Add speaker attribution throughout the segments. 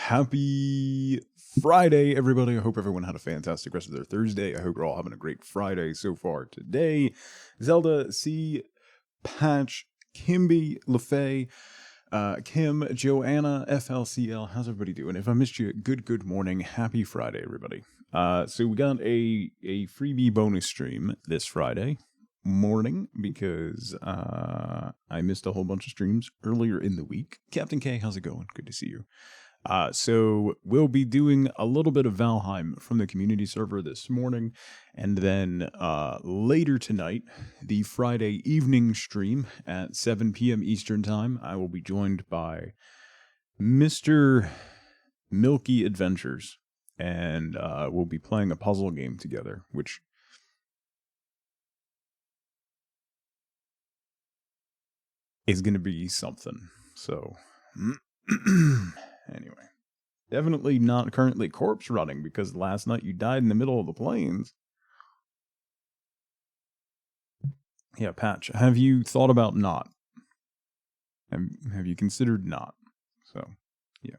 Speaker 1: Happy Friday, everybody. I hope everyone had a fantastic rest of their Thursday. I hope you're all having a great Friday so far today. Zelda, C, Patch, Kimby, LaFay, Kim, Joanna, FLCL. How's everybody doing? If I missed you, good morning. Happy Friday, everybody. So we got a freebie bonus stream this Friday morning because I missed a whole bunch of streams earlier in the week. Captain K, how's it going? Good to see you. So we'll be doing a little bit of Valheim from the community server this morning, and then later tonight, the Friday evening stream at 7 p.m. Eastern Time, I will be joined by Mr. Milky Adventures, and we'll be playing a puzzle game together, which is going to be something. So, anyway. Definitely not currently corpse running because last night you died in the middle of the plains. Yeah, Patch, have you thought about not? Have you considered not? So, yeah.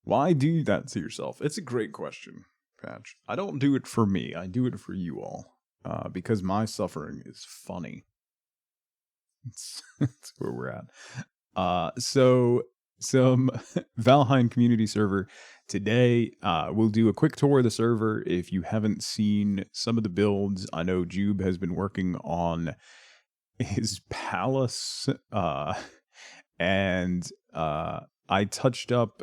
Speaker 1: Why do that to yourself? It's a great question, Patch. I don't do it for me. I do it for you all. Because my suffering is funny. That's where we're at. So some Valheim community server today. We'll do a quick tour of the server. If you haven't seen some of the builds, I know Jube has been working on his palace, and I touched up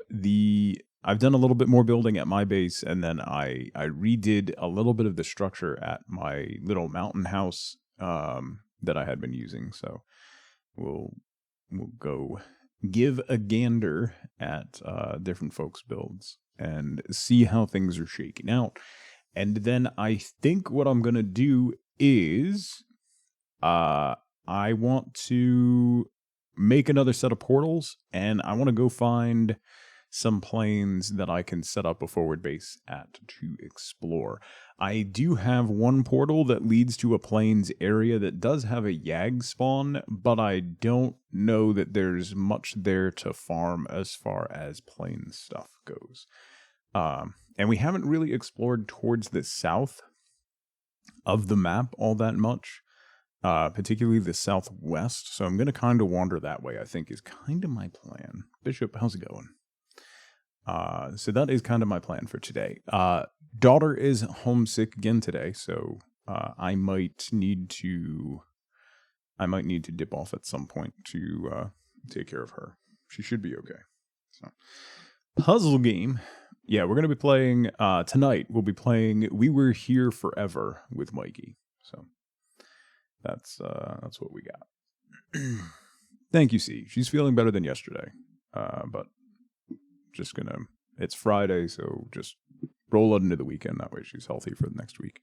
Speaker 1: I've done a little bit more building at my base, and then I redid a little bit of the structure at my little mountain house that I had been using. So we'll go give a gander at different folks' builds and see how things are shaking out. And then I think what I'm going to do is I want to make another set of portals, and I want to go find some planes that I can set up a forward base at to explore. I do have one portal that leads to a plains area that does have a Yag spawn, but I don't know that there's much there to farm as far as plains stuff goes. And we haven't really explored towards the south of the map all that much, particularly the southwest. So I'm going to kind of wander that way, I think is kind of my plan. Bishop, how's it going? So that is kind of my plan for today. Daughter is homesick again today, so I might need to dip off at some point to take care of her. She should be okay. So, puzzle game. Yeah, we're gonna be playing tonight. We'll be playing We Were Here Forever with Mikey. So that's what we got. Thank you, C. She's feeling better than yesterday, but. Just it's Friday, so just roll it into the weekend. That way she's healthy for the next week.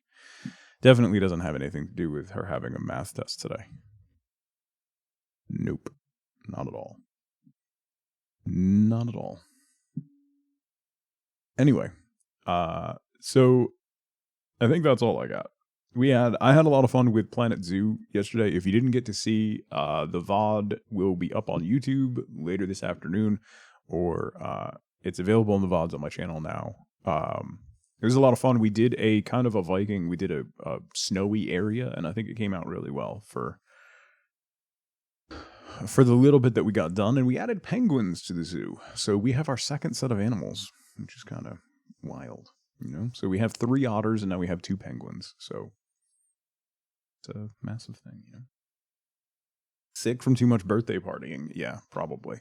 Speaker 1: Definitely doesn't have anything to do with her having a math test today. Nope. Not at all. Not at all. Anyway, so I think that's all I got. I had a lot of fun with Planet Zoo yesterday. If you didn't get to see, the VOD will be up on YouTube later this afternoon, or it's available on the VODs on my channel now. It was a lot of fun. We did a kind of a Viking. We did a snowy area, and I think it came out really well for the little bit that we got done. And we added penguins to the zoo, so we have our second set of animals, which is kind of wild, you know. So we have 3 otters, and now we have 2 penguins. So it's a massive thing, you know. Sick from too much birthday partying? Yeah, probably.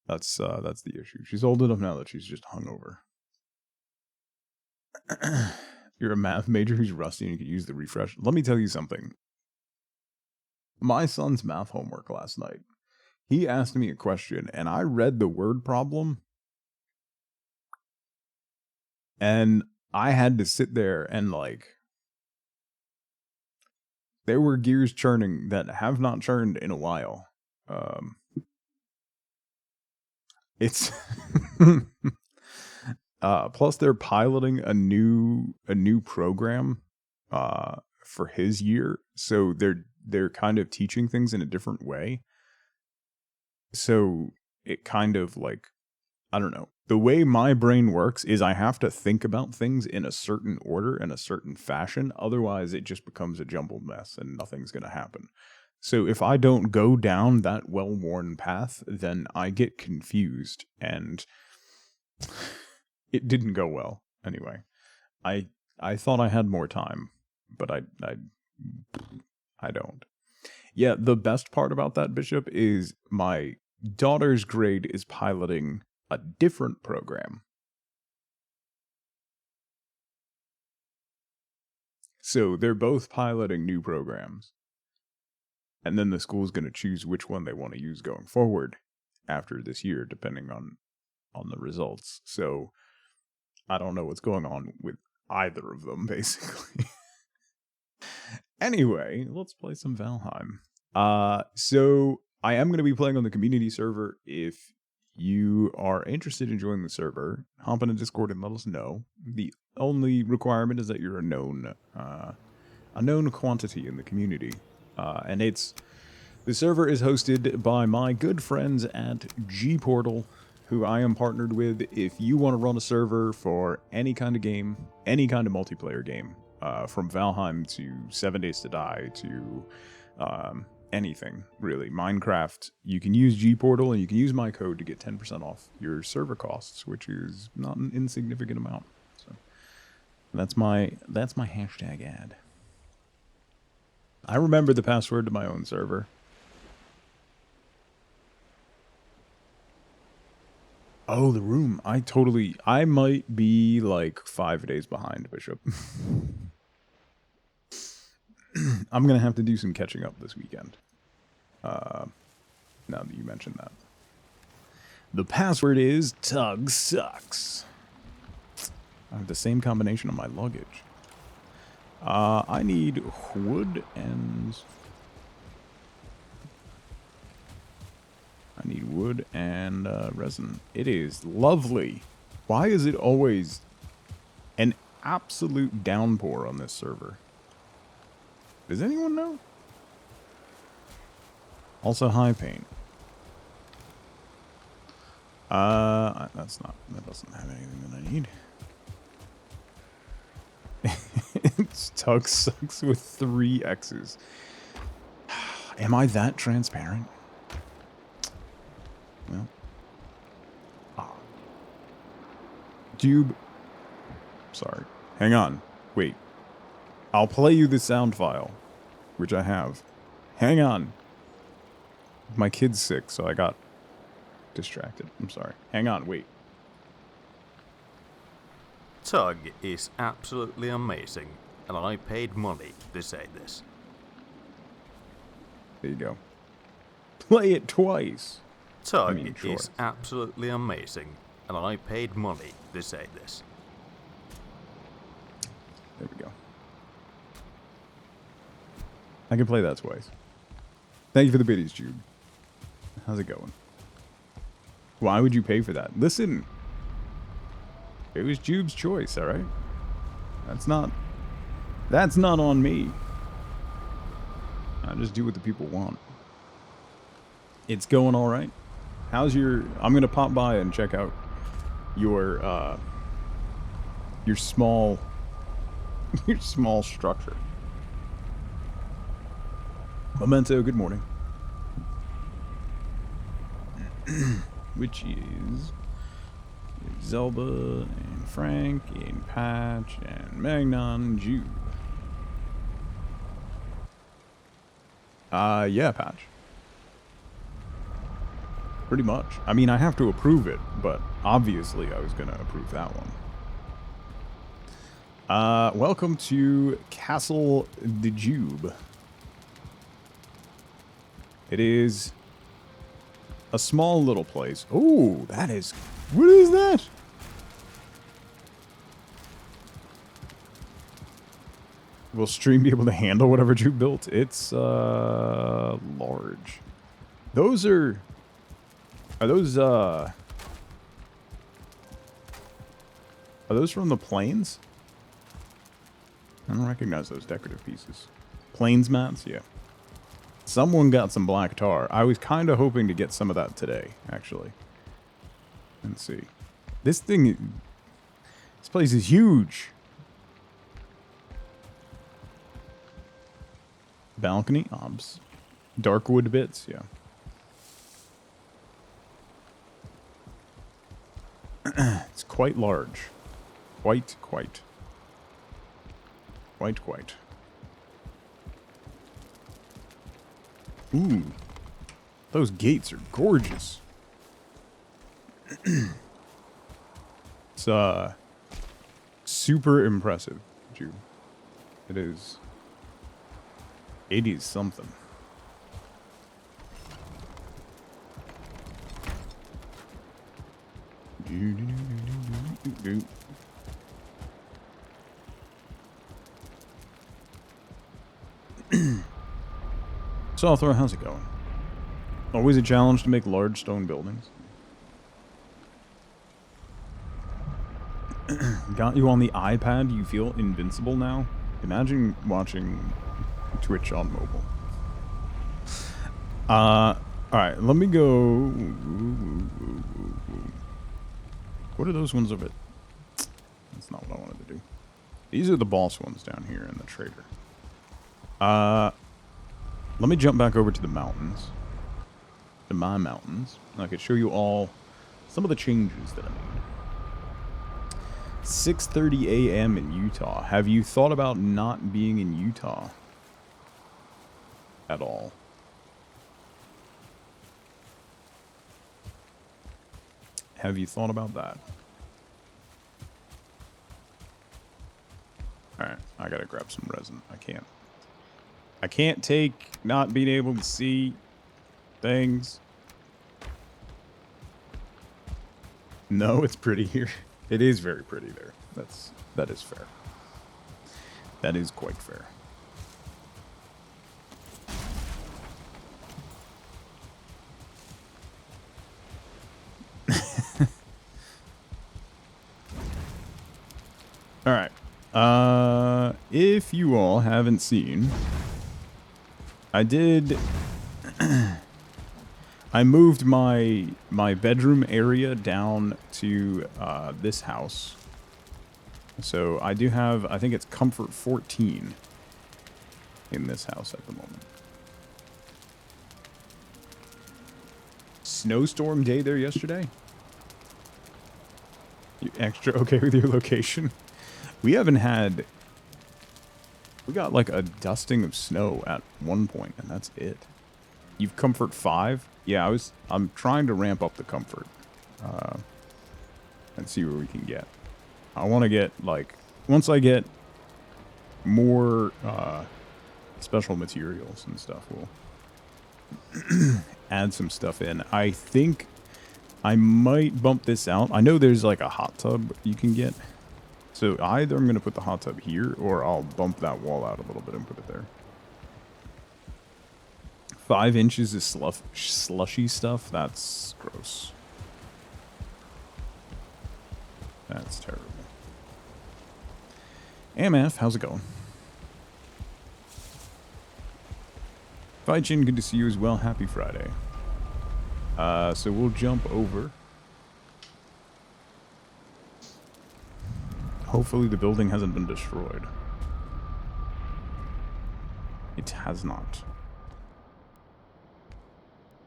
Speaker 1: That's the issue. She's old enough now that she's just hungover. You're a math major who's rusty and you could use the refresh. Let me tell you something. My son's math homework last night, he asked me a question and I read the word problem and I had to sit there and there were gears churning that have not churned in a while. It's plus they're piloting a new program for his year, so they're kind of teaching things in a different way. So it kind of I don't know. The way my brain works is I have to think about things in a certain order and a certain fashion. Otherwise, it just becomes a jumbled mess and nothing's going to happen. So if I don't go down that well-worn path, then I get confused, and it didn't go well. Anyway, I thought I had more time, but I don't. Yeah, the best part about that, Bishop, is my daughter's grade is piloting a different program. So they're both piloting new programs. And then the school's going to choose which one they want to use going forward after this year, depending on the results. So I don't know what's going on with either of them, basically. Anyway, let's play some Valheim. So I am going to be playing on the community server. If you are interested in joining the server, hop in a Discord and let us know. The only requirement is that you're a known quantity in the community. And the server is hosted by my good friends at G-Portal, who I am partnered with. If you want to run a server for any kind of game, any kind of multiplayer game, from Valheim to 7 Days to Die to anything, really, Minecraft, you can use G-Portal and you can use my code to get 10% off your server costs, which is not an insignificant amount. So that's my hashtag ad. I remember the password to my own server. Oh, the room. I might be like 5 days behind, Bishop. I'm going to have to do some catching up this weekend. Now that you mentioned that. The password is Tug Sucks. I have the same combination on my luggage. I need wood and... resin. It is lovely. Why is it always an absolute downpour on this server? Does anyone know? Also high paint. That doesn't have anything that I need. It's Tug Sucks with 3 X's. Am I that transparent? Well. Tube. Sorry. Hang on. Wait. I'll play you the sound file, which I have. Hang on. My kid's sick, so I got distracted. I'm sorry. Hang on. Wait.
Speaker 2: Tug is absolutely amazing, and I paid money to say this.
Speaker 1: There you go. Play it twice.
Speaker 2: Tug is absolutely amazing, and I paid money to say this.
Speaker 1: There we go. I can play that twice. Thank you for the biddies, Jude. How's it going? Why would you pay for that? Listen. It was Jude's choice, alright? That's not on me. I just do what the people want. It's going alright. How's your... I'm going to pop by and check out your small... your small structure. Memento, good morning. Which is... Zelba, and Frank, and Patch, and Magnon, and Jude. Yeah, Patch. Pretty much. I mean, I have to approve it, but obviously I was going to approve that one. Welcome to Castle de Jube. It is a small little place. Oh, that is... What is that? Will stream be able to handle whatever you built? It's large. Those are those from the plains? I don't recognize those decorative pieces. Plains mats, yeah. Someone got some black tar. I was kind of hoping to get some of that today, actually. Let's see. This place is huge. Balcony, obs. Dark wood bits, yeah. It's quite large. Quite. Ooh. Those gates are gorgeous. It's, super impressive, Jude. It is. It is something. So, Thor, how's it going? Always a challenge to make large stone buildings. Got you on the iPad? You feel invincible now? Imagine watching Twitch on mobile. Alright, let me go. What are those ones of it? That's not what I wanted to do. These are the boss ones down here in the trader. Let me jump back over to the mountains. To my mountains. I could show you all some of the changes that I made. 6:30 a.m. in Utah. Have you thought about not being in Utah at all? Have you thought about that? Alright, I gotta grab some resin. I can't take not being able to see things. No, it's pretty here. It is very pretty there. That is fair. That is quite fair. All right. If you all haven't seen, I did. I moved my bedroom area down to this house. So I do have, I think it's comfort 14 in this house at the moment. Snowstorm day there yesterday? You extra okay with your location? We haven't had... We got like a dusting of snow at one point, and that's it. You've comfort 5? Yeah, I'm trying to ramp up the comfort. And see where we can get. I want to get, like... Once I get more special materials and stuff, we'll add some stuff in. I think I might bump this out. I know there's like a hot tub you can get. So either I'm going to put the hot tub here, or I'll bump that wall out a little bit and put it there. 5 inches of slushy stuff? That's gross. That's terrible. MF, how's it going? Fight-Chin, good to see you as well. Happy Friday. So we'll jump over. Hopefully the building hasn't been destroyed. It has not.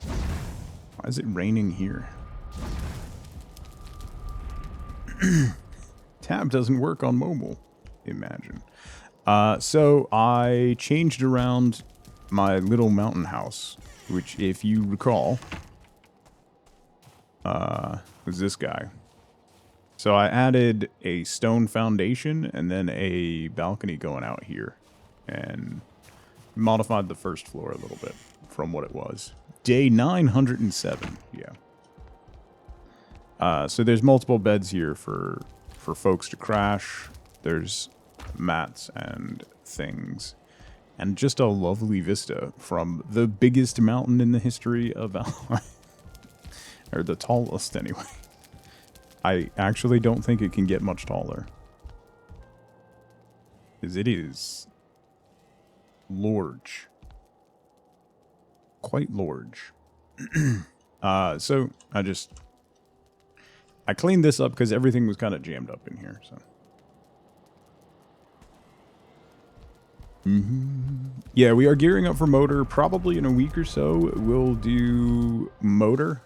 Speaker 1: Why is it raining here? Tab doesn't work on mobile. Imagine. So I changed around my little mountain house, which, if you recall, was this guy. So I added a stone foundation and then a balcony going out here, and modified the first floor a little bit from what it was. Day 907, yeah. So there's multiple beds here for folks to crash. There's mats and things, and just a lovely vista from the biggest mountain in the history of Valheim. Or the tallest, anyway. I actually don't think it can get much taller. Because it is large. Quite large. So I just I cleaned this up because everything was kind of jammed up in here. So. Yeah, we are gearing up for motor. Probably in a week or so, we'll do motor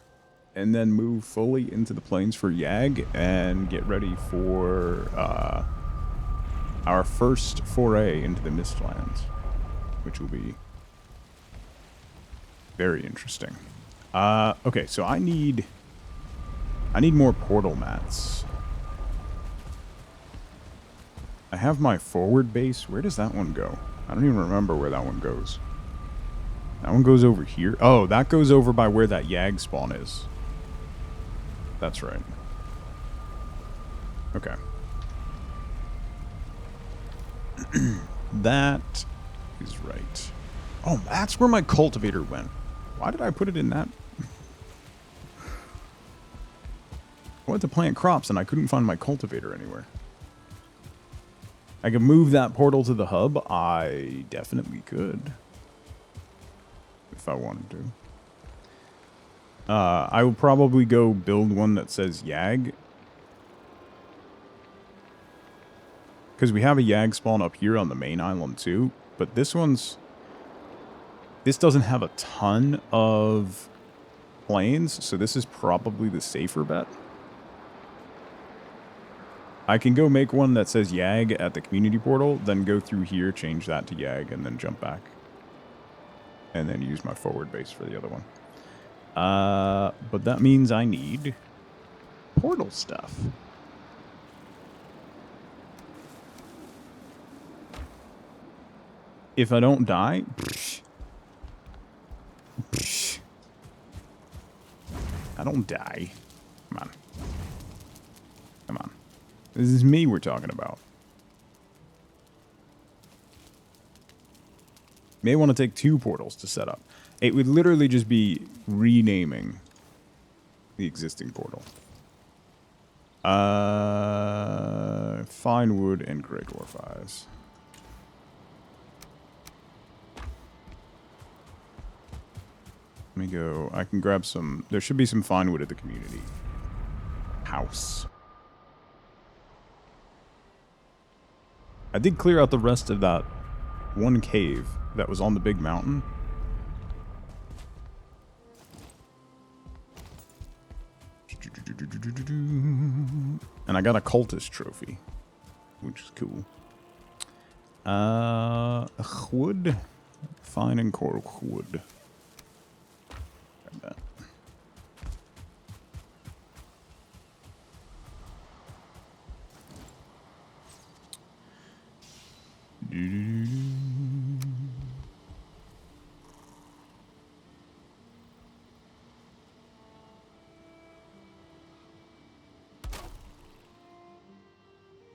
Speaker 1: and then move fully into the plains for Yag and get ready for our first foray into the Mistlands, which will be very interesting. Okay, so I need more portal mats. I have my forward base. Where does that one go? I don't even remember where that one goes. That one goes over here. Oh, that goes over by where that Yag spawn is. That's right. Okay. That is right. Oh, that's where my cultivator went. Why did I put it in that? I wanted to plant crops and I couldn't find my cultivator anywhere. I could move that portal to the hub. I definitely could. If I wanted to. I will probably go build one that says Yag. Because we have a Yag spawn up here on the main island too. But this doesn't have a ton of plains. So this is probably the safer bet. I can go make one that says Yag at the community portal, then go through here, change that to Yag, and then jump back. And then use my forward base for the other one. But that means I need portal stuff. If I don't die... I don't die. Come on. Come on. This is me we're talking about. May want to take 2 portals to set up. It would literally just be renaming the existing portal. Fine wood and gray dwarf eyes. Let me go. I can grab some. There should be some fine wood at the community house. I did clear out the rest of that one cave that was on the big mountain. And I got a cultist trophy, which is cool. Wood. Fine and coral wood. Grab that.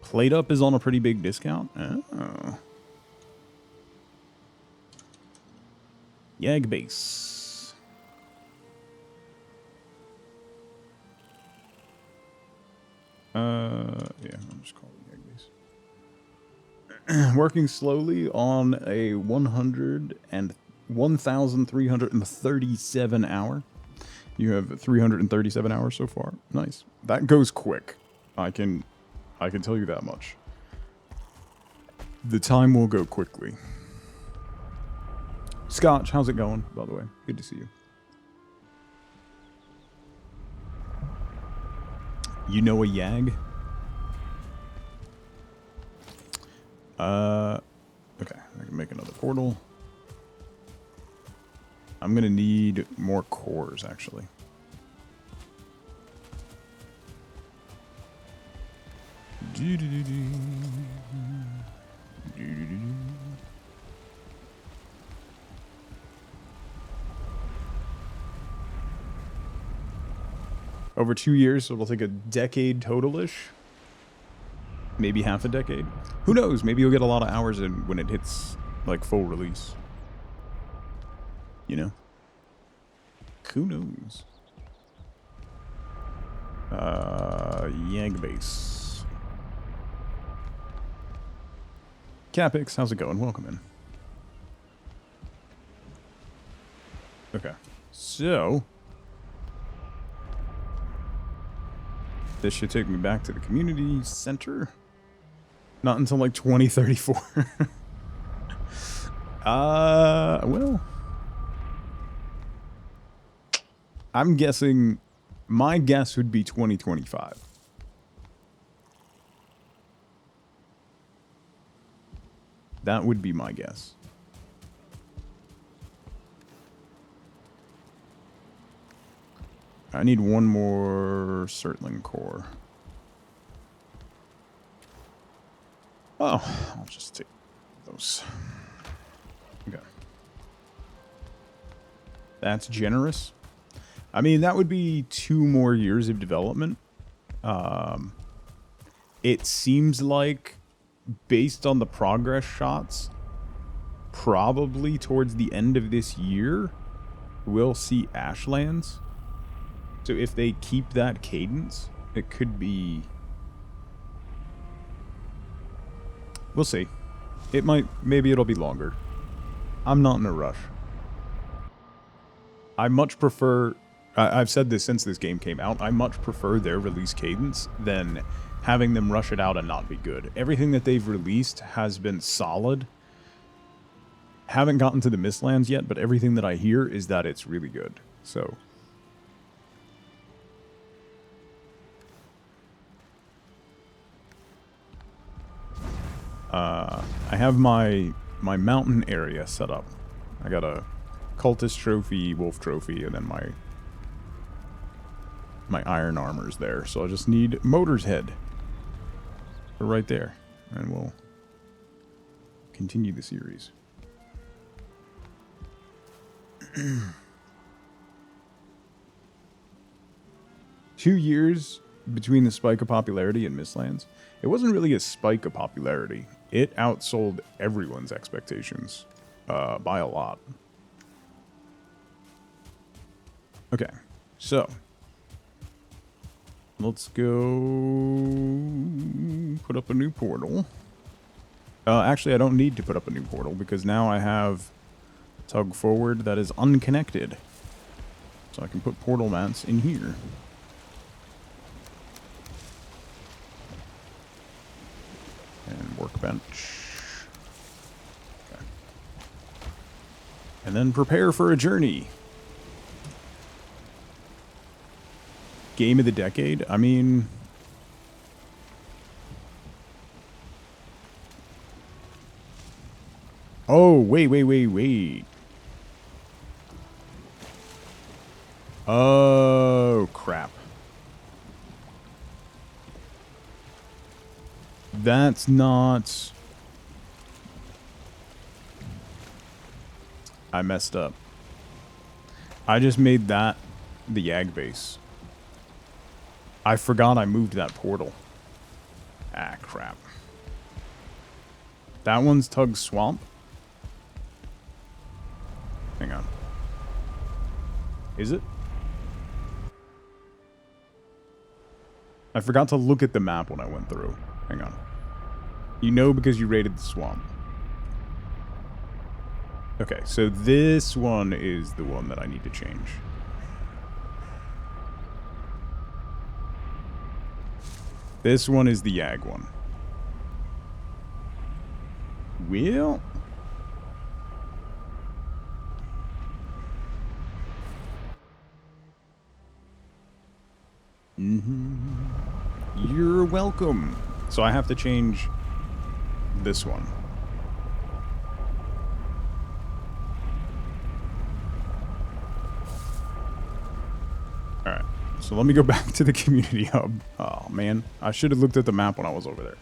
Speaker 1: Plate Up is on a pretty big discount. Oh. Yag base. Yeah, I'll just call it Yag base. Working slowly on a 1,337 hour. You have 337 hours so far. Nice. That goes quick. I can tell you that much. The time will go quickly. Scotch, how's it going, by the way? Good to see you. You know a Yag? Okay, I can make another portal. I'm gonna need more cores, actually. Over 2 years, so it'll take a decade total-ish. Maybe half a decade. Who knows? Maybe you'll get a lot of hours in when it hits, like, full release. You know? Who knows? Yag base. Capix, how's it going? Welcome in. Okay. So... This should take me back to the community center. Not until like 2034. Well, I'm guessing, my guess would be 2025. That would be my guess. I need one more Surtling core. Oh, I'll just take those. Okay. That's generous. I mean, that would be 2 more years of development. It seems like, based on the progress shots, probably towards the end of this year, we'll see Ashlands. So if they keep that cadence, it could be... We'll see. It might... Maybe it'll be longer. I'm not in a rush. I much prefer... I've said this since this game came out. I much prefer their release cadence than having them rush it out and not be good. Everything that they've released has been solid. Haven't gotten to the Mistlands yet, but everything that I hear is that it's really good. So... I have my mountain area set up. I got a cultist trophy, wolf trophy, and then my iron armor's there. So I just need Motor's Head. Right there. And we'll continue the series. 2 years between the spike of popularity and Mistlands. It wasn't really a spike of popularity. It outsold everyone's expectations by a lot. Okay, so let's go put up a new portal. Actually, I don't need to put up a new portal because now I have tug forward that is unconnected. So I can put portal mats in here. And workbench. Okay. And then prepare for a journey. Game of the decade? I mean... Oh, wait. Oh, crap. That's not... I messed up. I just made that the Yag base. I forgot I moved that portal. Ah, crap. That one's Tug Swamp. Hang on. Is it? I forgot to look at the map when I went through. Hang on. You know because you raided the swamp. Okay, so this one is the one that I need to change. This one is the Yag one. Well... You're welcome. So I have to change this one. Alright, so let me go back to the community hub. Oh man, I should have looked at the map when I was over there.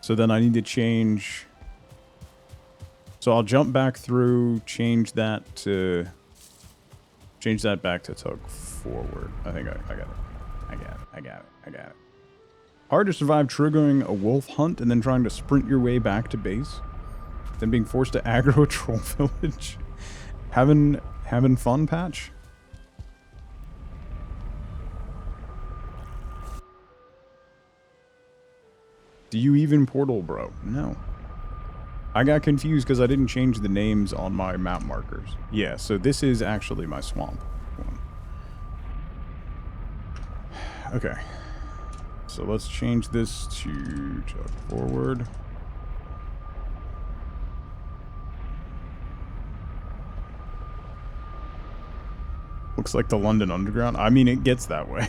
Speaker 1: So then I need to change... So I'll jump back through, change that back to tug forward. I think I got it. I got it. Hard to survive triggering a wolf hunt and then trying to sprint your way back to base. Then being forced to aggro a troll village. Having fun, Patch? Do you even portal, bro? No. I got confused because I didn't change the names on my map markers. Yeah, so this is actually my swamp one. Okay. So let's change this to tug forward. Looks like the London Underground. I mean, it gets that way.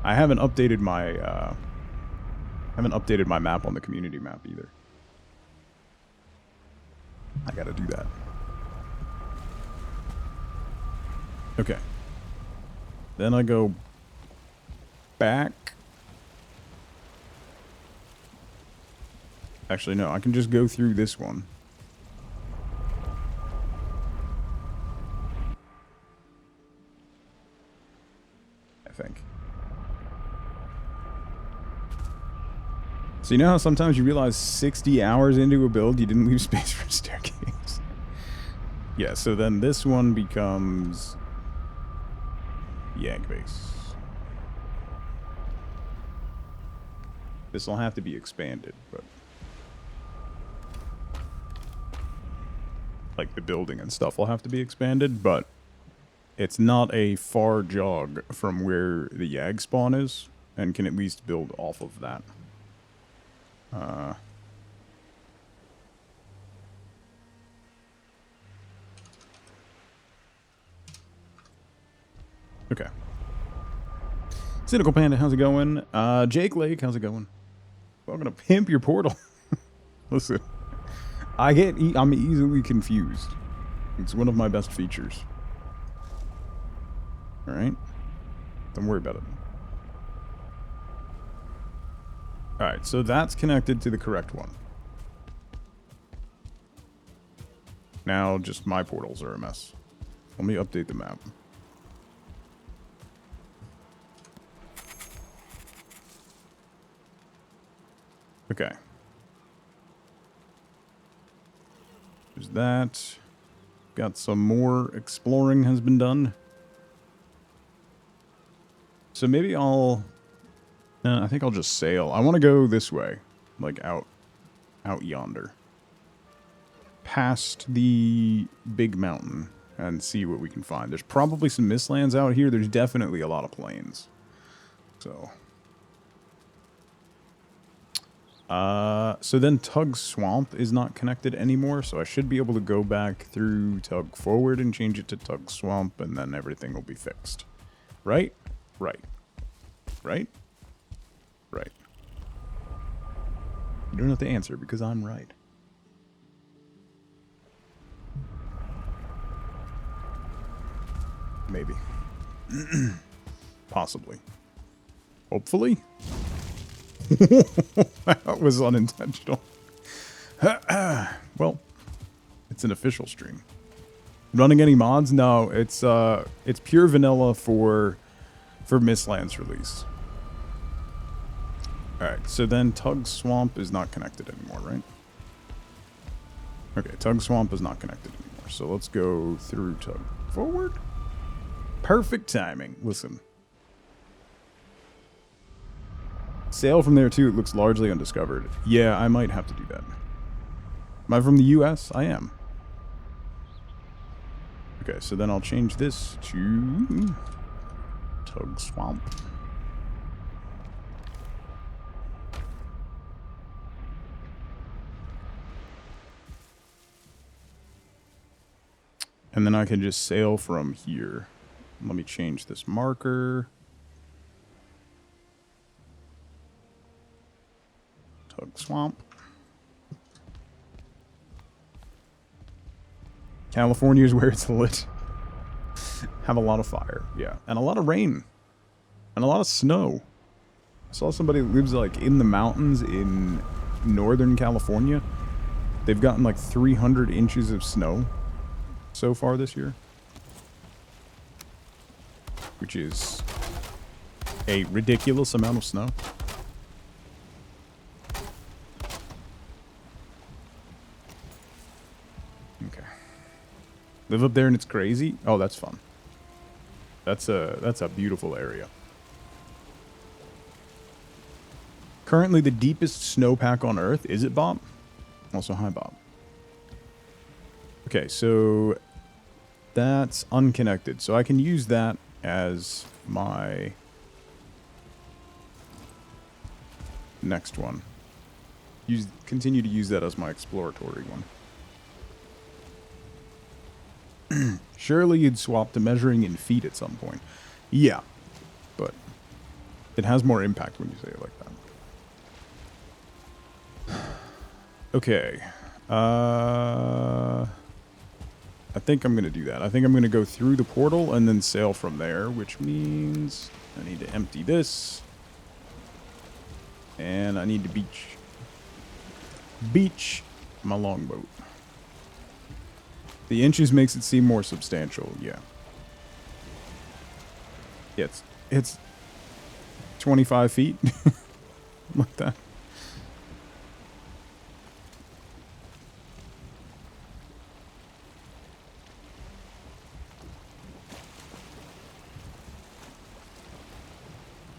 Speaker 1: I haven't updated my map on the community map either. I gotta do that. Okay. Then I go back. Actually, no, I can just go through this one. I think. So you know how sometimes you realize 60 hours into a build you didn't leave space for a staircase? Yeah, so then this one becomes Yank base. This will have to be expanded, but like the building and stuff will have to be expanded, but it's not a far jog from where the Yag spawn is, and can at least build off of that. Okay. Cynical Panda, how's it going? Jake Lake, how's it going? Welcome to Pimp Your Portal. Listen, I'm easily confused. It's one of my best features. Alright? Don't worry about it. Alright, so that's connected to the correct one. Now, just my portals are a mess. Let me update the map. Okay. There's that. Got some more exploring has been done. So maybe I think I'll just sail. I want to go this way. Like out yonder. Past the big mountain and see what we can find. There's probably some Mistlands out here. There's definitely a lot of plains. So... so then Tug Swamp is not connected anymore, so I should be able to go back through Tug Forward and change it to Tug Swamp, and then everything will be fixed. Right? Right. Right? Right. You don't have to answer because I'm right. Maybe. Possibly. Hopefully. That was unintentional. Well, it's an official stream. Running any mods? No, it's pure vanilla for Mistlands release. Alright, so then Tug Swamp is not connected anymore, right? Okay, Tug Swamp is not connected anymore. So let's go through Tug Forward. Perfect timing. Listen. Sail from there too, it looks largely undiscovered. Yeah, I might have to do that. Am I from the US? I am. Okay, so then I'll change this to Tug Swamp. And then I can just sail from here. Let me change this marker. Tug Swamp. California is where it's lit. Have a lot of fire, yeah. And a lot of rain. And a lot of snow. I saw somebody that lives like in the mountains in Northern California. They've gotten like 300 inches of snow so far this year. Which is a ridiculous amount of snow. Live up there and it's crazy? Oh, that's fun. That's a beautiful area. Currently the deepest snowpack on Earth. Is it, Bob? Also, hi, Bob. Okay, so that's unconnected. So I can use that as my next one. Continue to use that as my exploratory one. Surely you'd swap to measuring in feet at some point. Yeah, but it has more impact when you say it like that. Okay. I think I'm going to do that. I think I'm going to go through the portal and then sail from there, which means I need to empty this. And I need to beach my longboat. The inches makes it seem more substantial, yeah. Yeah, it's 25 feet. Like that.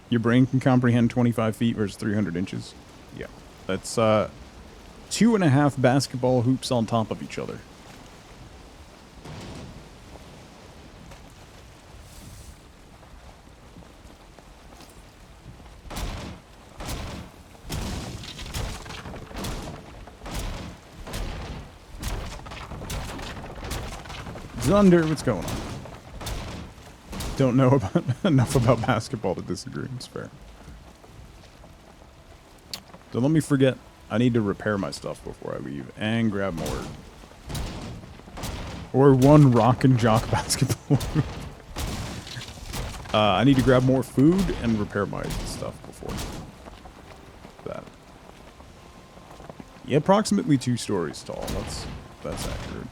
Speaker 1: Your brain can comprehend 25 feet versus 300 inches. Yeah. That's 2.5 basketball hoops on top of each other. Zunder, what's going on? Don't know about enough about basketball to disagree. It's fair. So let me forget. I need to repair my stuff before I leave and grab more. Or one rock and jock basketball. I need to grab more food and repair my stuff before that. Yeah, approximately 2 stories tall. That's accurate.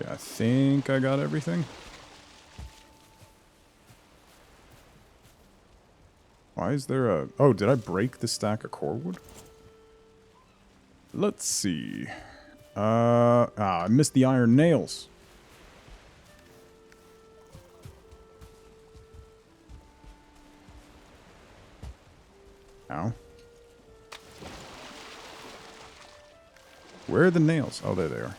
Speaker 1: Okay, I think I got everything. Why is there a... Oh, did I break the stack of core wood? Let's see. I missed the iron nails. Ow. Where are the nails? Oh, there they are.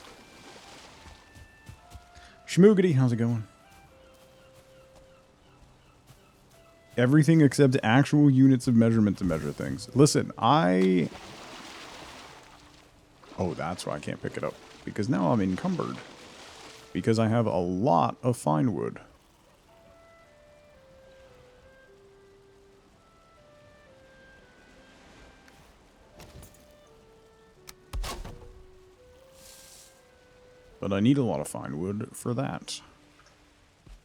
Speaker 1: Schmoogity, how's it going? Everything except actual units of measurement to measure things. Listen, Oh, that's why I can't pick it up. Because now I'm encumbered. Because I have a lot of fine wood. But I need a lot of fine wood for that.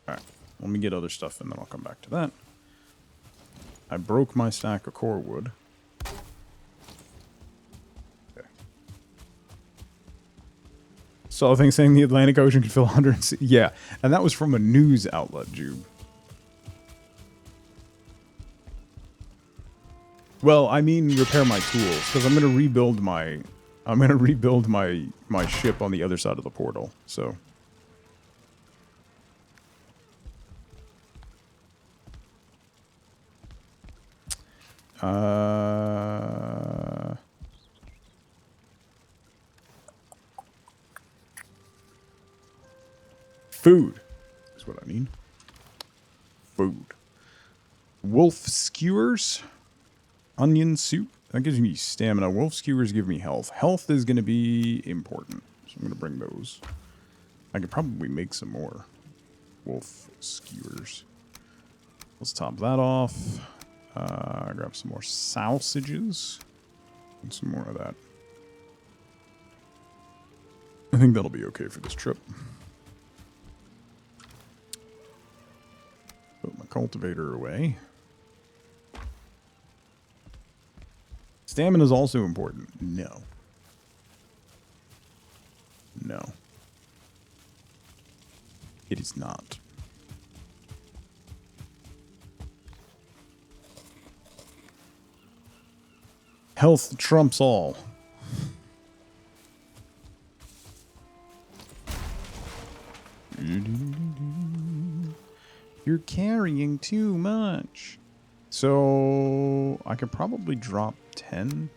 Speaker 1: Alright, let me get other stuff and then I'll come back to that. I broke my stack of core wood. Okay. Saw a thing saying the Atlantic Ocean could fill 100... Yeah, and that was from a news outlet, Jube. Well, I mean repair my tools, because I'm going to rebuild my... my ship on the other side of the portal, so... Food is what I need. Food. Wolf skewers. Onion soup. That gives me stamina. Wolf skewers give me health. Health is going to be important. So I'm going to bring those. I could probably make some more wolf skewers. Let's top that off. Grab some more sausages. And some more of that. I think that'll be okay for this trip. Put my cultivator away. Stamina is also important. No. No. It is not. Health trumps all. You're carrying too much. So I could probably drop 10.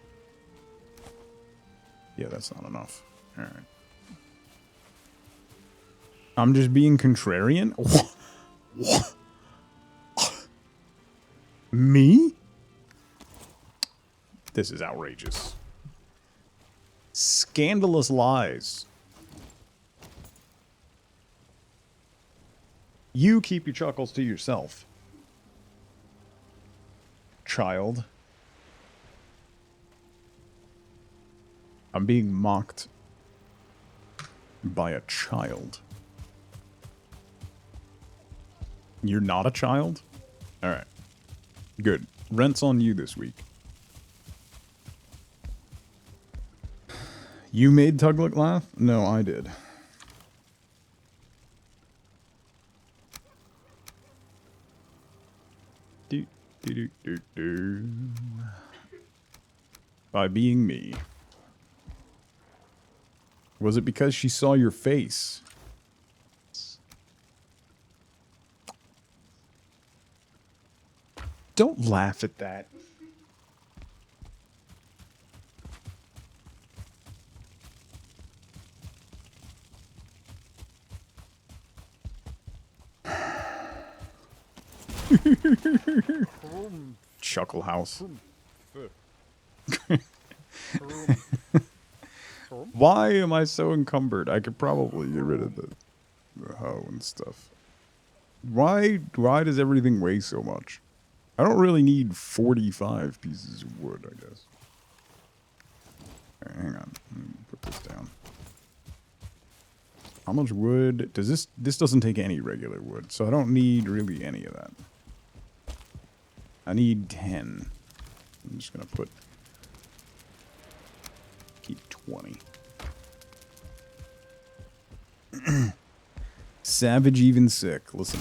Speaker 1: Yeah, that's not enough. All right. I'm just being contrarian. What? Me? This is outrageous. Scandalous lies. You keep your chuckles to yourself, child. I'm being mocked by a child. You're not a child? Alright. Good. Rent's on you this week. You made Tuglet laugh? No, I did. Do, do, do, do, do. By being me. Was it because she saw your face? Don't laugh at that. Chuckle house. Why am I so encumbered? I could probably get rid of the hoe and stuff. Why does everything weigh so much? I don't really need 45 pieces of wood, I guess. Right, hang on. Let me put this down. How much wood? Does this doesn't take any regular wood, so I don't need really any of that. I need 10. I'm just gonna keep 20. Savage even sick. Listen,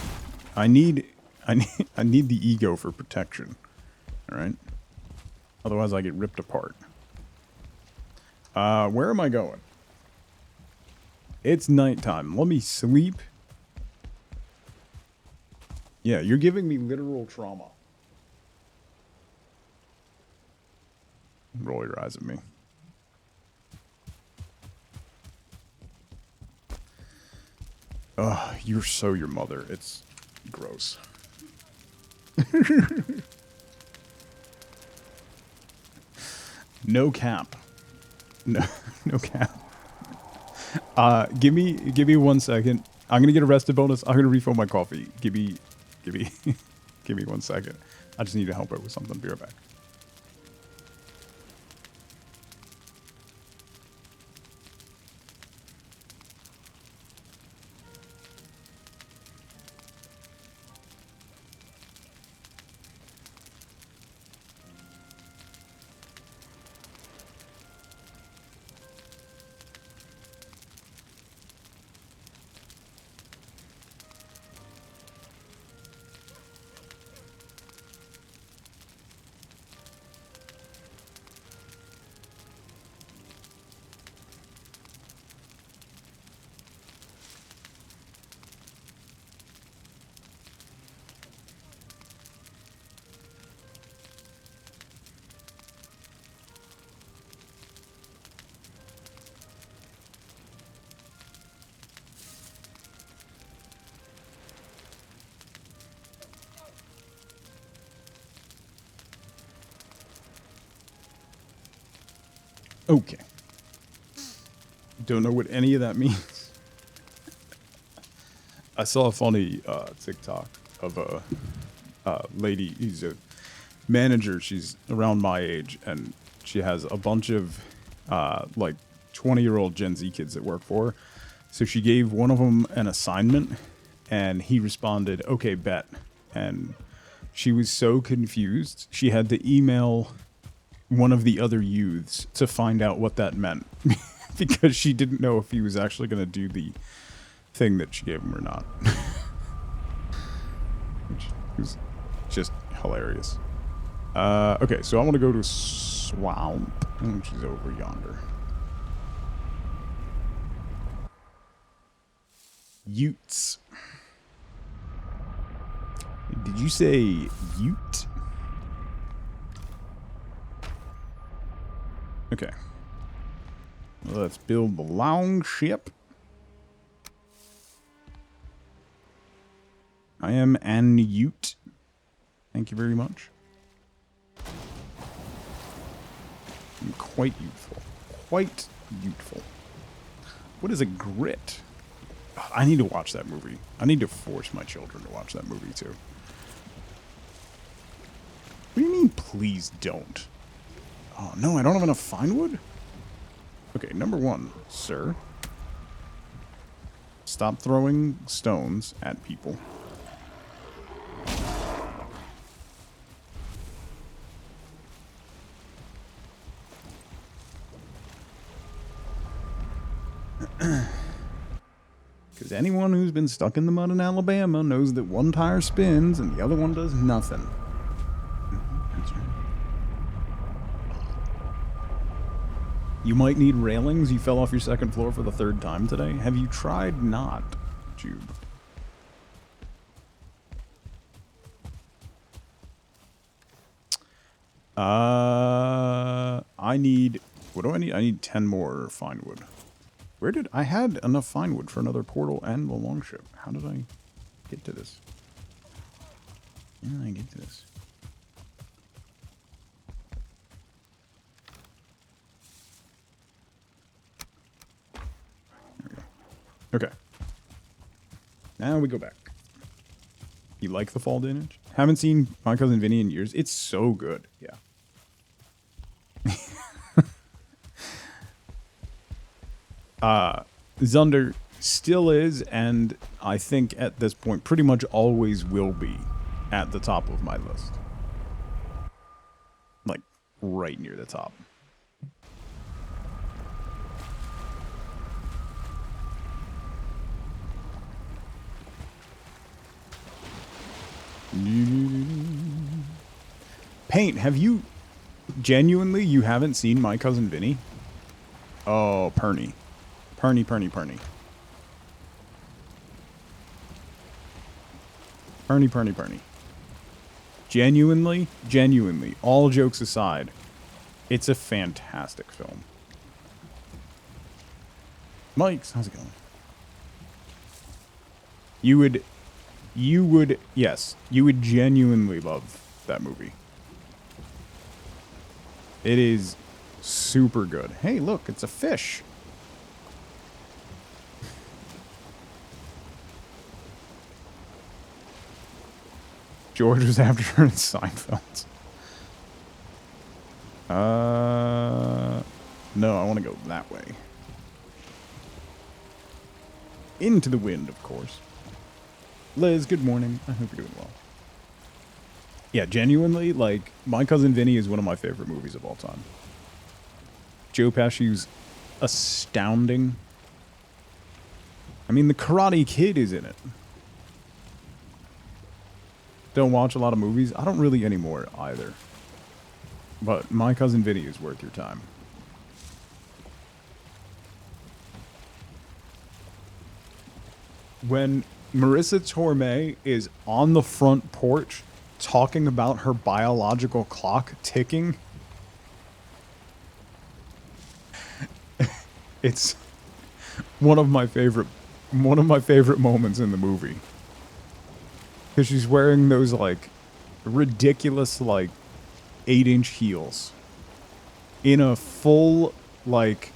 Speaker 1: I need the ego for protection. All right. Otherwise, I get ripped apart. Where am I going? It's nighttime. Let me sleep. Yeah, you're giving me literal trauma. Roll your eyes at me. Ugh, you're so your mother. It's gross. No cap. No cap. Give me 1 second. I'm gonna get a rested bonus. I'm gonna refill my coffee. Give me 1 second. I just need to help out with something. Be right back. Okay. Don't know what any of that means. I saw a funny TikTok of a lady who's a manager. She's around my age, and she has a bunch of like 20-year-old Gen Z kids that work for her. So she gave one of them an assignment, and he responded, "Okay, bet." And she was so confused, she had to email one of the other youths to find out what that meant because she didn't know if he was actually going to do the thing that she gave him or not. Which was just hilarious. Okay, so I want to go to Swamp, which is over yonder. Utes. Did you say Ute? Okay. Let's build the long ship. I am an Ute. Thank you very much. I'm quite youthful. Quite youthful. What is a grit? I need to watch that movie. I need to force my children to watch that movie too. What do you mean, please don't? Oh, no, I don't have enough fine wood? Okay, number one, sir. Stop throwing stones at people. Because anyone who's been stuck in the mud in Alabama knows that one tire spins and the other one does nothing. That's right. You might need railings. You fell off your second floor for the third time today. Have you tried not, Jude? I need... What do I need? I need 10 more fine wood. Where did... I had enough fine wood for another portal and the longship. How did I get to this? How did I get to this? There we go. Okay. Now we go back. You like the fall damage? Haven't seen My Cousin Vinny in years. It's so good. Yeah. Zunder still is, and I think at this point pretty much always will be at the top of my list. Like, right near the top. Paint, have you... Genuinely, you haven't seen My Cousin Vinny? Oh, Perny. Perny. Perny. Genuinely, all jokes aside, it's a fantastic film. Mike's, how's it going? You would, yes, you would genuinely love that movie. It is super good. Hey, look, it's a fish. George was after her in Seinfeld. No, I want to go that way. Into the wind, of course. Liz, good morning. I hope you're doing well. Yeah, genuinely, like, My Cousin Vinny is one of my favorite movies of all time. Joe Pesci's astounding. I mean, the Karate Kid is in it. Don't watch a lot of movies. I don't really anymore either. But My Cousin Vinny is worth your time. When Marissa Tomei is on the front porch talking about her biological clock ticking, it's one of my favorite moments in the movie. Because she's wearing those, like, ridiculous, like, 8-inch heels. In a full, like,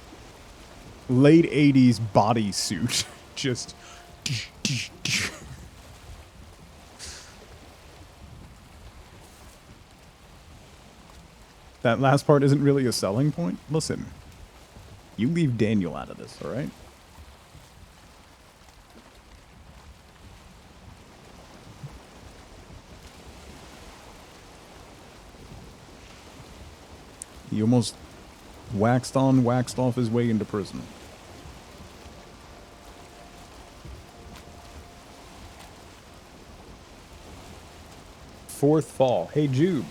Speaker 1: late 80s bodysuit. Just... That last part isn't really a selling point. Listen, you leave Daniel out of this, all right? He almost waxed on, waxed off his way into prison. Fourth fall. Hey, Jude.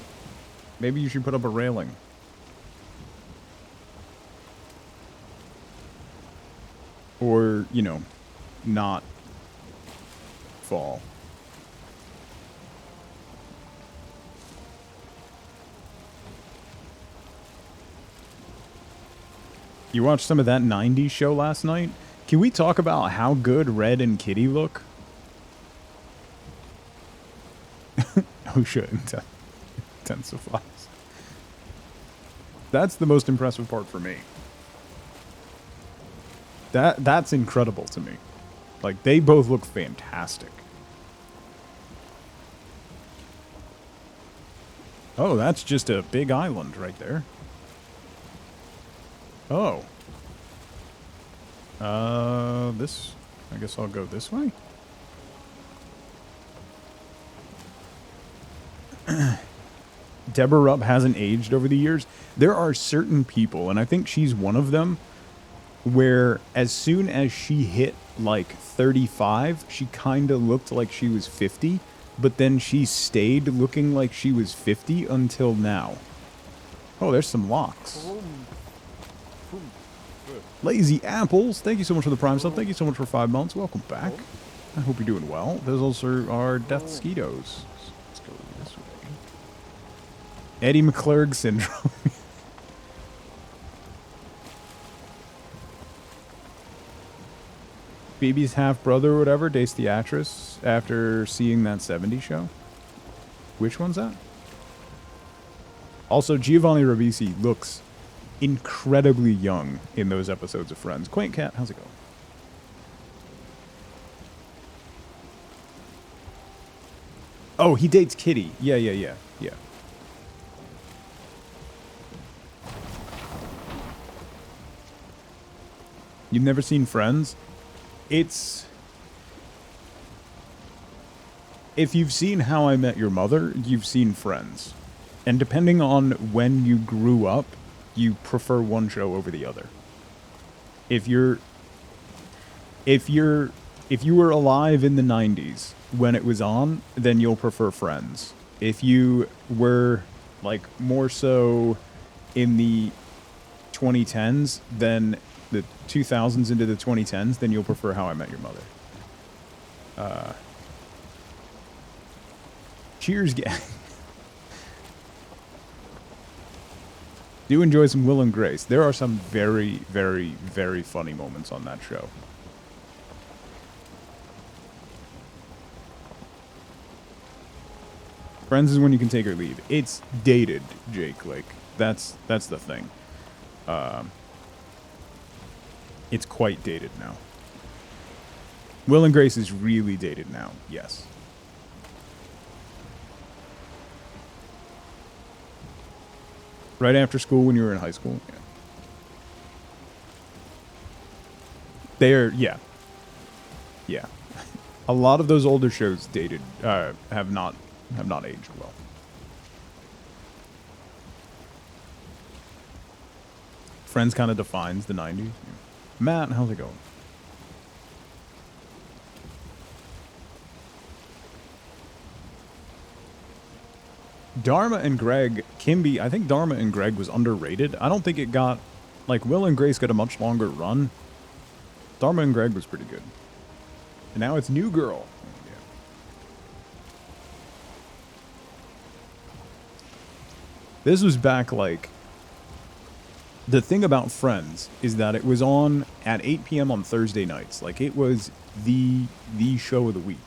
Speaker 1: Maybe you should put up a railing. Or, you know, not fall. You watched some of that 90s show last night? Can we talk about how good Red and Kitty look? OSHA intensifies. That's the most impressive part for me. That's incredible to me. Like, they both look fantastic. Oh, that's just a big island right there. Oh. This... I guess I'll go this way? Deborah Rupp hasn't aged over the years. There are certain people, and I think she's one of them, where as soon as she hit, like, 35, she kind of looked like she was 50, but then she stayed looking like she was 50 until now. Oh, there's some locks. Lazy Apples, thank you so much for the Prime sub. Thank you so much for 5 months. Welcome back. I hope you're doing well. Those also are Death Skeetos. Let's go this way. Eddie McClurg syndrome. Phoebe's half-brother or whatever dates the actress after seeing that 70s show. Which one's that? Also, Giovanni Ribisi looks incredibly young in those episodes of Friends. Quaint Cat, how's it going? Oh, he dates Kitty. Yeah. You've never seen Friends? It's... If you've seen How I Met Your Mother, you've seen Friends. And depending on when you grew up, you prefer one show over the other. If you were alive in the 90s when it was on, then you'll prefer Friends. If you were, like, more so in the 2010s, then the 2000s into the 2010s, then you'll prefer How I Met Your Mother. Cheers, gang. Do enjoy some Will and Grace. There are some very, very, very funny moments on that show. Friends is when you can take or leave. It's dated, Jake. Like, that's the thing. It's quite dated now. Will and Grace is really dated now, yes. Right after school when you were in high school? Yeah. They're, yeah. Yeah. A lot of those older shows dated, have not aged well. Friends kind of defines the 90s. Yeah. Matt, how's it going? Dharma and Greg, Kimby, I think Dharma and Greg was underrated. I don't think it got, like, Will and Grace got a much longer run. Dharma and Greg was pretty good. And now it's New Girl. Yeah. This was back, like, the thing about Friends is that it was on at 8 p.m. on Thursday nights. Like, it was the show of the week.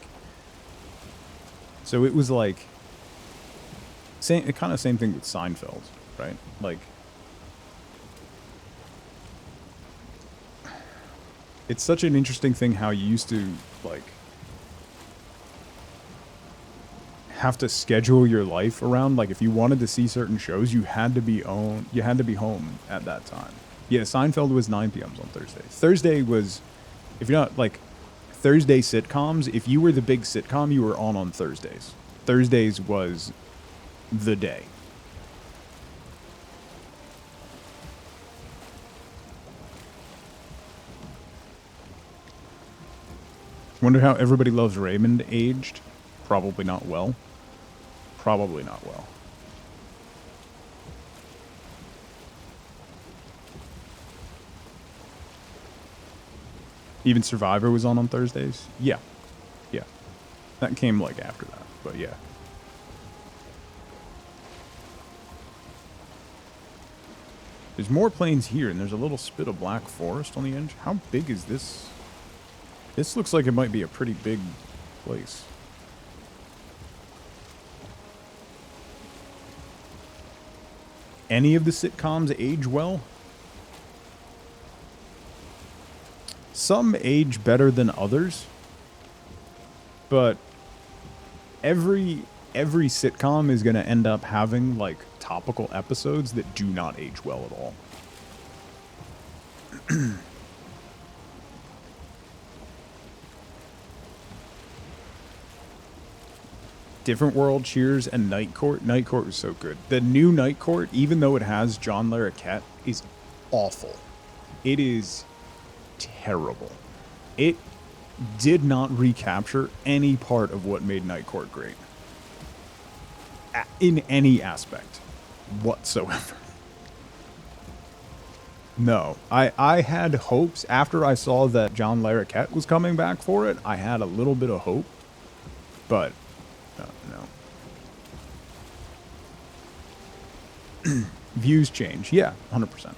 Speaker 1: So it was like, same thing with Seinfeld, right? Like, it's such an interesting thing how you used to, like, have to schedule your life around. Like, if you wanted to see certain shows, you had to be home at that time. Yeah, Seinfeld was 9 p.m. on Thursday. Thursday was, if you're not, like, Thursday sitcoms, if you were the big sitcom, you were on Thursdays. Thursdays was the day. Wonder how Everybody Loves Raymond aged. Probably not well. Probably not well. Even Survivor was on Thursdays? Yeah. Yeah. That came, like, after that, but yeah. There's more plains here, and there's a little spit of black forest on the edge. How big is this? This looks like it might be a pretty big place. any of the sitcoms age well. Some age better than others, but every sitcom is going to end up having like topical episodes that do not age well at all. Different World, Cheers, and Night Court. Night Court was so good. The new Night Court, even though it has John Larroquette, is awful. It is terrible. It did not recapture any part of what made Night Court great. In any aspect whatsoever. No. I had hopes after I saw that John Larroquette was coming back for it. I had a little bit of hope. But no. Views change. Yeah, 100%.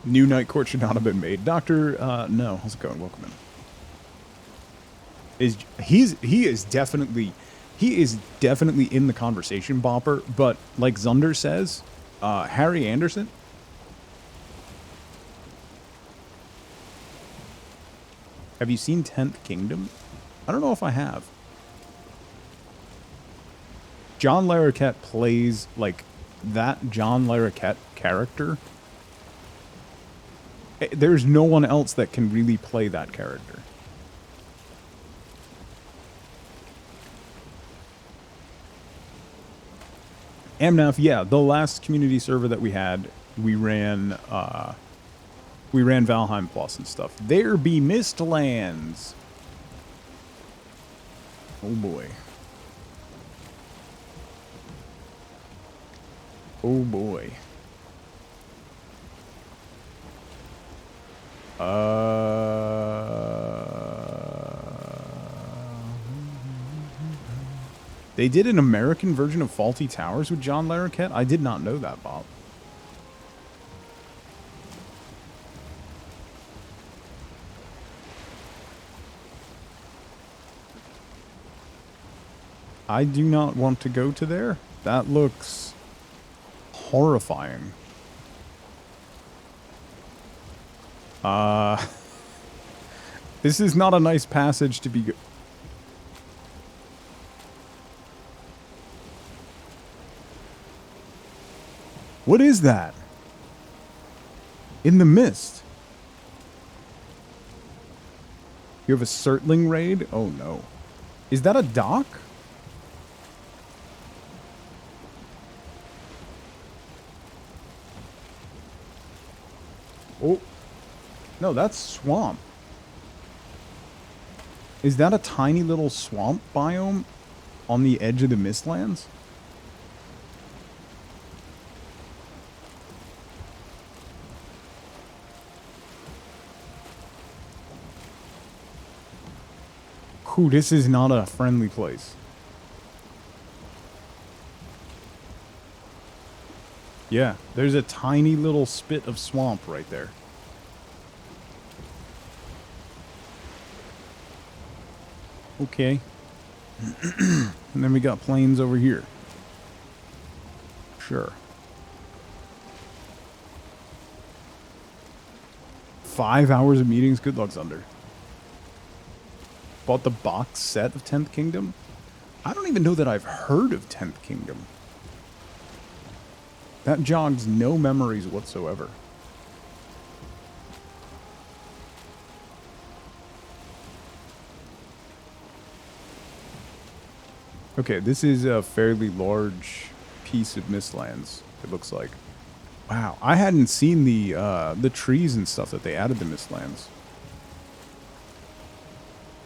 Speaker 1: New Night Court should not have been made. Doctor, no. How's it going? Welcome in. He is definitely in the conversation, Bopper, but like Zunder says, Harry Anderson. Have you seen 10th Kingdom? I don't know if I have. John Larroquette plays like that John Larroquette character. There's no one else that can really play that character. MNAF, yeah, the last community server that we had, we ran Valheim Plus and stuff. There be Mistlands. Oh boy. Oh boy. They did an American version of Faulty Towers with John Larroquette? I did not know that, Bob. I do not want to go to there. That looks horrifying. This is not a nice passage to be... What is that? In the mist. You have a Surtling raid? Oh no. Is that a dock? Oh. No, that's swamp. Is that a tiny little swamp biome on the edge of the Mistlands? Ooh, this is not a friendly place. Yeah, there's a tiny little spit of swamp right there. Okay. And then we got plains over here. Sure. 5 hours of meetings? Good luck, Zunder. Bought the box set of 10th Kingdom? I don't even know that I've heard of 10th Kingdom. That jogs no memories whatsoever. Okay, this is a fairly large piece of Mistlands, it looks like. Wow, I hadn't seen the trees and stuff that they added to Mistlands.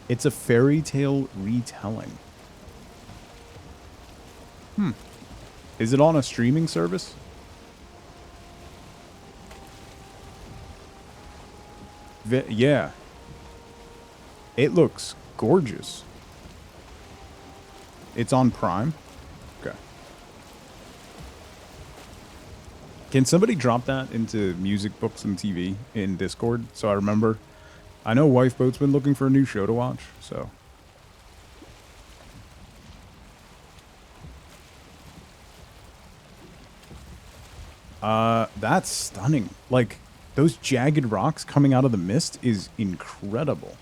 Speaker 1: It's a fairy tale retelling. Is it on a streaming service? Yeah. It looks gorgeous. It's on Prime? Okay. Can somebody drop that into music, books, and TV in Discord so I remember? I know Wifeboat's been looking for a new show to watch, so. That's stunning. Like, those jagged rocks coming out of the mist is incredible.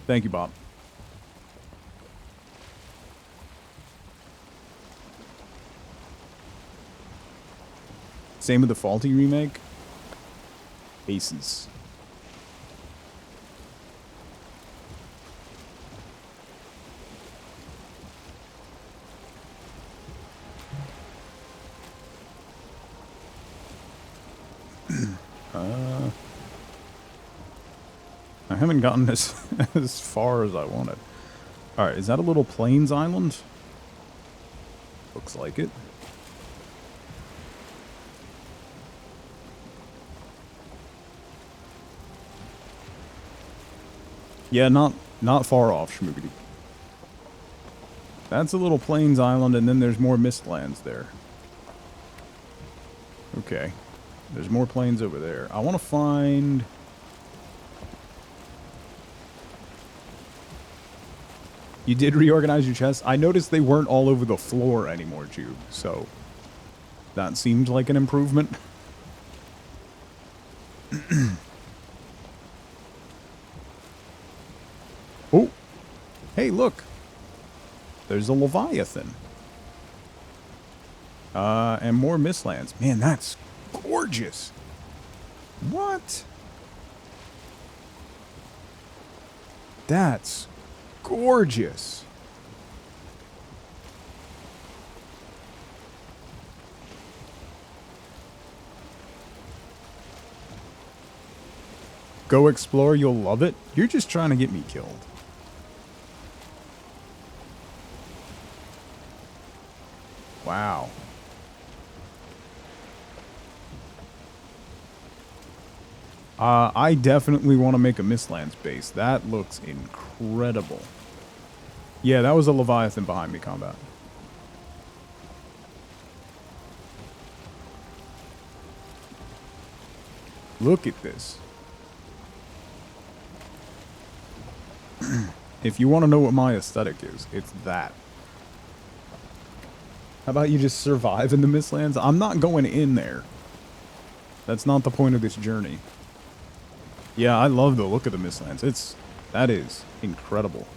Speaker 1: Thank you, Bob. Same with the Faulty remake. Aces. I haven't gotten as far as I wanted. Alright, is that a little plains island? Looks like it. Yeah, not far off, Schmoogity. That's a little plains island, and then there's more Mistlands there. Okay. There's more plains over there. I want to find... You did reorganize your chests? I noticed they weren't all over the floor anymore, Jude, so... That seemed like an improvement. Oh! Hey, look! There's a Leviathan. And more Mistlands. Man, that's gorgeous! What? That's gorgeous! Go explore, you'll love it. You're just trying to get me killed. Wow. I definitely want to make a Mistlands base. That looks incredible. Yeah, that was a Leviathan behind me, combat. Look at this. If you want to know what my aesthetic is, it's that. How about you just survive in the Mistlands? I'm not going in there. That's not the point of this journey. Yeah, I love the look of the Mistlands. That is incredible.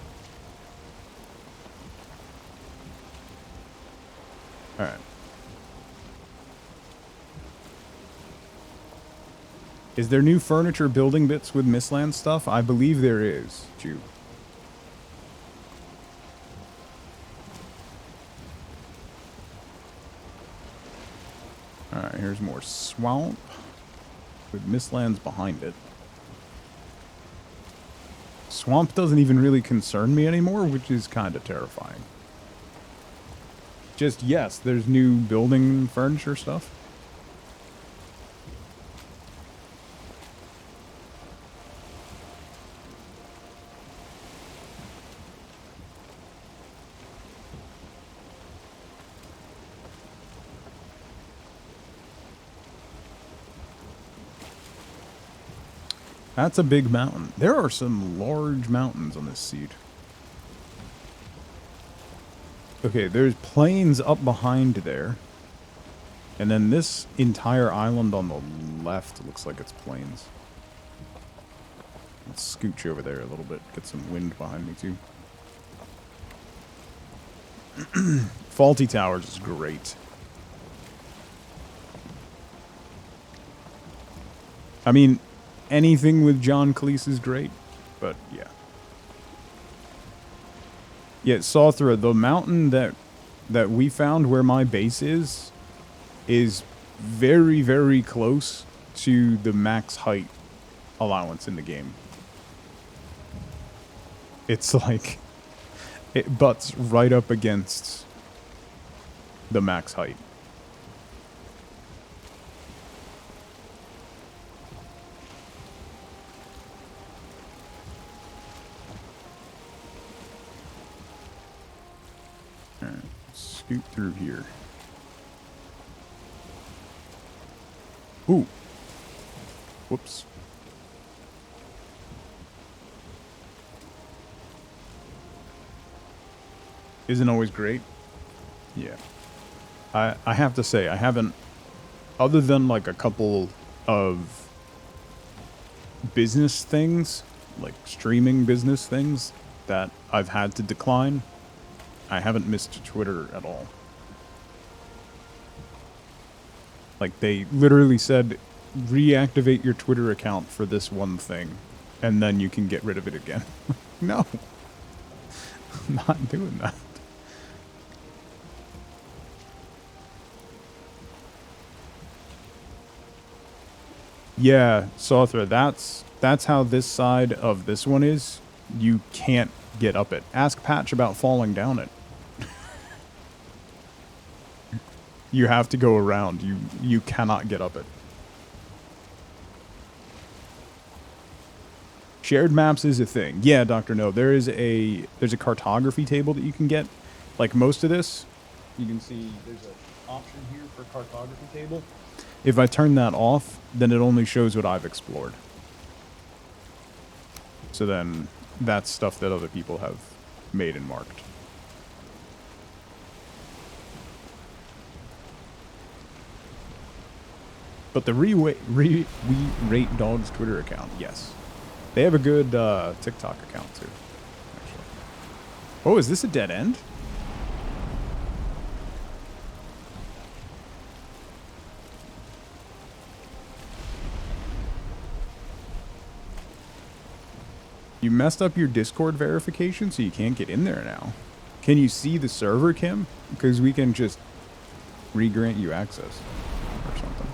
Speaker 1: Alright. Is there new furniture building bits with Mistlands stuff? I believe there is, Jude. Alright, here's more swamp with Mistlands behind it. Swamp doesn't even really concern me anymore, which is kind of terrifying. Just, yes, there's new building furniture stuff. That's a big mountain. There are some large mountains on this seed. Okay, there's plains up behind there. And then this entire island on the left looks like it's plains. Let's scooch over there a little bit. Get some wind behind me, too. Faulty Towers is great. I mean... anything with John Cleese is great, but yeah. Yeah, Sothra, the mountain that we found where my base is very, very close to the max height allowance in the game. It's like, it butts right up against the max height. Scoot through here. Ooh. Whoops. Isn't always great. Yeah. I have to say, I haven't, other than like a couple of business things, like streaming business things that I've had to decline, I haven't missed Twitter at all. Like, they literally said, reactivate your Twitter account for this one thing, and then you can get rid of it again. No. I'm not doing that. Yeah, Sothra, that's how this side of this one is. You can't get up it. Ask Patch about falling down it. You have to go around. You cannot get up it. Shared maps is a thing. Yeah, Dr. No, there's a cartography table that you can get. Like most of this, you can see there's an option here for cartography table. If I turn that off, then it only shows what I've explored. So then that's stuff that other people have made and marked. But the we rate dogs Twitter account, yes. They have a good TikTok account too, actually. Oh, is this a dead end? You messed up your Discord verification, so you can't get in there now. Can you see the server, Kim? Because we can just re-grant you access or something.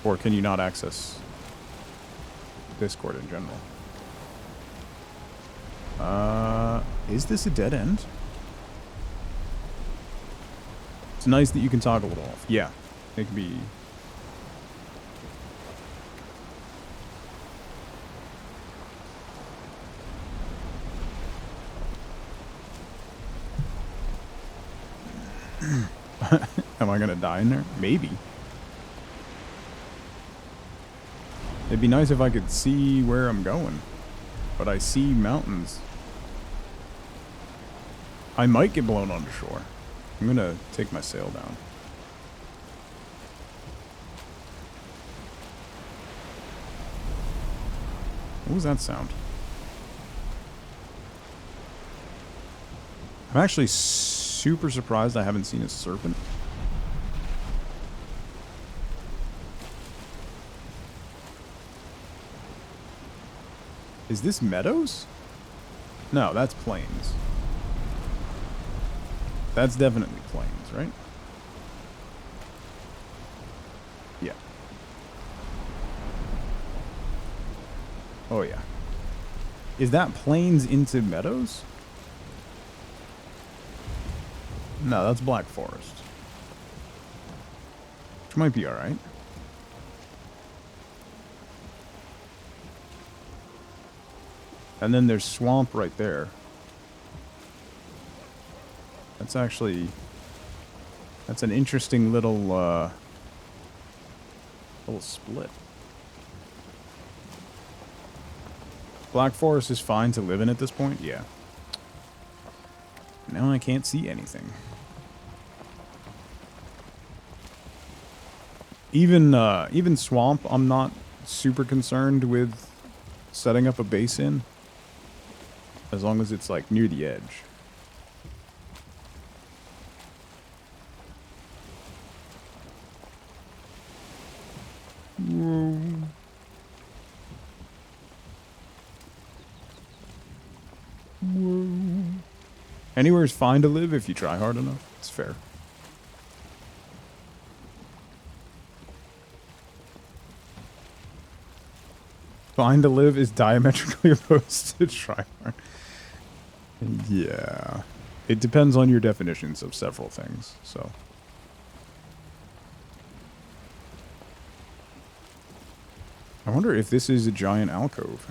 Speaker 1: Or can you not access Discord in general? Is this a dead end? It's nice that you can toggle it off. Yeah, it can be. Am I gonna die in there? Maybe. It'd be nice if I could see where I'm going, but I see mountains. I might get blown onto shore. I'm gonna take my sail down. What was that sound? I'm actually super surprised I haven't seen a serpent. Is this meadows? No, that's plains. That's definitely plains, right? Yeah. Oh, yeah. Is that plains into meadows? No, that's Black Forest. Which might be alright. And then there's swamp right there. That's actually... That's an interesting little, little split. Black Forest is fine to live in at this point? Yeah. Now I can't see anything. Even swamp, I'm not super concerned with setting up a base in. As long as it's, like, near the edge. Whoa. Whoa. Anywhere is fine to live if you try hard enough. It's fair. Fine to live is diametrically opposed to try hard. Yeah. It depends on your definitions of several things, so. I wonder if this is a giant alcove.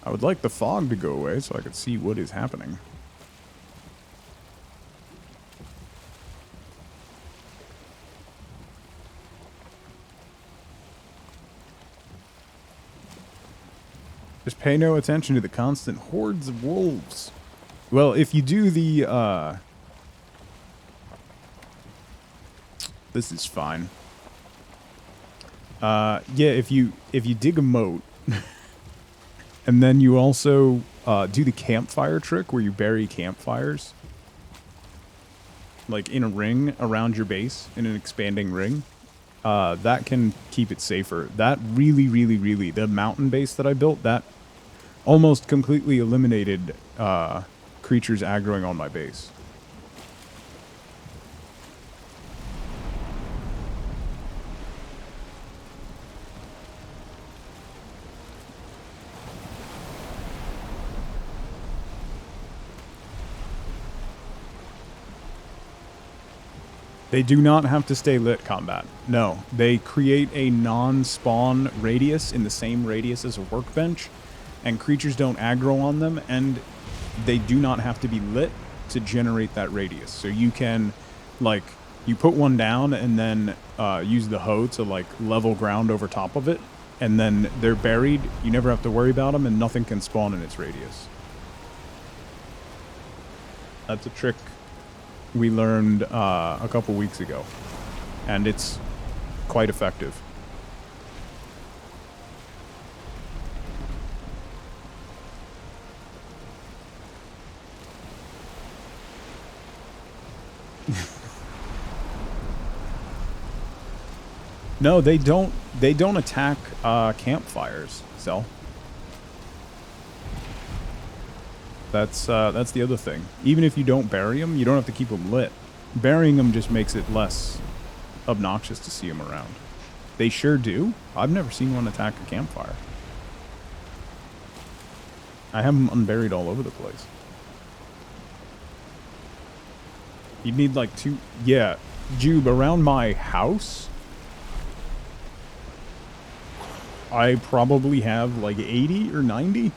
Speaker 1: I would like the fog to go away so I could see what is happening. Just pay no attention to the constant hordes of wolves. Well, if you do the, this is fine. Yeah, if you dig a moat, and then you also do the campfire trick where you bury campfires, like in a ring around your base, in an expanding ring, that can keep it safer. That really, the mountain base that I built, that almost completely eliminated creatures aggroing on my base. They do not have to stay lit, combat. No, they create a non-spawn radius in the same radius as a workbench, and creatures don't aggro on them, and they do not have to be lit to generate that radius. So you can, like, you put one down and then use the hoe to, like, level ground over top of it, and then they're buried. You never have to worry about them, and nothing can spawn in its radius. That's a trick we learned a couple weeks ago, and it's quite effective. No, they don't attack campfires, so that's the other thing. Even if you don't bury them, you don't have to keep them lit. Burying them just makes it less obnoxious to see them around. They sure do. I've never seen one attack a campfire. I have them unburied all over the place. You'd need like two... Yeah, Jube, around my house, I probably have like 80 or 90.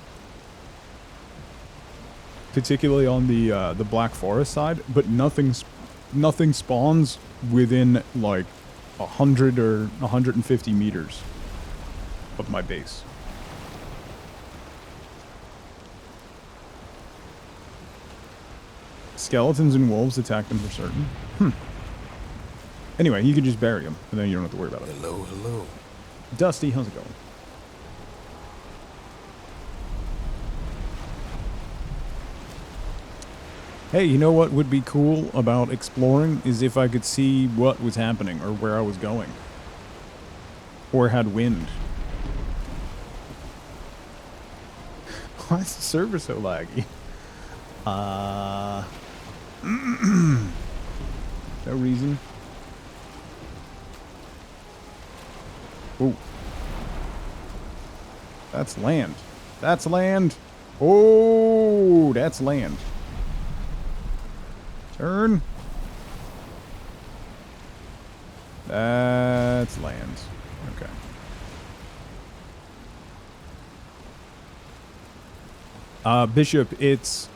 Speaker 1: Particularly on the Black Forest side, but nothing spawns within like 100 or 150 meters of my base. Skeletons and wolves attack them for certain. Anyway, you can just bury them, and then you don't have to worry about it.
Speaker 3: Hello.
Speaker 1: Dusty, how's it going? Hey, you know what would be cool about exploring is if I could see what was happening or where I was going. Or had wind. Why is the server so laggy? No reason. Oh. That's land. That's land. Oh, that's land. Turn. That's land. Okay. Bishop, it's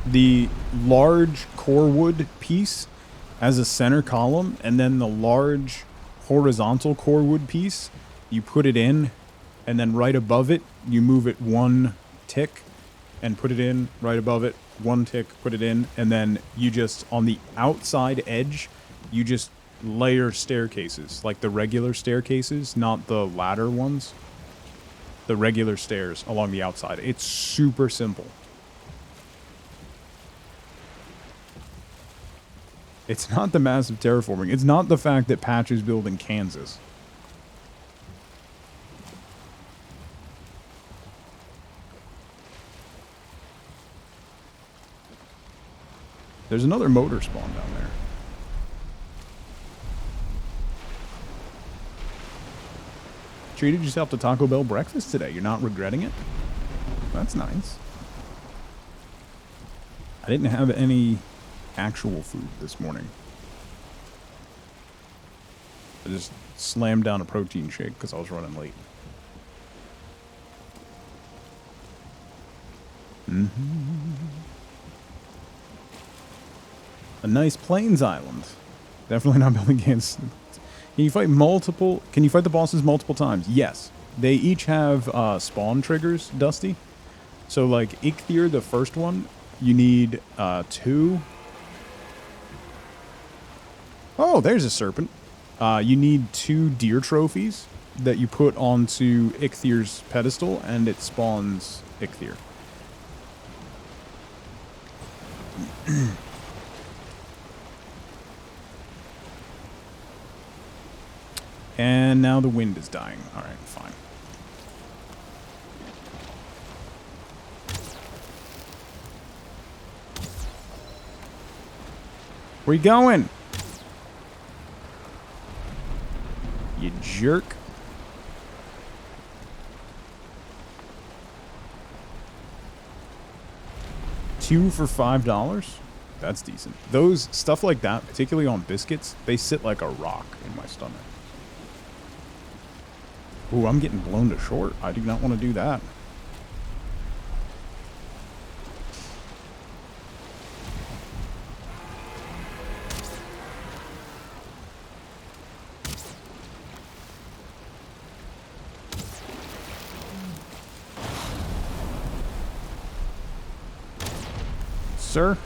Speaker 1: the large core wood piece as a center column, and then the large horizontal core wood piece, you put it in, and then right above it, you move it one tick and put it in, right above it, one tick, put it in, and then you just, on the outside edge, you just layer staircases, like the regular staircases, not the ladder ones. The regular stairs along the outside. It's super simple. It's not the massive terraforming. It's not the fact that Patch is building Kansas. There's another motor spawn down there. Treated yourself to Taco Bell breakfast today. You're not regretting it? That's nice. I didn't have any actual food this morning. I just slammed down a protein shake because I was running late. A nice plains island. Definitely not building against... Can you fight multiple... Can you fight the bosses multiple times? Yes. They each have spawn triggers, Dusty. So, like, Ichthyr, the first one, you need 2... Oh, there's a serpent. You need 2 deer trophies that you put onto Ichthyur's pedestal, and it spawns Ichthyr. And now the wind is dying. All right, fine. Where you going? You jerk. $2 for $5? That's decent. Those, stuff like that, particularly on biscuits, they sit like a rock in my stomach. Ooh, I'm getting blown to short. I do not want to do that. Sir?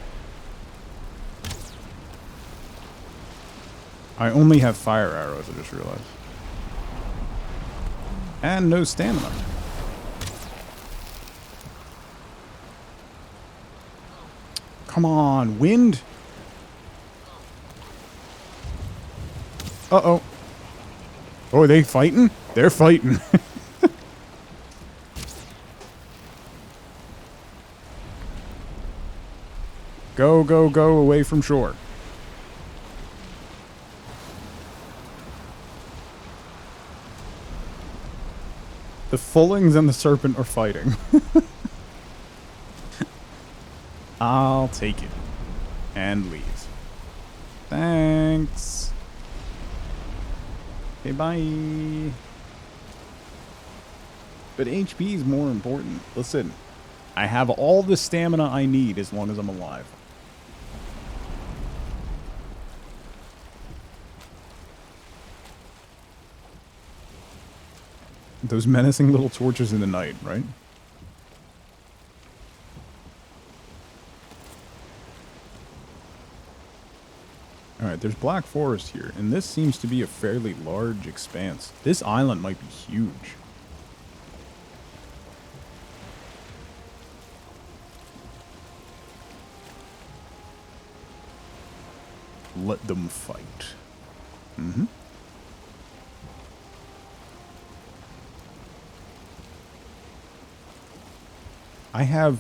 Speaker 1: I only have fire arrows, I just realized. And no stamina. Come on, wind! Uh-oh. Oh, are they fighting? They're fighting. Go, go, go away from shore. The Fullings and the Serpent are fighting. I'll take it. And leave. Thanks. Okay, bye. But HP is more important. Listen, I have all the stamina I need as long as I'm alive. Those menacing little torches in the night, right? Alright, there's Black Forest here, and this seems to be a fairly large expanse. This island might be huge. Let them fight. Mm-hmm. I have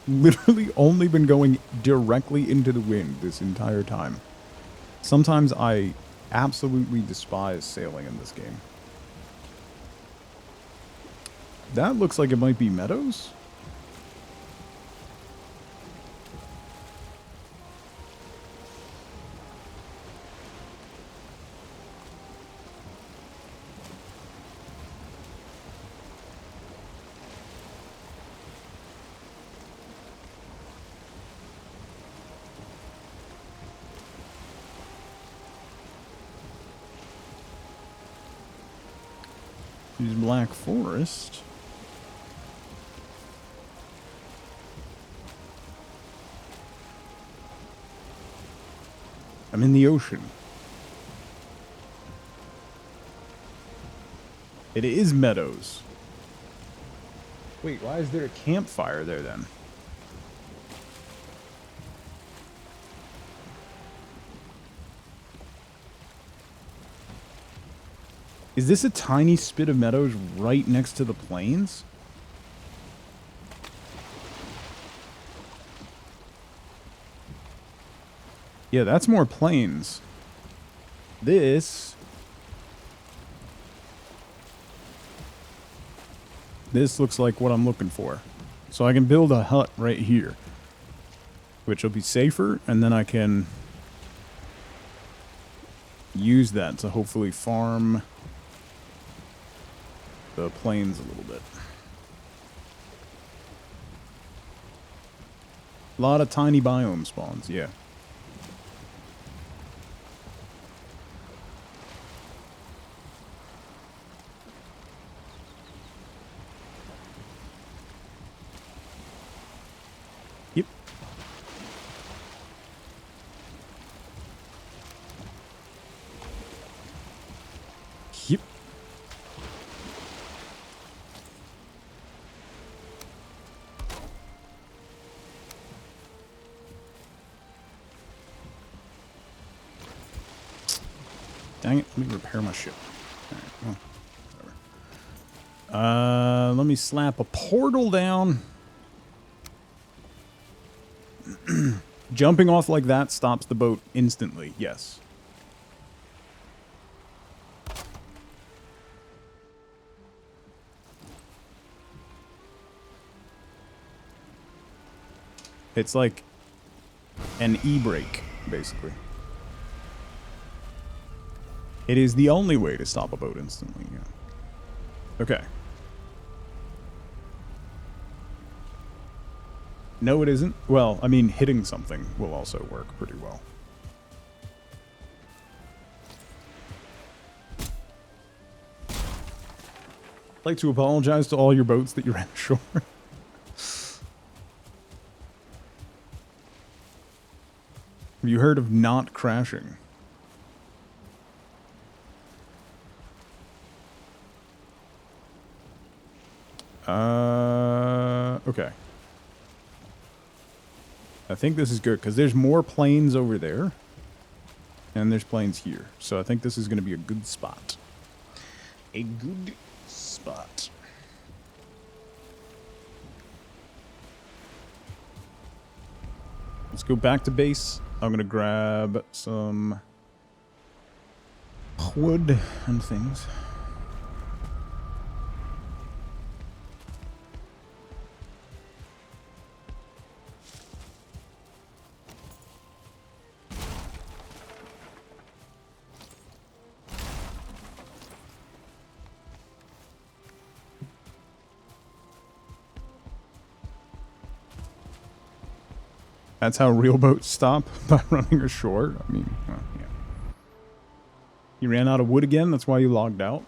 Speaker 1: literally only been going directly into the wind this entire time. Sometimes I absolutely despise sailing in this game. That looks like it might be meadows. Use Black Forest. I'm in the ocean. It is meadows. Wait, why is there a campfire there then? Is this a tiny spit of meadows right next to the plains? Yeah, that's more plains. This looks like what I'm looking for. So I can build a hut right here, which will be safer, and then I can use that to hopefully farm the plains a little bit. A lot of tiny biome spawns, yeah. Yep. Yep. Dang it, let me repair my ship. Alright, well, whatever. Let me slap a portal down. Jumping off like that stops the boat instantly, yes. It's like an e-brake, basically. It is the only way to stop a boat instantly, yeah. Okay. No, it isn't. Well, I mean, hitting something will also work pretty well. I'd like to apologize to all your boats that you ran ashore. Have you heard of not crashing? Okay. I think this is good, because there's more planes over there. And there's planes here. So I think this is going to be a good spot. A good spot. Let's go back to base. I'm going to grab some wood and things. That's how real boats stop, by running ashore. I mean, well, yeah. You ran out of wood again? That's why you logged out?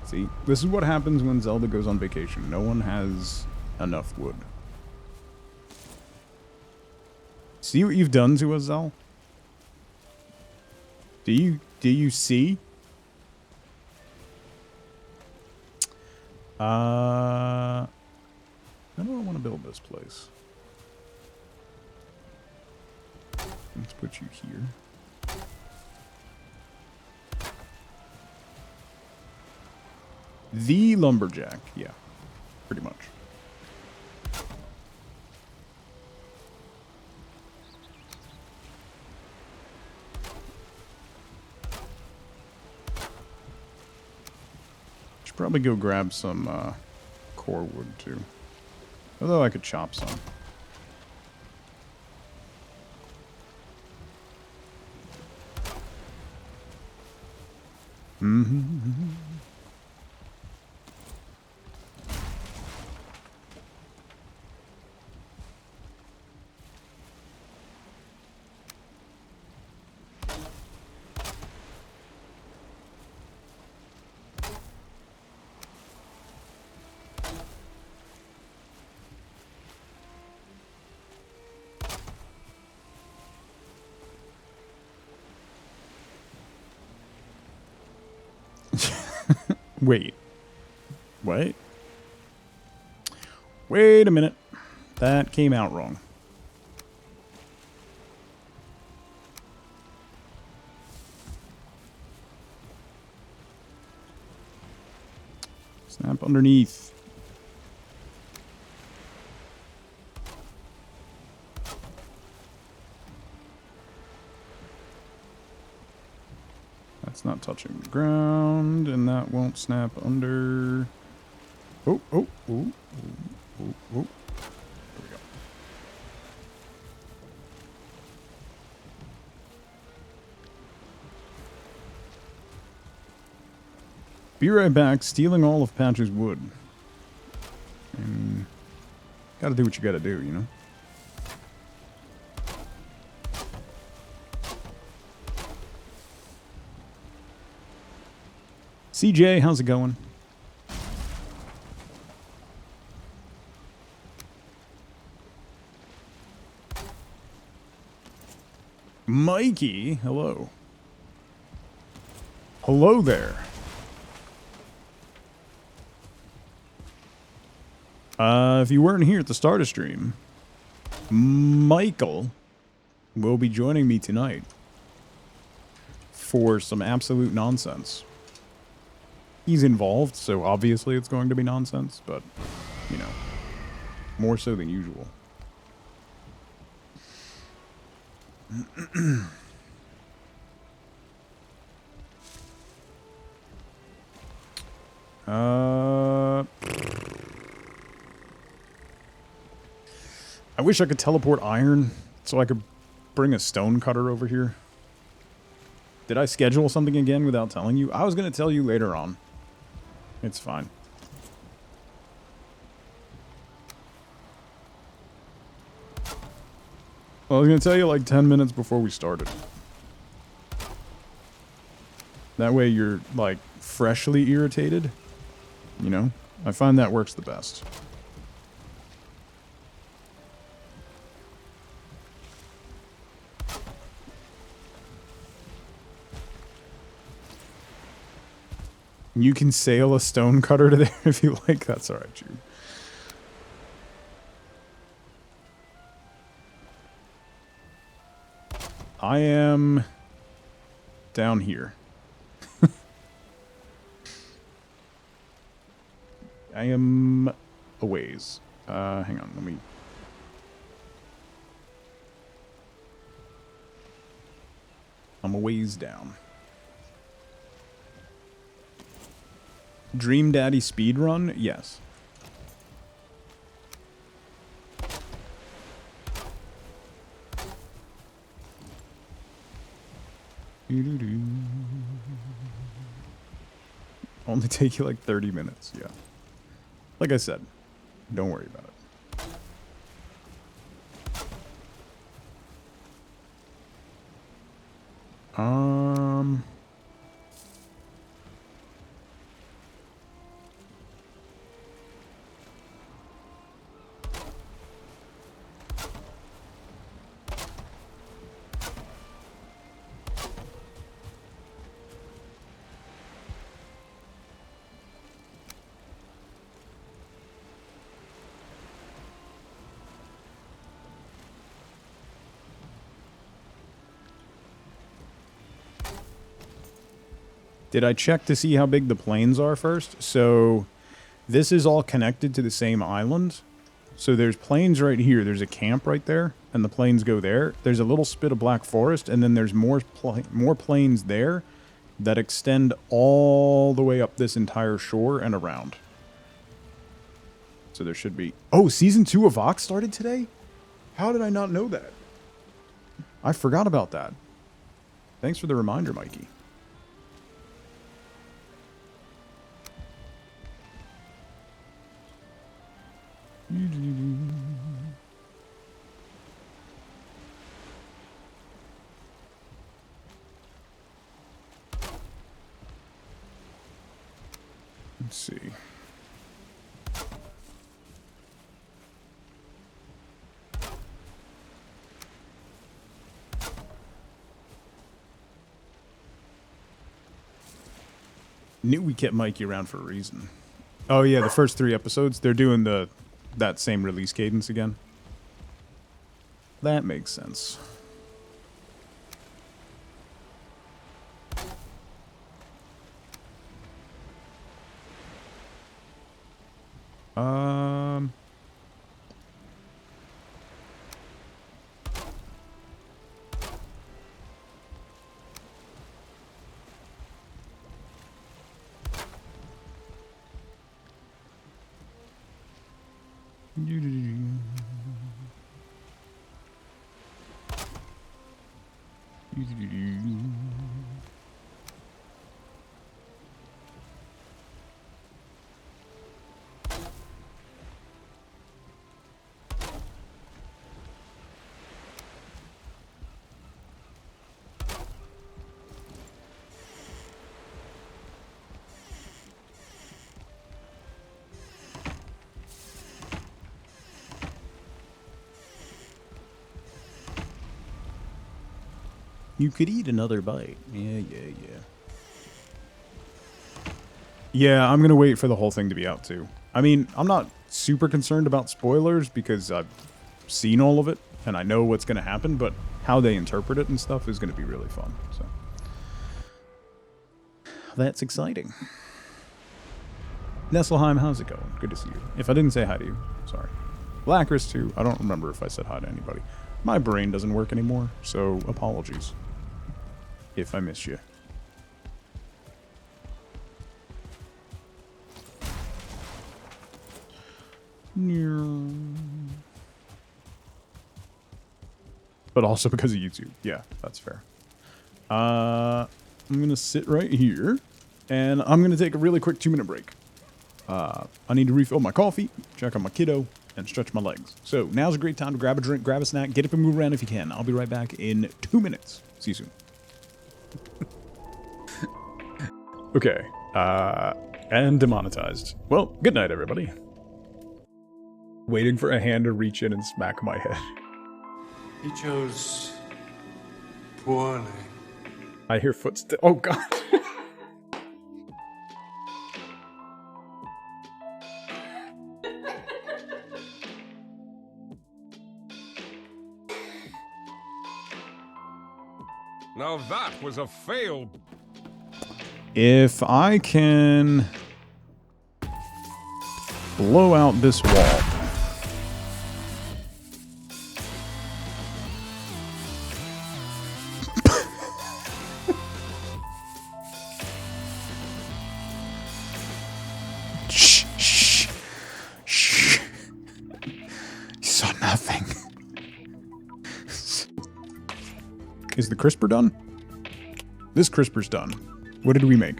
Speaker 1: See, this is what happens when Zelda goes on vacation. No one has enough wood. See what you've done to us, Zel? Do you see? How do I want to build this place? Let's put you here. The lumberjack, yeah, pretty much. Should probably go grab some core wood too. Although I could chop some. Mm-hmm. Wait. What? Wait a minute. That came out wrong. Snap underneath. That's not touching the ground, and that won't snap under. Oh, oh, oh, oh, oh, oh. There we go. Be right back, stealing all of Patch's wood. And gotta do what you gotta do, you know? CJ, how's it going? Mikey, hello. Hello there. If you weren't here at the start of stream, Michael will be joining me tonight for some absolute nonsense. He's involved, so obviously it's going to be nonsense, but, you know, more so than usual. I wish I could teleport iron so I could bring a stone cutter over here. Did I schedule something again without telling you? I was going to tell you later on. It's fine. Well, I was going to tell you like 10 minutes before we started. That way you're, like, freshly irritated. You know? I find that works the best. You can sail a stone cutter to there if you like. That's alright, Jude. I am down here. I am a ways. Hang on, let me... I'm a ways down. Dream Daddy speedrun? Yes. Only take you like 30 minutes, yeah. Like I said, don't worry about it. Did I check to see how big the plains are first? So this is all connected to the same island. So there's plains right here. There's a camp right there, and the plains go there. There's a little spit of black forest, and then there's more plains there that extend all the way up this entire shore and around. So there should be... Oh, Season 2 of Vox started today? How did I not know that? I forgot about that. Thanks for the reminder, Mikey. Let's see. Knew we kept Mikey around for a reason. Oh yeah, the first 3 episodes, they're doing that same release cadence again. That makes sense. You could eat another bite. Yeah. Yeah, I'm going to wait for the whole thing to be out, too. I mean, I'm not super concerned about spoilers because I've seen all of it and I know what's going to happen, but how they interpret it and stuff is going to be really fun. So that's exciting. Nestleheim, how's it going? Good to see you. If I didn't say hi to you, sorry. Blackris, too. I don't remember if I said hi to anybody. My brain doesn't work anymore, so apologies if I missed you. But also because of YouTube. Yeah, that's fair. I'm going to sit right here, and I'm going to take a really quick 2-minute break. I need to refill my coffee, check on my kiddo, and stretch my legs. So now's a great time to grab a drink, grab a snack, get up and move around if you can. I'll be right back in 2 minutes. See you soon. Okay. And demonetized. Well, good night, everybody. Waiting for a hand to reach in and smack my head.
Speaker 3: He chose poorly.
Speaker 1: I hear footsteps. Oh, God.
Speaker 4: Now that was a fail.
Speaker 1: If I can blow out this wall. Shh. You saw nothing. Is the crisper done? This crisper's done. What did we make?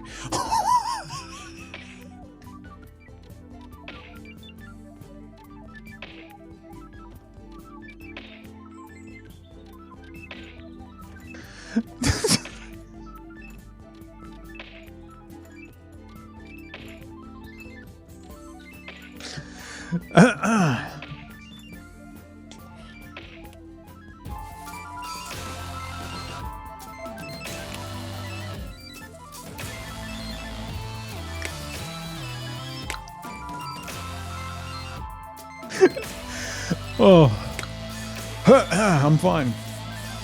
Speaker 1: Oh, I'm fine.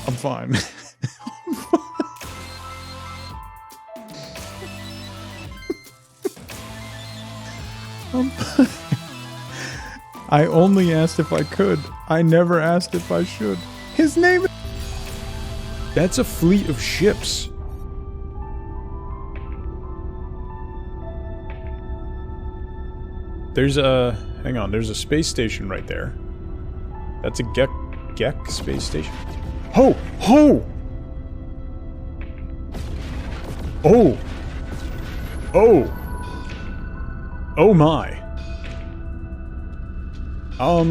Speaker 1: I'm fine. I only asked if I could. I never asked if I should. His name. That's a fleet of ships. There's a. Hang on. There's a space station right there. That's a Gek space station. Ho! Ho! Oh! Oh! Oh my.
Speaker 5: No,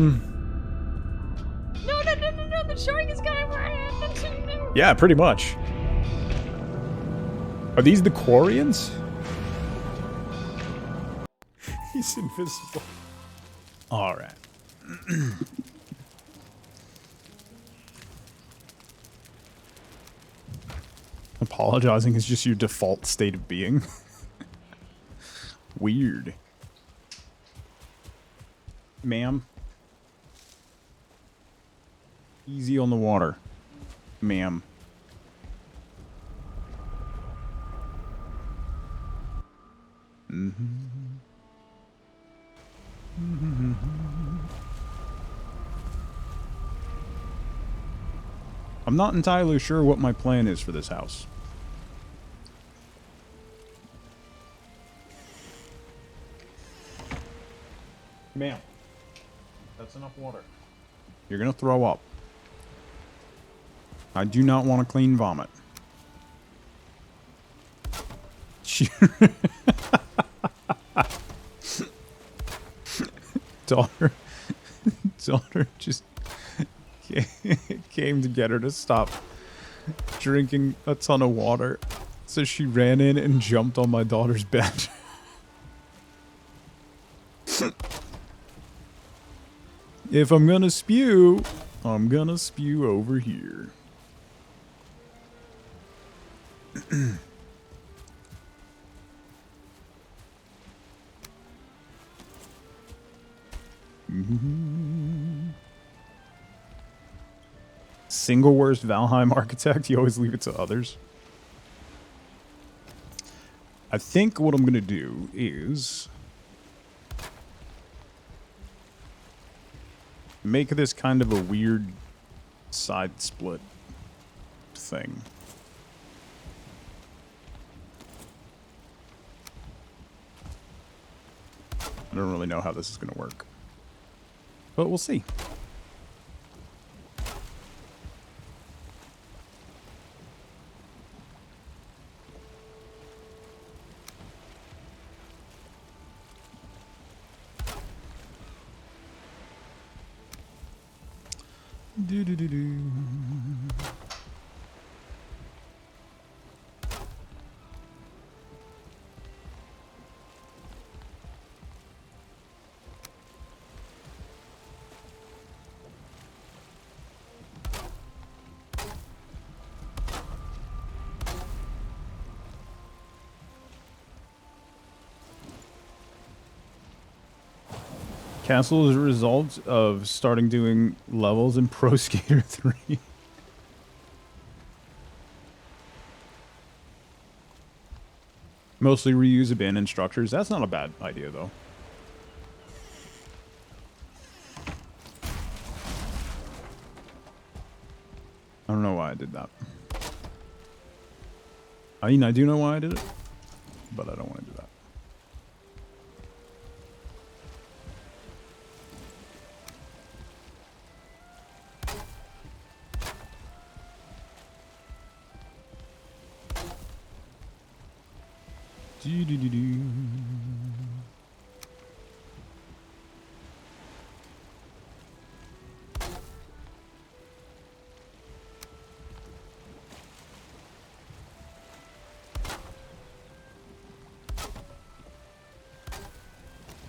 Speaker 5: the shark is coming for him.
Speaker 1: Yeah, pretty much. Are these the Quarians? He's invisible. Alright. Apologizing is just your default state of being. Weird. Ma'am. Easy on the water. Ma'am. I'm not entirely sure what my plan is for this house. Ma'am. That's enough water. You're gonna throw up. I do not want to clean vomit. Daughter just came to get her to stop drinking a ton of water. So she ran in and jumped on my daughter's bed. If I'm gonna spew, I'm gonna spew over here. Single worst Valheim architect. You always leave it to others. I think what I'm going to do is make this kind of a weird side split thing. I don't really know how this is going to work, but we'll see. Do-do-do-do. Castle is a result of starting doing levels in Pro Skater 3. Mostly reuse abandoned structures. That's not a bad idea, though. I don't know why I did that. I mean, I do know why I did it, but I don't want to do that. Do-do-do-do.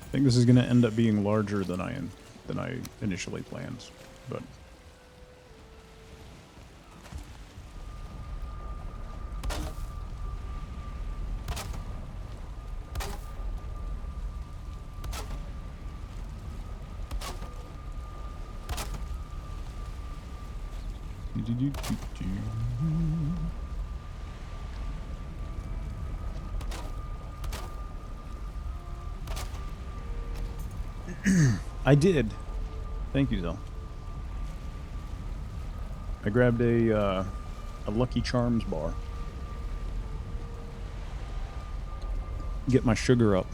Speaker 1: I think this is going to end up being larger than I initially planned, but I did. Thank you, Zell. I grabbed a Lucky Charms bar. Get my sugar up.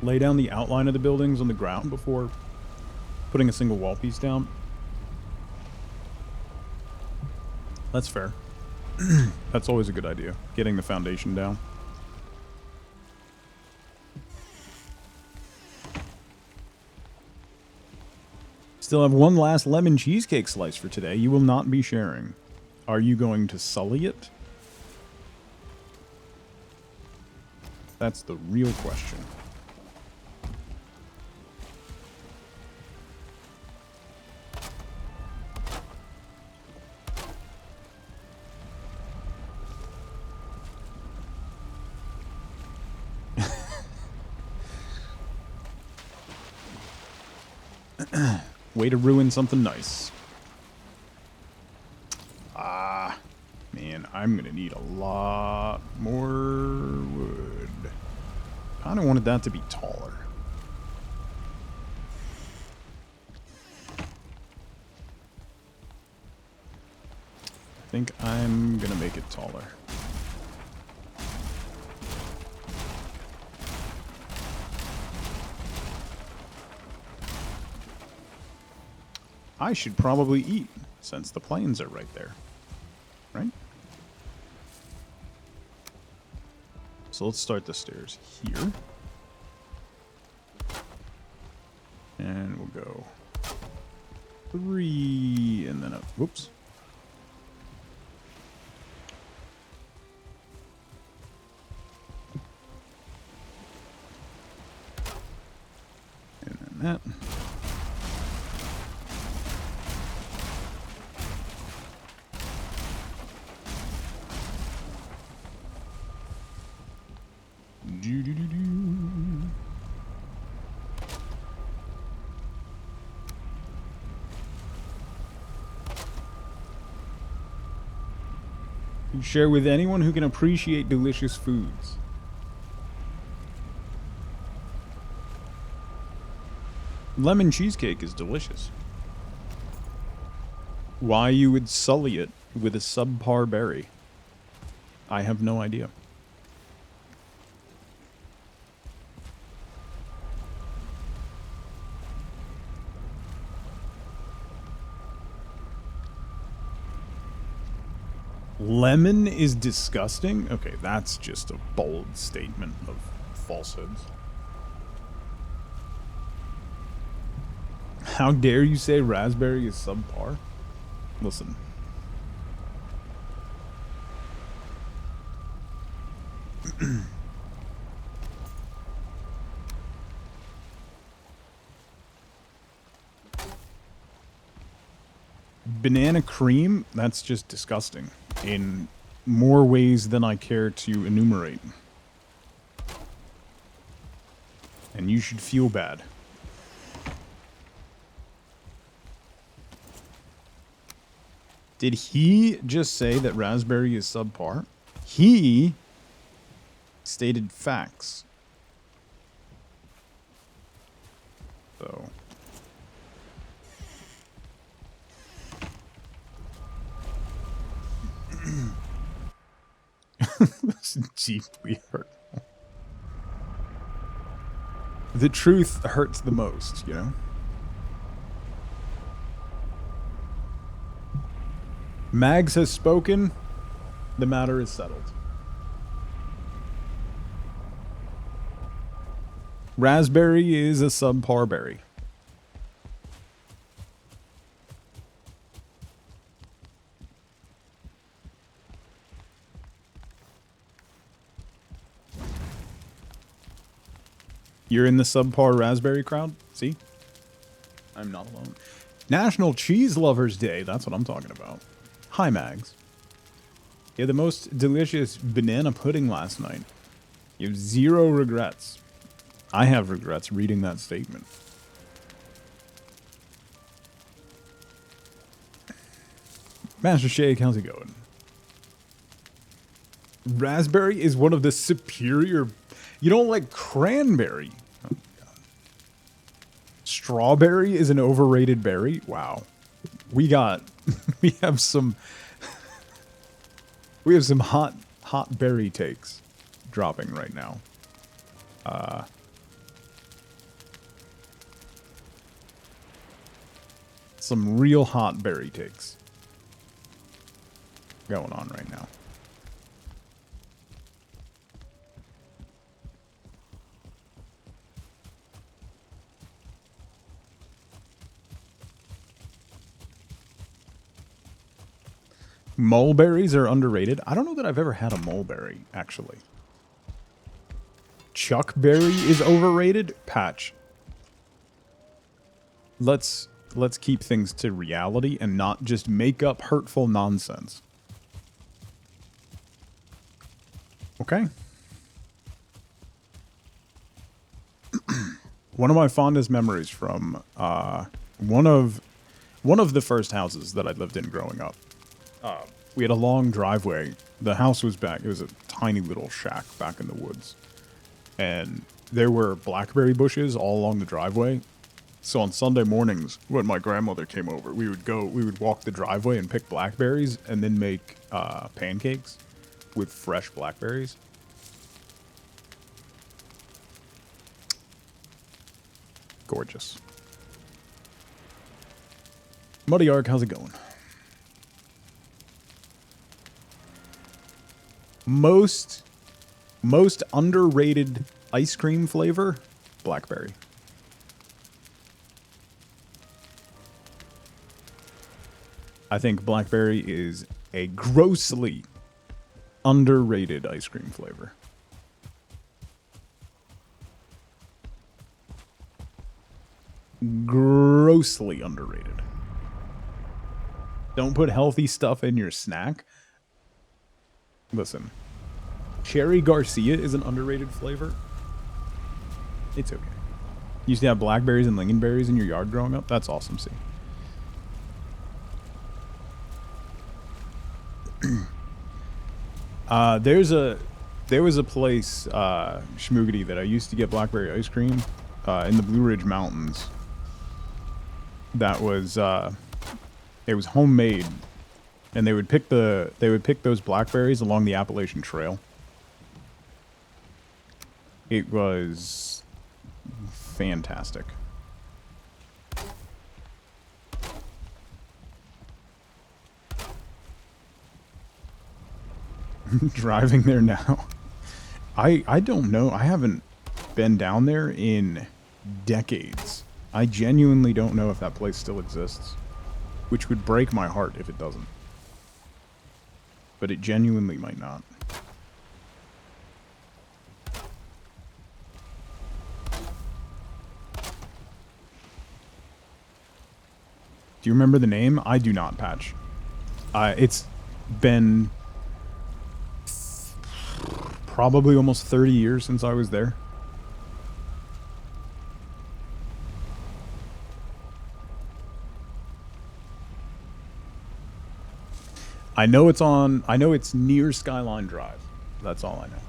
Speaker 1: Lay down the outline of the buildings on the ground before putting a single wall piece down. That's fair. That's always a good idea, getting the foundation down. Still have one last lemon cheesecake slice for today. You will not be sharing. Are you going to sully it? That's the real question. Way to ruin something nice. Ah, man, I'm gonna need a lot more wood. Kinda wanted that to be taller. I think I'm gonna make it taller. I should probably eat, since the planes are right there. Right? So let's start the stairs here. And we'll go 3, and then up. Whoops. You share with anyone who can appreciate delicious foods. Lemon cheesecake is delicious. Why you would sully it with a subpar berry, I have no idea. Lemon is disgusting? Okay, that's just a bold statement of falsehoods. How dare you say raspberry is subpar? Listen. Banana cream? That's just disgusting. In more ways than I care to enumerate. And you should feel bad. Did he just say that raspberry is subpar? He stated facts. So. This is deeply hurtful. The truth hurts the most, you know? Mags has spoken. The matter is settled. Raspberry is a subpar berry. You're in the subpar raspberry crowd? See? I'm not alone. National Cheese Lovers Day. That's what I'm talking about. Hi, Mags. You had the most delicious banana pudding last night. You have zero regrets. I have regrets reading that statement. Master Shake, how's it going? Raspberry is one of the superior... You don't like cranberry? Oh, God. Strawberry is an overrated berry? Wow. We got... we have some hot berry takes dropping right now. Some real hot berry takes going on right now. Mulberries are underrated. I don't know that I've ever had a mulberry, actually. Chuckberry is overrated. Patch. Let's keep things to reality and not just make up hurtful nonsense. Okay. One of my fondest memories from one of the first houses that I lived in growing up. We had a long driveway. The house was back. It was a tiny little shack back in the woods. And there were blackberry bushes all along the driveway. So on Sunday mornings, when my grandmother came over, we would walk the driveway and pick blackberries and then make pancakes with fresh blackberries. Gorgeous. Muddy Ark, how's it going? Most underrated ice cream flavor, blackberry. I think blackberry is a grossly underrated ice cream flavor. Grossly underrated. Don't put healthy stuff in your snack. Listen, Cherry Garcia is an underrated flavor. It's okay. You used to have blackberries and lingonberries in your yard growing up? That's awesome, see. There was a place, Schmoogity, that I used to get blackberry ice cream in the Blue Ridge Mountains. That was it was homemade, and they would pick those blackberries along the Appalachian Trail. It was fantastic. Driving there now. I don't know. I haven't been down there in decades. I genuinely don't know if that place still exists, which would break my heart if it doesn't. But it genuinely might not. Do you remember the name? I do not, Patch. It's been probably almost 30 years since I was there. I know it's near Skyline Drive. That's all I know.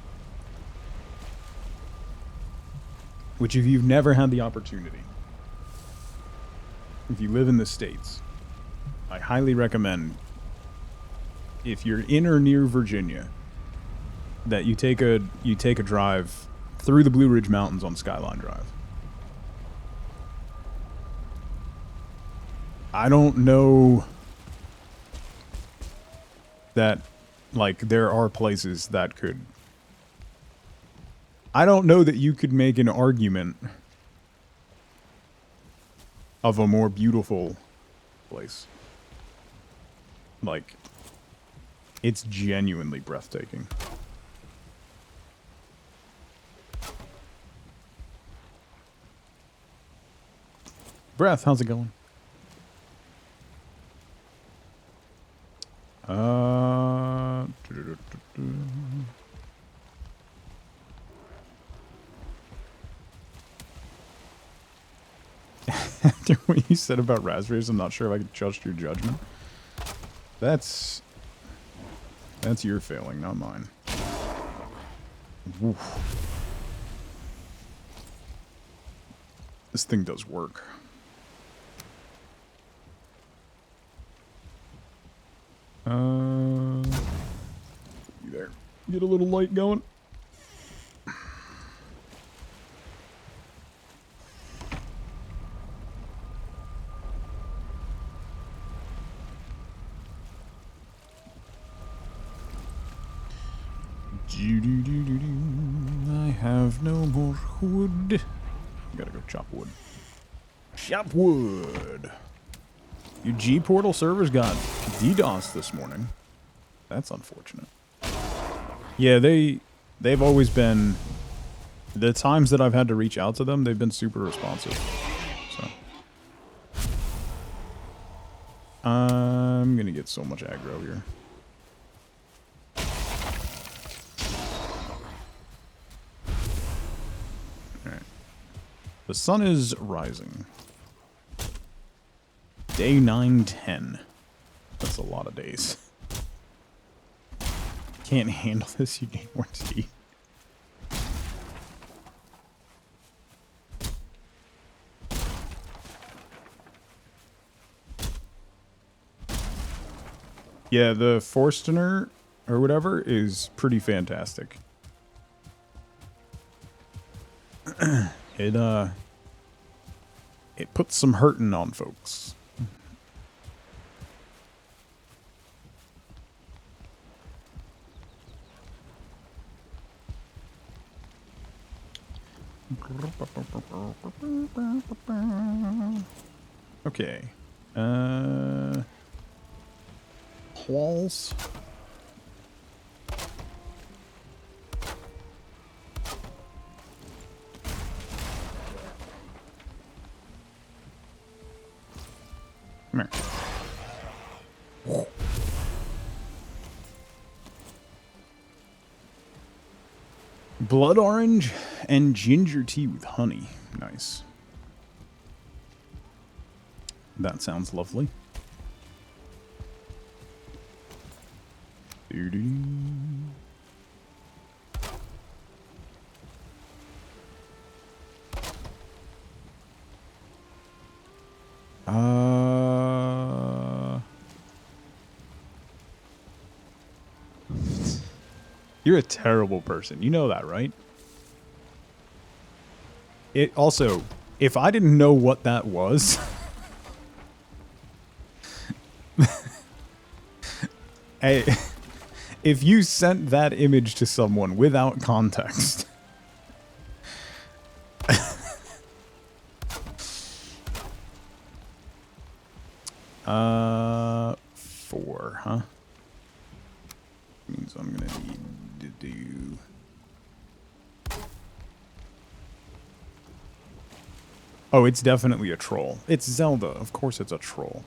Speaker 1: Which, if you've never had the opportunity, if you live in the States, I highly recommend, if you're in or near Virginia, that you take a drive through the Blue Ridge Mountains on Skyline Drive. I don't know that, like, there are places that could... I don't know that you could make an argument of a more beautiful place. Like, it's genuinely breathtaking. Breath, how's it going? After what you said about raspberries, I'm not sure if I can trust your judgment. That's your failing, not mine. Oof. This thing does work. You there. Get a little light going. I have no more wood. Gotta go chop wood. Chop wood. Your G-Portal servers got DDoS this morning. That's unfortunate. Yeah, they've always been... The times that I've had to reach out to them, they've been super responsive. So... I'm gonna get so much aggro here. Alright. The sun is rising. Day 910. That's a lot of days. Can't handle this, you need more tea. Yeah, the Forstener or whatever is pretty fantastic. It puts some hurtin' on folks. Okay. Walls. Come here. Blood orange and ginger tea with honey. Nice. That sounds lovely. You're a terrible person. You know that, right? It also, if I didn't know what that was, hey, if you sent that image to someone without context, 4, huh? Means I'm gonna need to do. Oh, it's definitely a troll. It's Zelda. Of course it's a troll.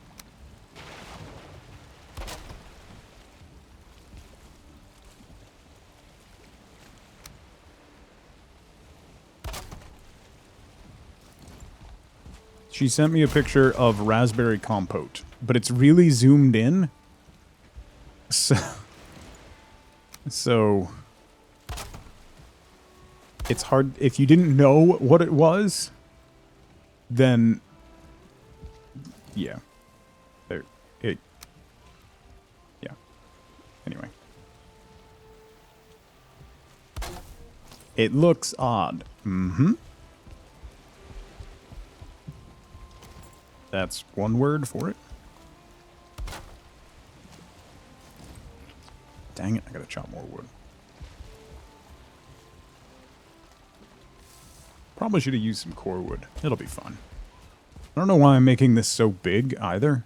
Speaker 1: She sent me a picture of raspberry compote, but it's really zoomed in. So it's hard. If you didn't know what it was, then yeah. Yeah. Anyway. It looks odd. Mm-hmm. That's one word for it. Dang it, I gotta chop more wood. Probably should have used some core wood. It'll be fun. I don't know why I'm making this so big either.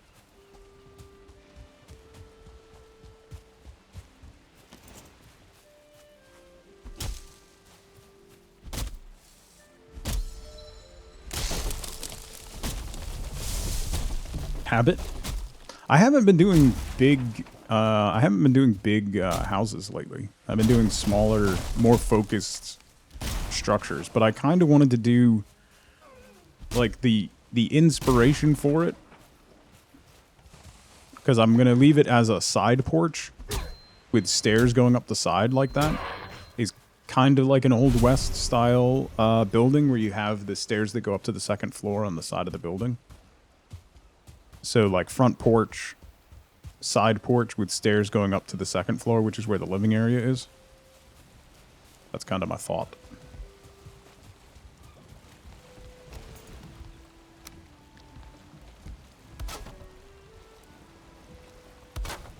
Speaker 1: Habit. I haven't been doing big houses lately. I've been doing smaller, more focused structures, but I kind of wanted to do like the inspiration for it, because I'm gonna leave it as a side porch with stairs going up the side like that. Is kind of like an old west style building where you have the stairs that go up to the second floor on the side of the building. So like front porch, side porch with stairs going up to the second floor, which is where the living area is. That's kind of my thought.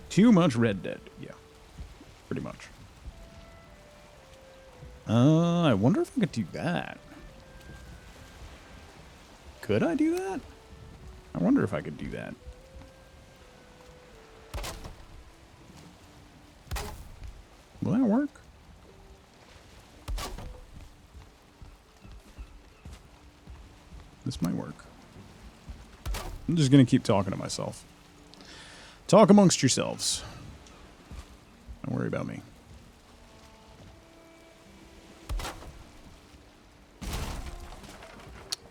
Speaker 1: Too much Red Dead. Yeah, pretty much. I wonder if I could do that. Could I do that? I wonder if I could do that. Will that work? This might work. I'm just gonna keep talking to myself. Talk amongst yourselves. Don't worry about me.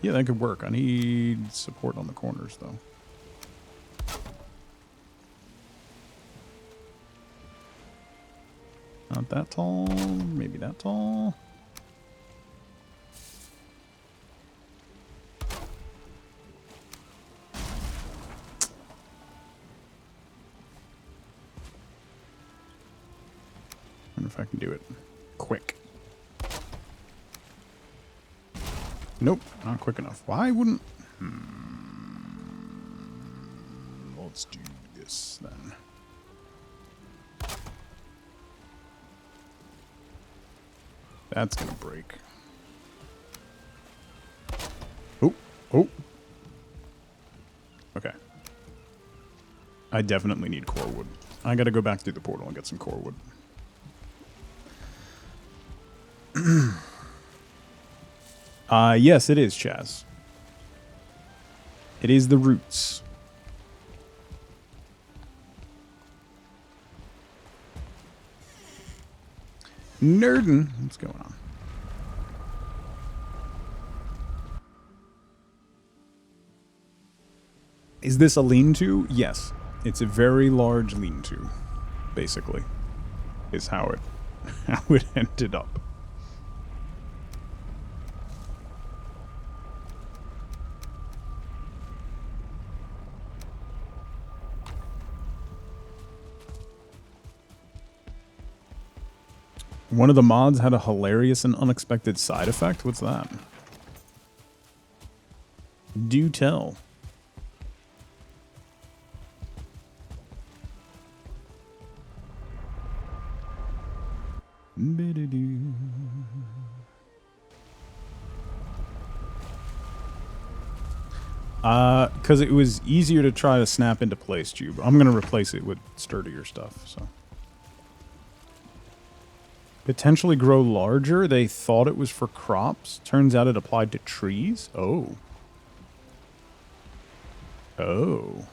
Speaker 1: Yeah, that could work. I need support on the corners, though. Not that tall. Maybe that tall. I wonder if I can do it quick. Nope, not quick enough. Why wouldn't... Let's do this then. That's gonna break. Oh, oh. Okay. I definitely need core wood. I gotta go back through the portal and get some core wood. Yes, it is, Chaz. It is the roots. Nerdin'. What's going on? Is this a lean-to? Yes. It's a very large lean-to, basically, is how it ended up. One of the mods had a hilarious and unexpected side effect. What's that? Do tell. Because it was easier to try to snap into place, Jube. I'm going to replace it with sturdier stuff, so. Potentially grow larger. They thought it was for crops. Turns out it applied to trees. Oh. Oh.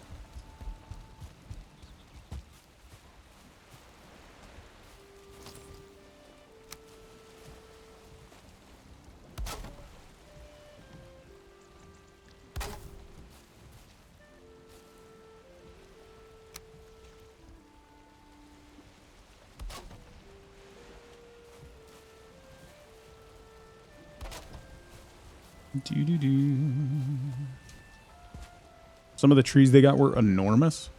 Speaker 1: Some of the trees they got were enormous.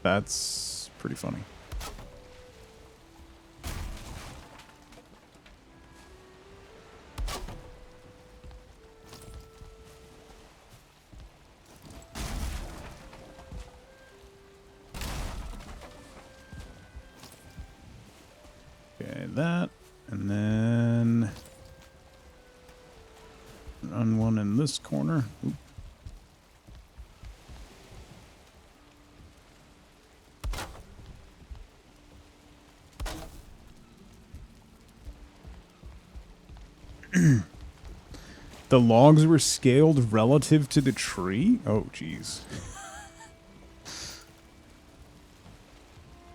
Speaker 1: That's pretty funny. Okay, that, and then run one in this corner. Oop. The logs were scaled relative to the tree? Oh, jeez.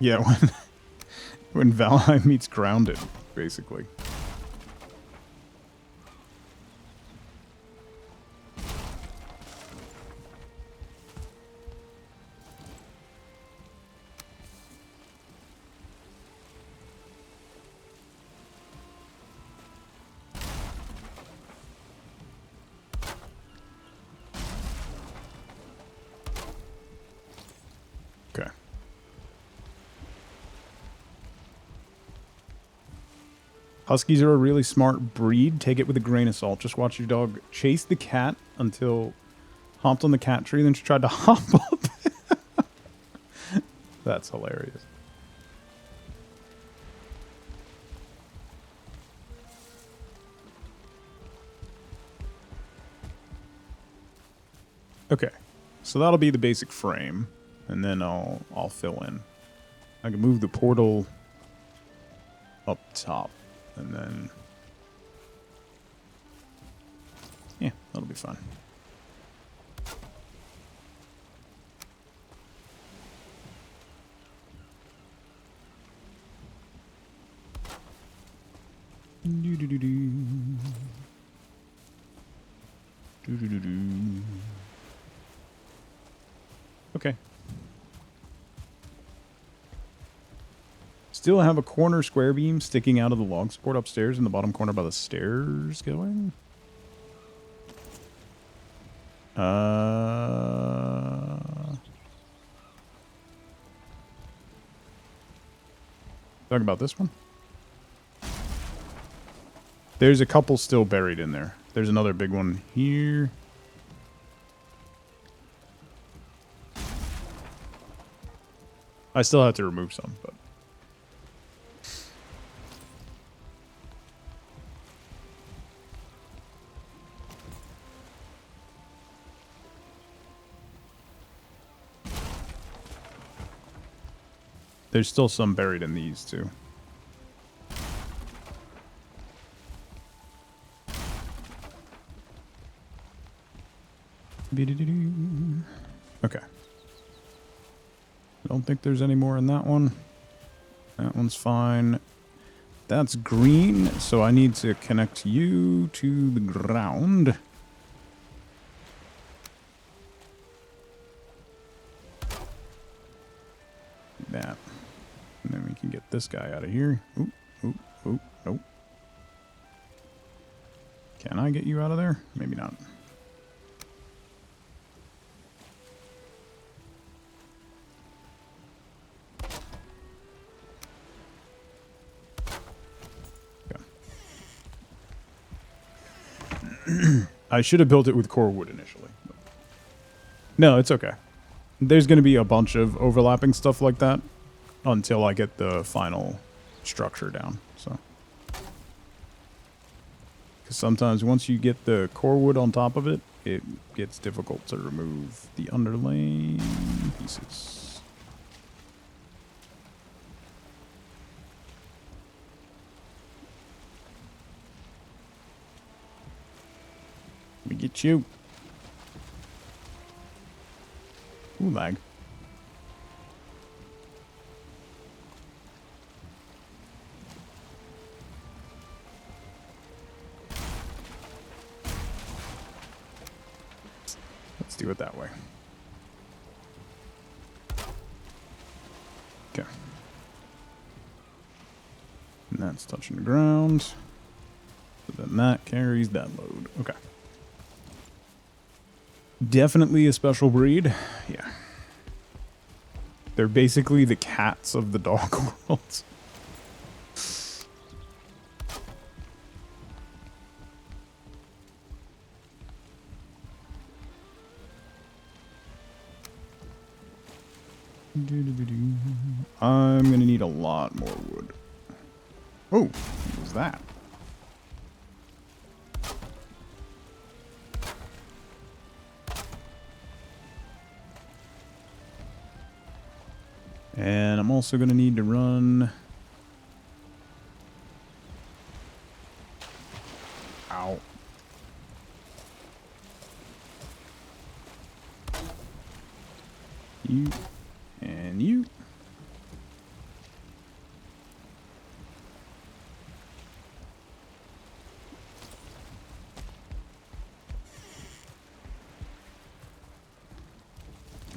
Speaker 1: Yeah, when Valheim meets Grounded, basically. Okay. Huskies are a really smart breed. Take it with a grain of salt. Just watch your dog chase the cat until hopped on the cat tree, then she tried to hop up. That's hilarious. Okay, so that'll be the basic frame, and then I'll fill in. I can move the portal up top, and then yeah, that'll be fine. Okay. Still have a corner square beam sticking out of the log support upstairs in the bottom corner by the stairs going. Talking about this one? There's a couple still buried in there. There's another big one here. I still have to remove some, but there's still some buried in these too. Okay. I don't think there's any more in that one. That one's fine. That's green, so I need to connect you to the ground. That. And then we can get this guy out of here. Oop, oop, oop, nope. Can I get you out of there? Maybe not. I should have built it with core wood initially. No, it's okay. There's going to be a bunch of overlapping stuff like that until I get the final structure down. So, because sometimes once you get the core wood on top of it, it gets difficult to remove the underlaying pieces. Let me get you. Ooh, lag. Let's do it that way. Okay. And that's touching the ground. So then that carries that load. Okay. Definitely a special breed. Yeah. They're basically the cats of the dog world. I'm gonna need a lot more wood. Oh, what was that? And I'm also going to need to run... Ow. You. And you.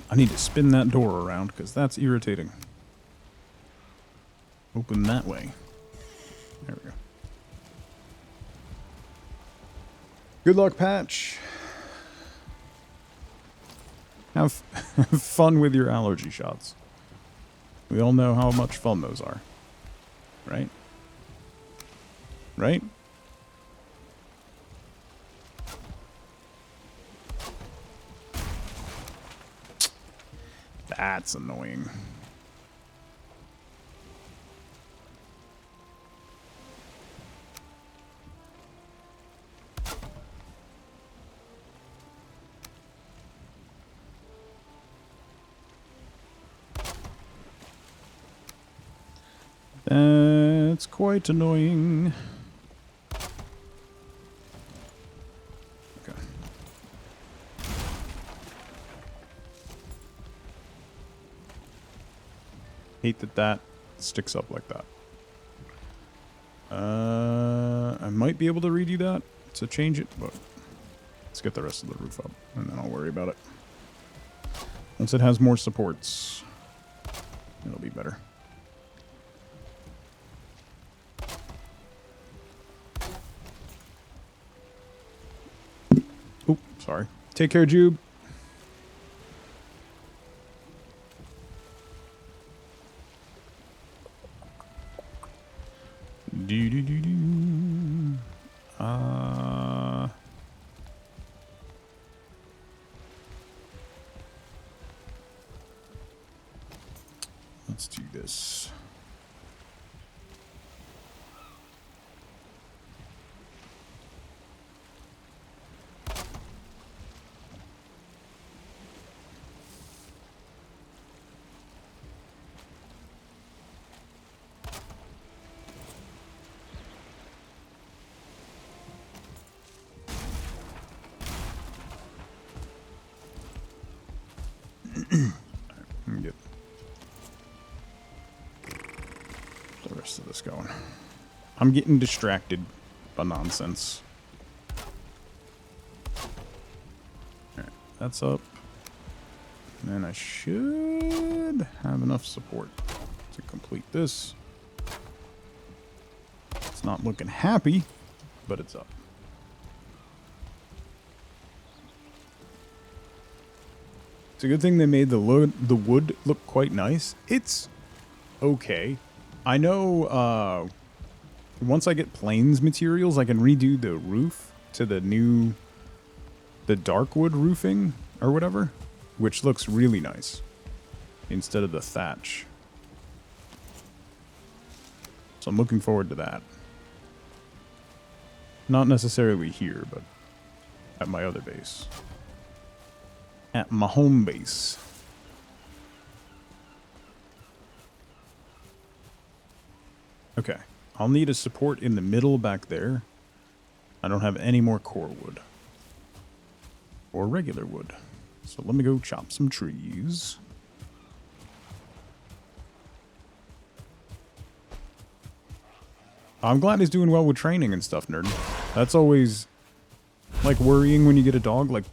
Speaker 1: I need to spin that door around because that's irritating. Open that way. There we go. Good luck, Patch. Have fun with your allergy shots. We all know how much fun those are. Right? Right? That's annoying. That's quite annoying. Okay. Hate that that sticks up like that. I might be able to redo that to change it, but let's get the rest of the roof up, and then I'll worry about it. Once it has more supports, it'll be better. Oh, sorry. Take care, Jube. Do do do do. Let's do this. Let me get the rest of this going. I'm getting distracted by nonsense. Alright, that's up. And I should have enough support to complete this. It's not looking happy, but it's up. It's a good thing they made the wood look quite nice. It's okay. I know once I get plains materials, I can redo the roof to the dark wood roofing or whatever, which looks really nice instead of the thatch. So I'm looking forward to that. Not necessarily here, but at my other base. At my home base. Okay. I'll need a support in the middle back there. I don't have any more core wood. Or regular wood. So let me go chop some trees. I'm glad he's doing well with training and stuff, nerd. That's always, like, worrying when you get a dog. Like,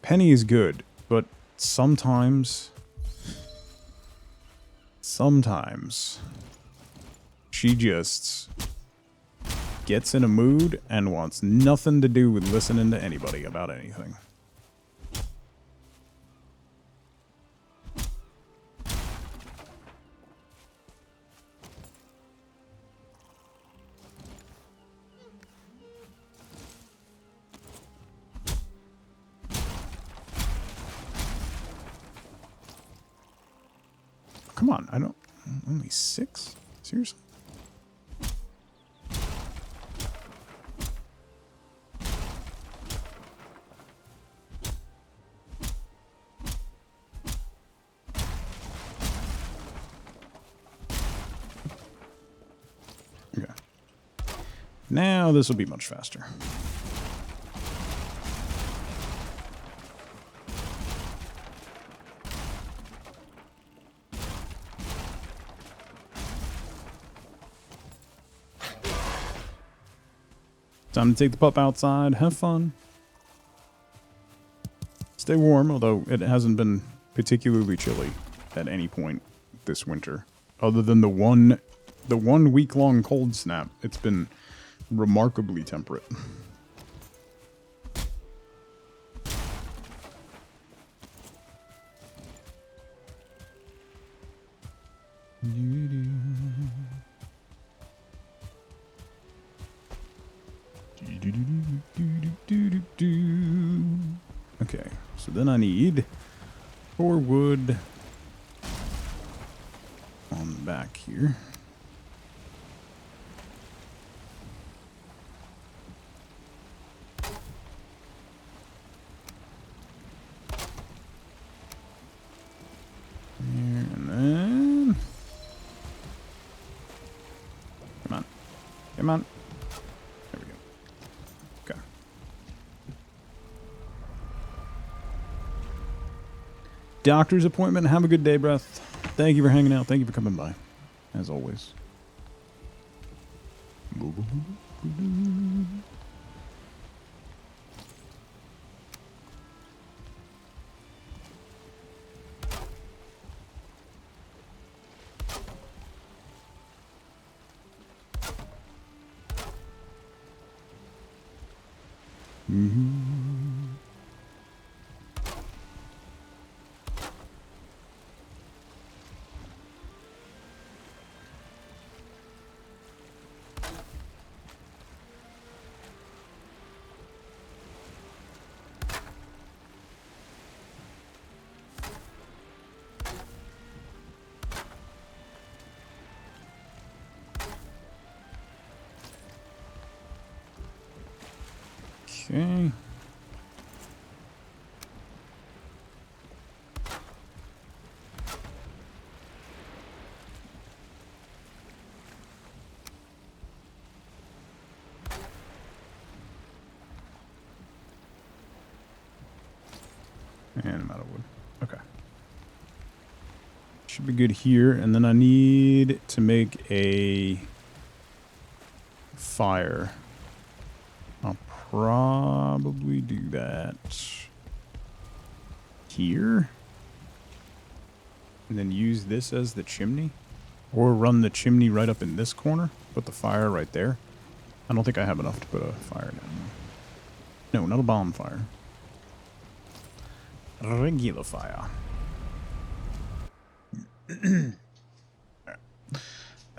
Speaker 1: Penny is good, but sometimes she just gets in a mood and wants nothing to do with listening to anybody about anything. Come on, I don't... Only 6? Seriously? Okay. Now this will be much faster. Time to take the pup outside, have fun. Stay warm, although it hasn't been particularly chilly at any point this winter. Other than the one week-long cold snap, it's been remarkably temperate. Okay, so then I need 4 wood on the back here. And then... Come on. Come on. There we go. Okay. Doctor's appointment. Have a good day, Breath. Thank you for hanging out. Thank you for coming by. As always. Okay. And I'm out of wood. Okay. Should be good here. And then I need to make a fire. I'll probably do that here. And then use this as the chimney. Or run the chimney right up in this corner. Put the fire right there. I don't think I have enough to put a fire down there. No, not a bonfire. Regular fire. I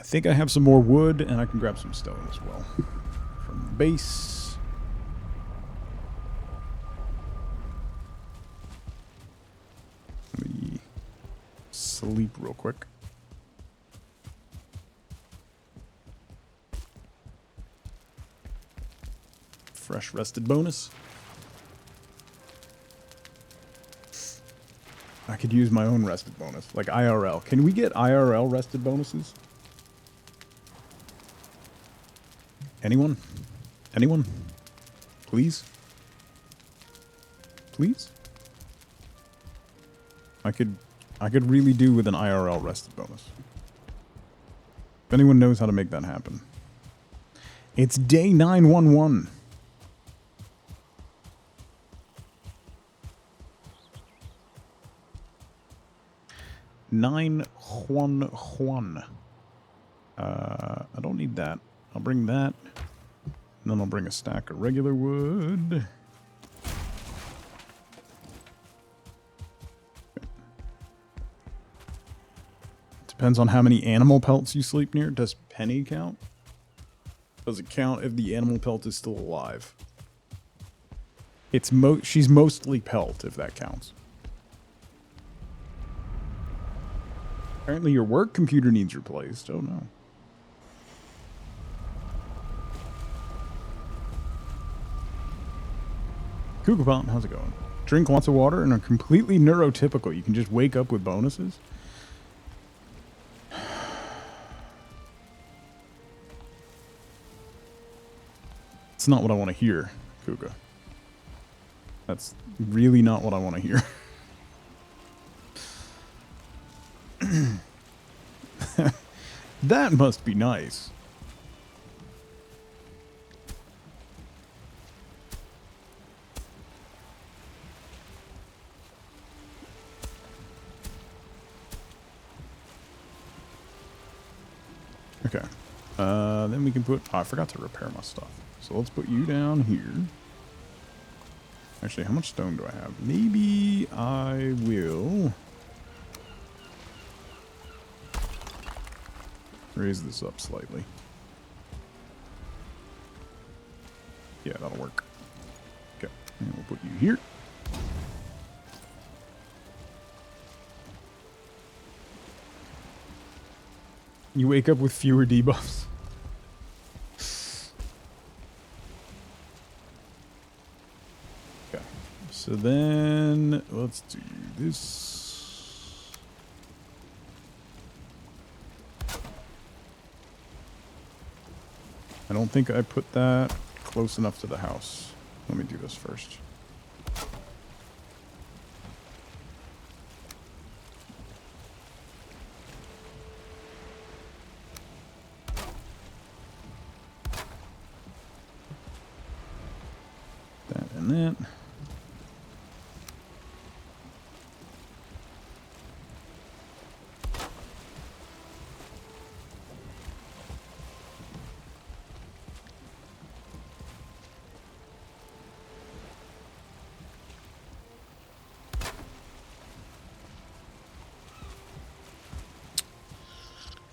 Speaker 1: think I have some more wood, and I can grab some stone as well. From the base. sleep real quick. Fresh rested bonus. I could use my own rested bonus, like IRL. Can we get IRL rested bonuses? Anyone? Anyone? Please? Please? I could really do with an IRL rested bonus. If anyone knows how to make that happen. It's day 911. Juan. I don't need that. I'll bring that. And then I'll bring a stack of regular wood. Depends on how many animal pelts you sleep near. Does penny count? Does it count if the animal pelt is still alive? It's she's mostly pelt, if that counts. Apparently your work computer needs replaced. Oh no. Kukupon, how's it going? Drink lots of water and are completely neurotypical. You can just wake up with bonuses. It's not what I want to hear, Kuka. That's really not what I want to hear. That must be nice. Okay. Then we can put... Oh, I forgot to repair my stuff. So let's put you down here. Actually, how much stone do I have? Maybe I will... raise this up slightly. Yeah, that'll work. Okay, and we'll put you here. You wake up with fewer debuffs. Okay, so then let's do this. I don't think I put that close enough to the house. Let me do this first. That and that.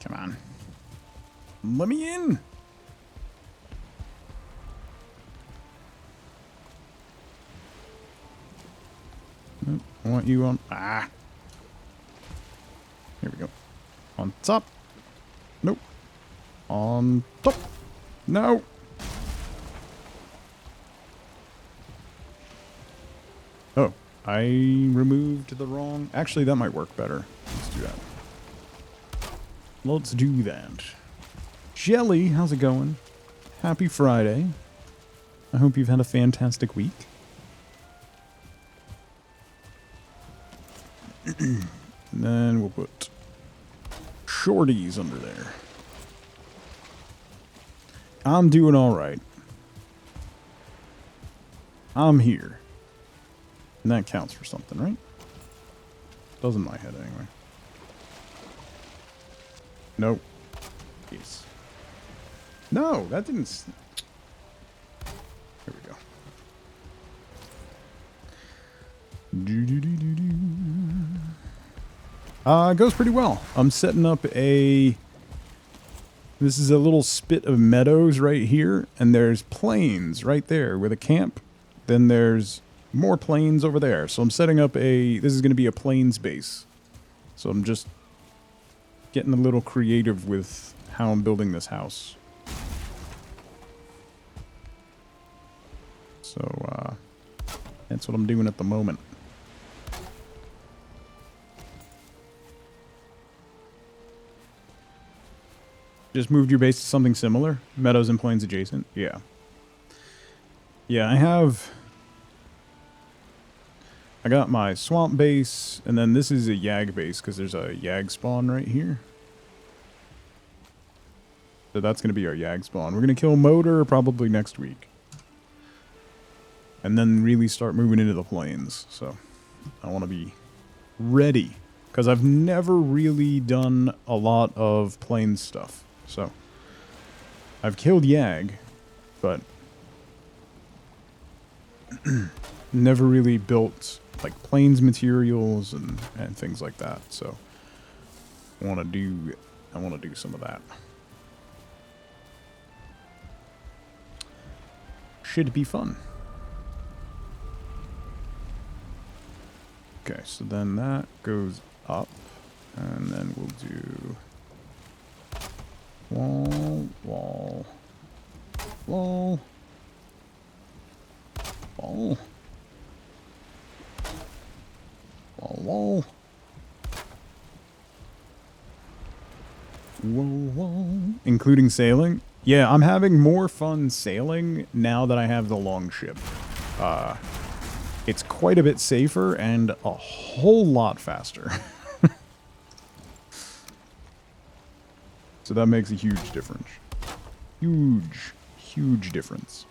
Speaker 1: Come on. Let me in. Nope, I want you on... Ah. Here we go. On top. Nope. On top. No. Oh, I removed the wrong... Actually, that might work better. Let's do that. Let's do that. Jelly, how's it going? Happy Friday. I hope you've had a fantastic week. And then we'll put shorties under there. I'm doing all right. I'm here. And that counts for something, right? Does in my head anyway. Nope. Yes. No, that didn't... Here we go. It goes pretty well. I'm setting up a... This is a little spit of meadows right here, and there's plains right there with a camp. Then there's more plains over there. So I'm setting up a... This is going to be a plains base. So I'm just getting a little creative with how I'm building this house. So, that's what I'm doing at the moment. Just moved your base to something similar? Meadows and plains adjacent? Yeah. Yeah, I got my swamp base, and then this is a Yag base, because there's a Yag spawn right here. So that's going to be our Yag spawn. We're going to kill Motor probably next week. And then really start moving into the plains. So I want to be ready, because I've never really done a lot of plains stuff. So I've killed Yag, but never really built like plains materials and things like that. So I want to do some of that. Should be fun. Okay, so then that goes up, and then we'll do wall, wall, wall, wall, wall, wall, wall, wall, including sailing. Yeah, I'm having more fun sailing now that I have the long ship. It's quite a bit safer and a whole lot faster. So that makes a huge difference. Huge, huge difference.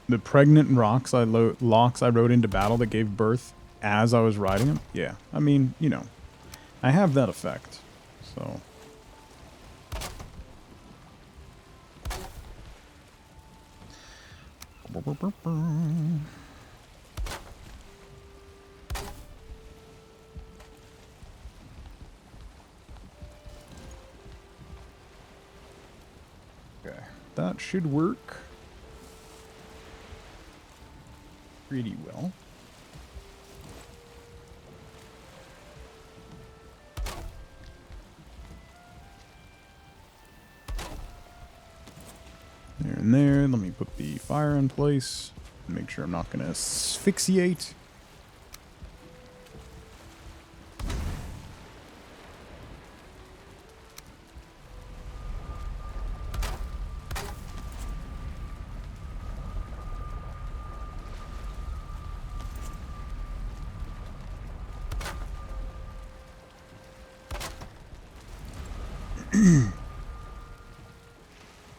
Speaker 1: The pregnant locks I rode into battle that gave birth as I was riding them. Yeah, I mean, you know, I have that effect. So okay, that should work pretty well. There and there. Let me put the fire in place. Make sure I'm not going to asphyxiate.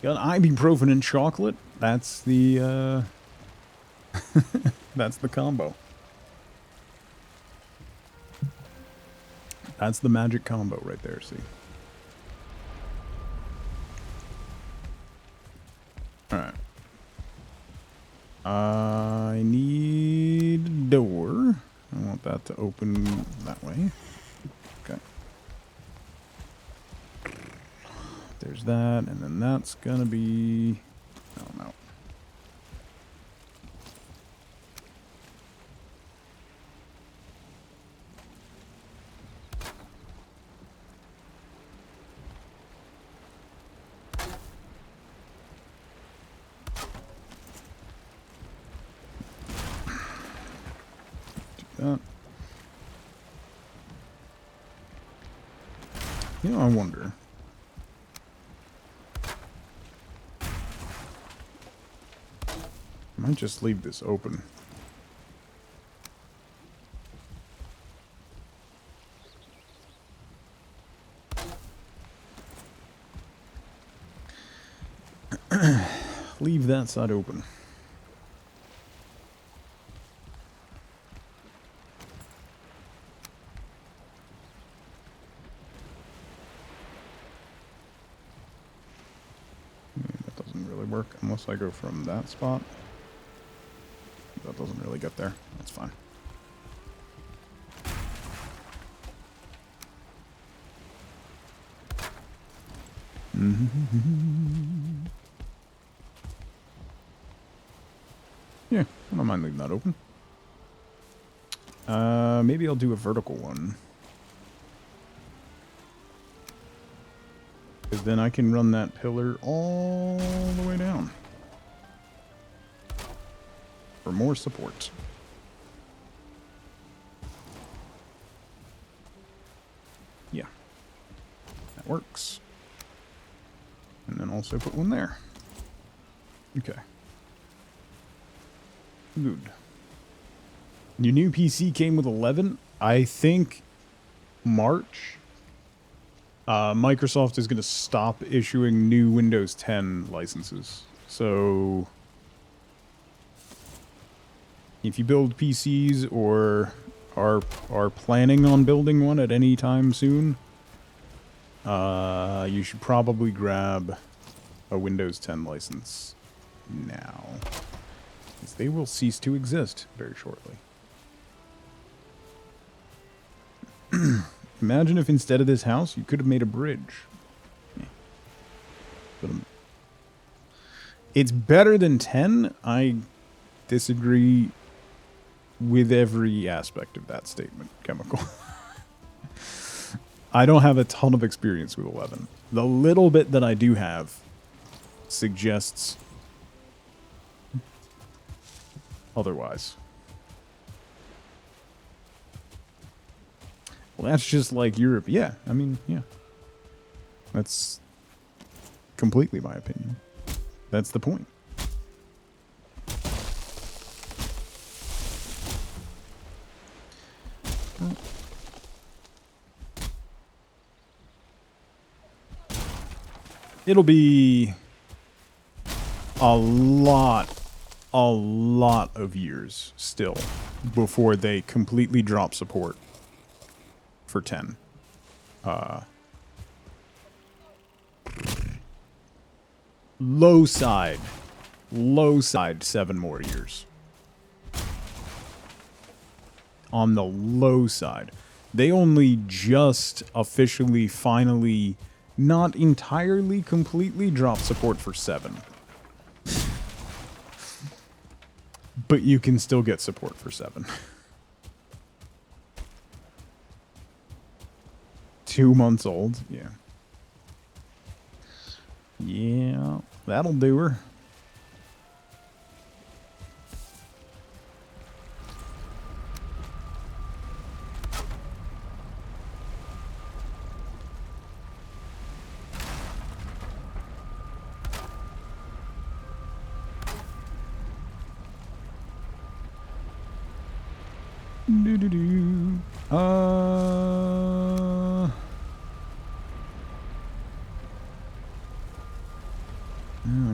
Speaker 1: Got ibuprofen and chocolate. That's the that's the combo. That's the magic combo right there, see? Alright. I need a door. I want that to open that way. Okay. There's that, and then that's gonna be... Oh, no. Do that. You know, I wonder... I might just leave this open. Leave that side open. That doesn't really work unless I go from that spot. That doesn't really get there. That's fine. Yeah, I don't mind leaving that open. Maybe I'll do a vertical one. Because then I can run that pillar all the way down. For more support. Yeah. That works. And then also put one there. Okay. Good. Your new PC came with 11. I think March. Microsoft is going to stop issuing new Windows 10 licenses. So if you build PCs or are planning on building one at any time soon, you should probably grab a Windows 10 license now, because they will cease to exist very shortly. Imagine if instead of this house, you could have made a bridge. But, it's better than 10. I disagree with every aspect of that statement, Chemical. I don't have a ton of experience with 11. The little bit that I do have suggests otherwise. Well, that's just like Europe. Yeah, I mean, yeah. That's completely my opinion. That's the point. It'll be a lot of years still before they completely drop support for 10. Low side 7 more years. On the low side. They only just officially, finally, not entirely, completely drop support for 7. But you can still get support for 7. 2 months old, yeah. Yeah, that'll do her. Do-do-do. I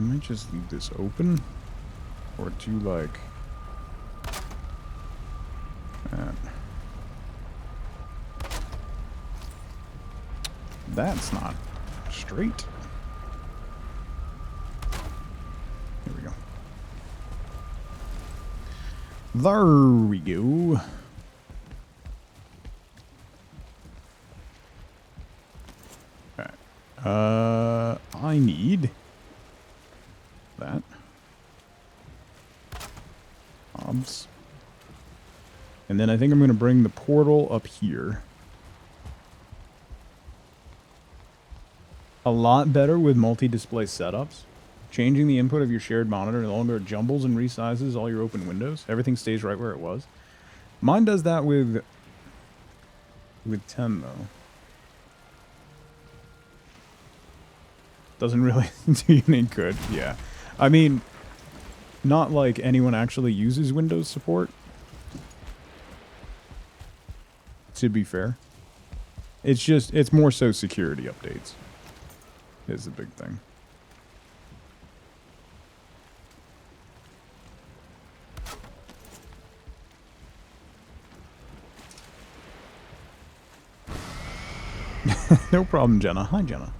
Speaker 1: might just leave this open. Or do like that. That's not straight. Here we go. There we go. Okay. I need that. Obs. And then I think I'm going to bring the portal up here. A lot better with multi-display setups. Changing the input of your shared monitor no longer jumbles and resizes all your open windows. Everything stays right where it was. Mine does that with 10 though. Doesn't really do you any good. Yeah. I mean, not like anyone actually uses Windows support. To be fair. It's more so security updates. Is the big thing. No problem, Jenna. Hi, Jenna.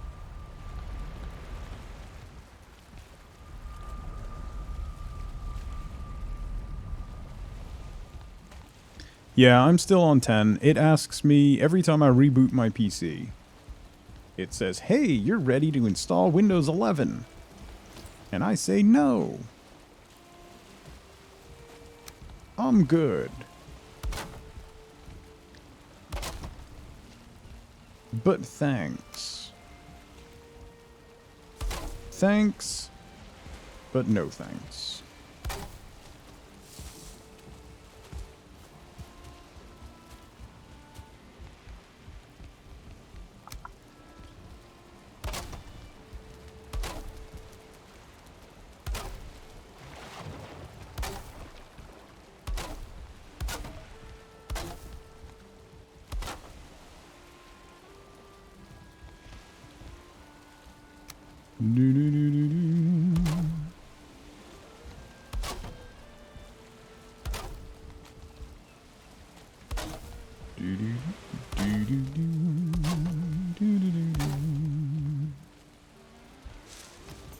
Speaker 1: Yeah, I'm still on 10. It asks me every time I reboot my PC. it says, hey, you're ready to install Windows 11. And I say no. I'm good. But thanks. Thanks, but no thanks.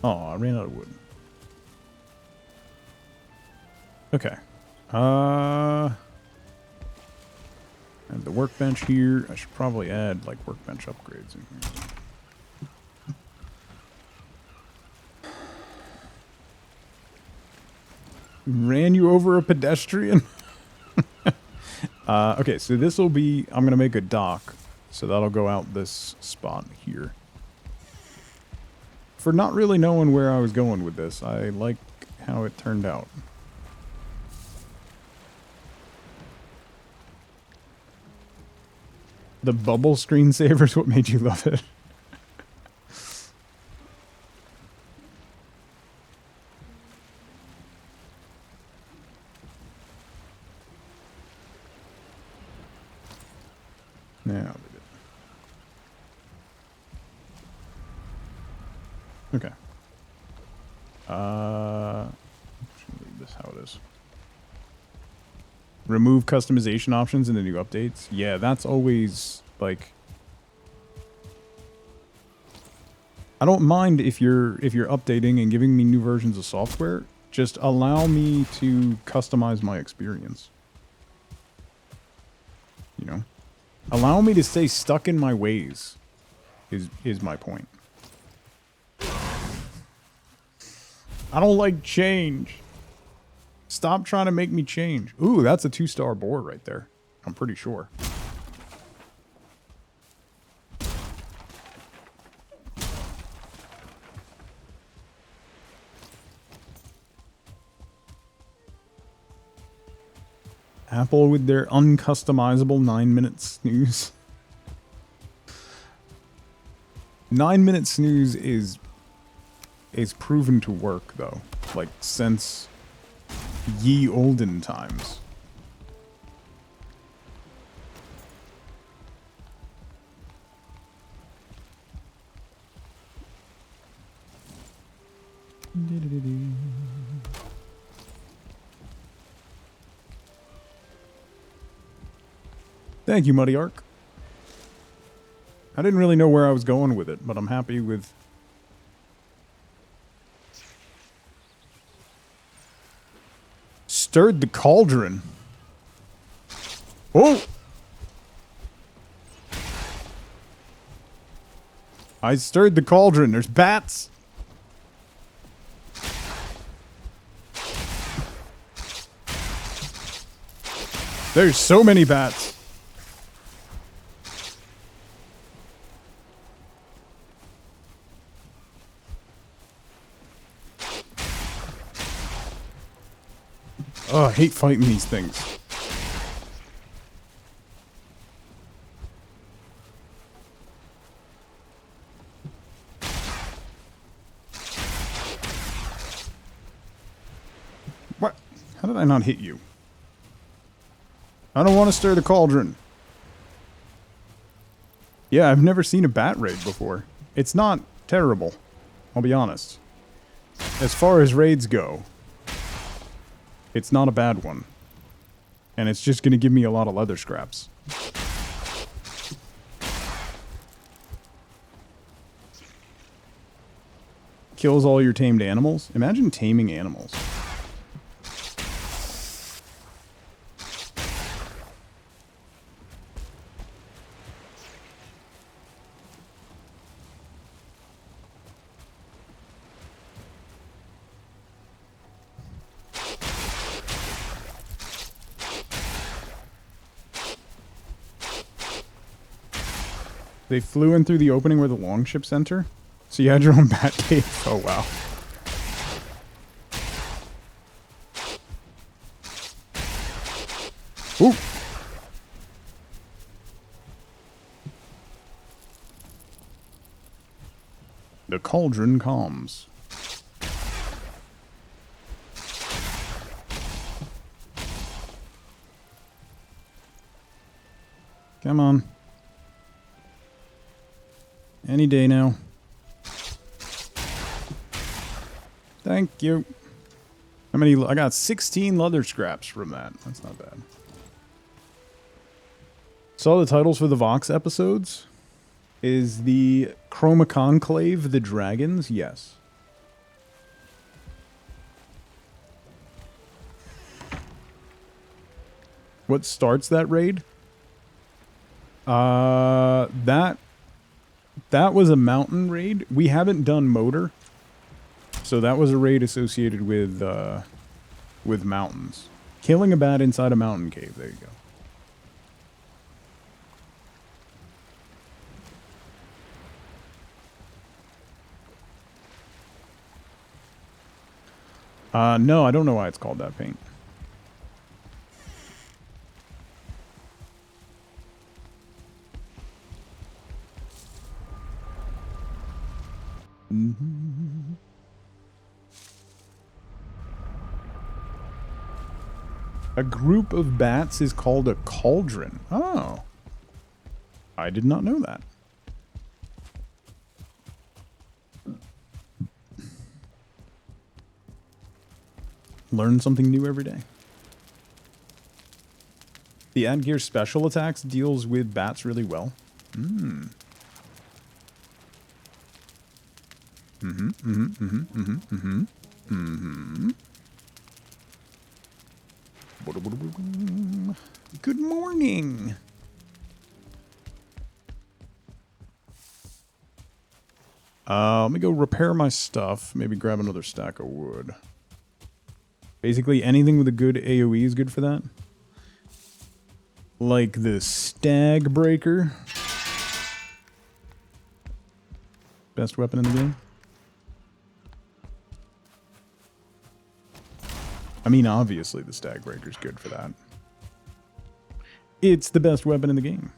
Speaker 1: Oh, I ran out of wood. Okay. I have the workbench here. I should probably add like workbench upgrades in here. Ran you over a pedestrian? Okay, so this will be... I'm going to make a dock. So that'll go out this spot here. For not really knowing where I was going with this, I like how it turned out. The bubble screensaver is what made you love it. Now, okay. Should leave this how it is. Remove customization options in the new updates. Yeah, that's always like. I don't mind if you're updating and giving me new versions of software. Just allow me to customize my experience. You know? Allow me to stay stuck in my ways is my point. I don't like change. Stop trying to make me change. Ooh, that's a 2-star boar right there. I'm pretty sure. Apple with their uncustomizable 9-minute snooze. 9-minute snooze is proven to work though. Like since ye olden times. Thank you, Muddy Ark. I didn't really know where I was going with it, but I'm happy with... Stirred the cauldron. Oh! I stirred the cauldron. There's bats. There's so many bats. Oh, I hate fighting these things. What? How did I not hit you? I don't want to stir the cauldron. Yeah, I've never seen a bat raid before. It's not terrible, I'll be honest. As far as raids go, it's not a bad one. And it's just going to give me a lot of leather scraps. Kills all your tamed animals? Imagine taming animals. They flew in through the opening where the longships enter. So you had your own bat cave. Oh, wow. Ooh. The cauldron calms. Come on. Any day now. Thank you. How many? I got 16 leather scraps from that. That's not bad. Saw the titles for the Vox episodes. Is the Chroma Conclave the dragons? Yes. What starts that raid? That was a mountain raid. We haven't done motor. So that was a raid associated with mountains. Killing a bat inside a mountain cave. There you go. No, I don't know why it's called that paint. Mm-hmm. A group of bats is called a cauldron. Oh. I did not know that. Learn something new every day. The Ad Gear special attacks deals with bats really well. Mm. Mm-hmm, mm-hmm, mm-hmm, mm-hmm, mm-hmm, mm-hmm. Good morning. Let me go repair my stuff. Maybe grab another stack of wood. Basically, anything with a good AoE is good for that. Like the Stag Breaker. Best weapon in the game. I mean, obviously the Stag Breaker is good for that. It's the best weapon in the game.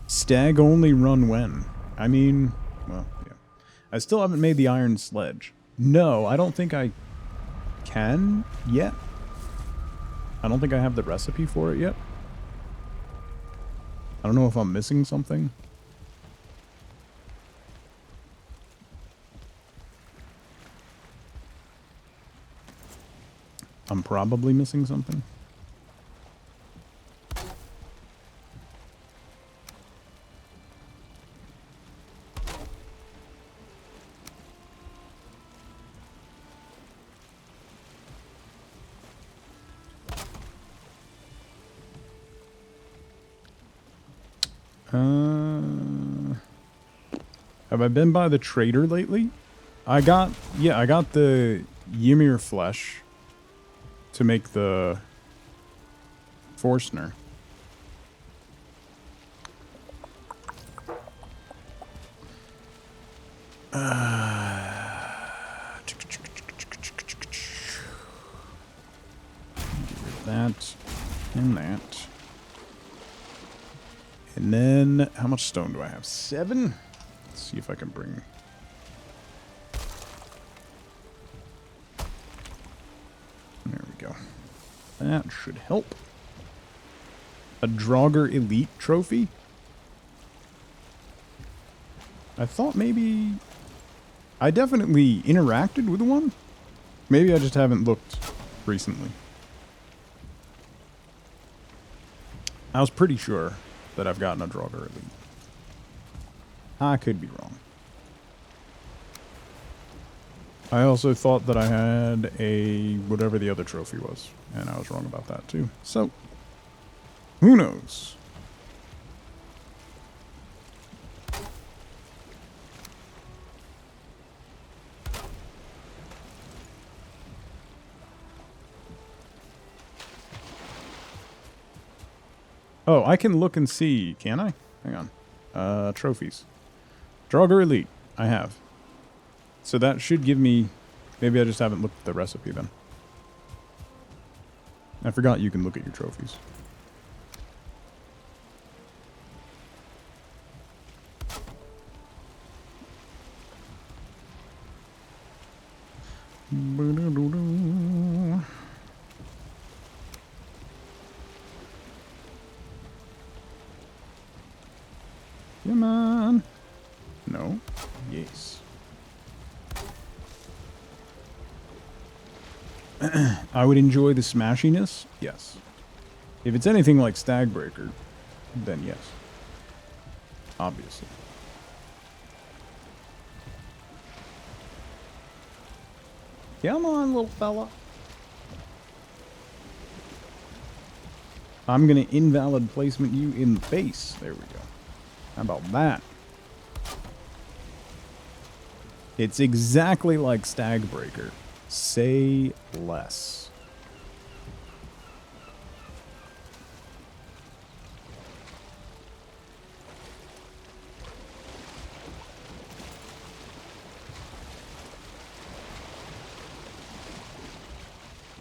Speaker 1: Stag only run when? I mean, well, yeah. I still haven't made the iron sledge. No, I don't think I can yet. I don't think I have the recipe for it yet. I don't know if I'm missing something. I'm probably missing something. Have I been by the trader lately? I got the Ymir flesh to make the Forstner. That and that. And then, how much stone do I have? 7? Let's see if I can bring... There we go. That should help. A Draugr Elite trophy? I thought maybe... I definitely interacted with one. Maybe I just haven't looked recently. I was pretty sure that I've gotten a Draugr Elite. I could be wrong. I also thought that I had a whatever the other trophy was, and I was wrong about that too. So, who knows? Oh, I can look and see. Can I? Hang on. Trophies. Draugr Elite. I have. So that should give me... Maybe I just haven't looked at the recipe then. I forgot you can look at your trophies. Come on. No. Yes. I would enjoy the smashiness. Yes. If it's anything like Stagbreaker, then yes. Obviously. Come on, little fella. I'm gonna invalid placement you in the face. There we go. How about that? It's exactly like Stagbreaker. Say less.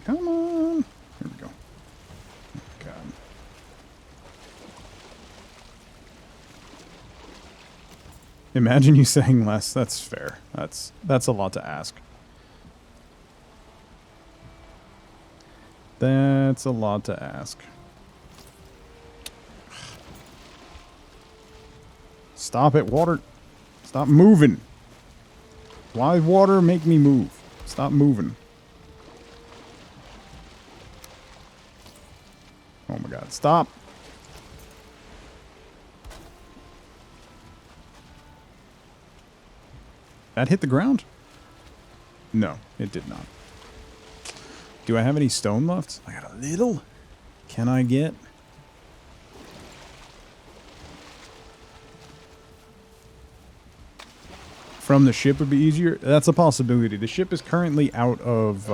Speaker 1: Come on. Here we go. God. Imagine you saying less. That's fair. That's a lot to ask. That's a lot to ask. Stop it, water. Stop moving. Why water make me move? Stop moving. Oh my god, stop. That hit the ground? No, it did not. Do I have any stone left? I got a little. Can I get? From the ship would be easier? That's a possibility. The ship is currently out of...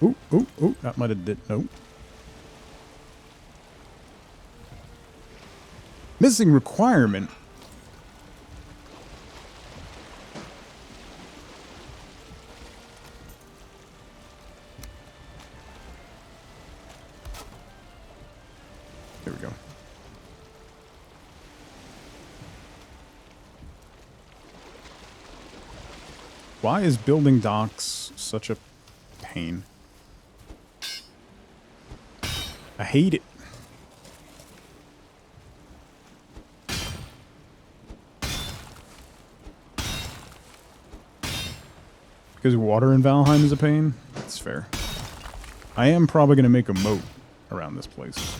Speaker 1: Ooh, that might have did... Nope. Missing requirement? There we go. Why is building docks such a pain? I hate it. Because water in Valheim is a pain? That's fair. I am probably going to make a moat around this place.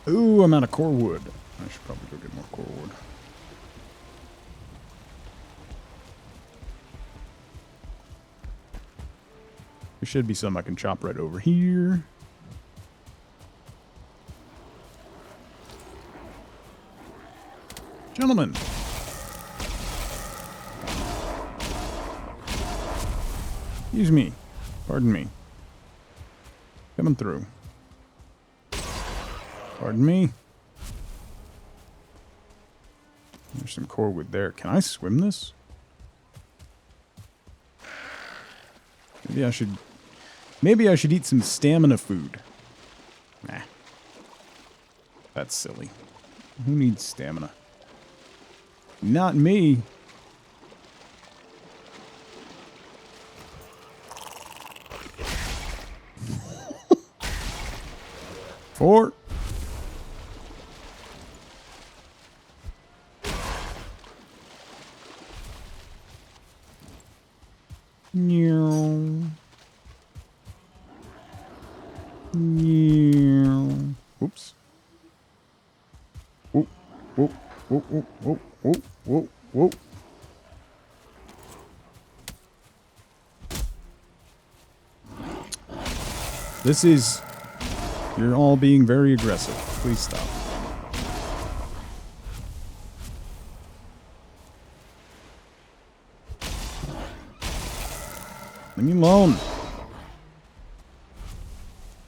Speaker 1: Ooh, I'm out of core wood. I should probably go get more core wood. There should be some I can chop right over here. Gentlemen. Excuse me. Pardon me. Coming through. Pardon me. There's some core wood there. Can I swim this? Maybe I should eat some stamina food. Nah. That's silly. Who needs stamina? Not me. Four. Oops. Whoop, whoop, whoop, whoop, whoop, whoop, whoop, whoop. This is... You're all being very aggressive. Please stop. Leave me alone.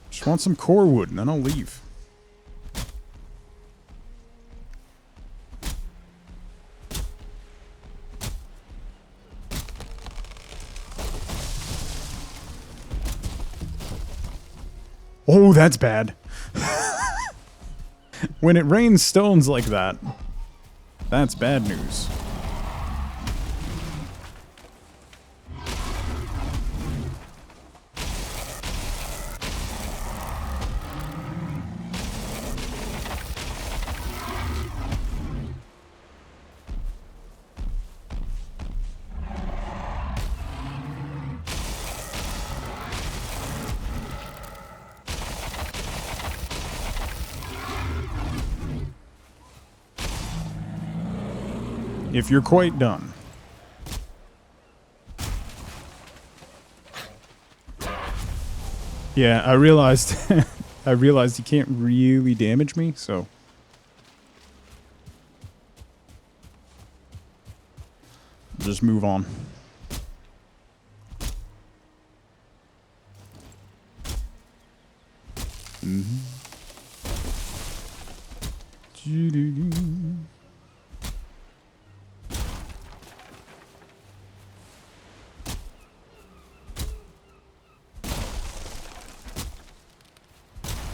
Speaker 1: Just want some core wood and then I'll leave. Oh, that's bad. When it rains stones like that, that's bad news. If you're quite done. Yeah, I realized I realized you can't really damage me, so just move on.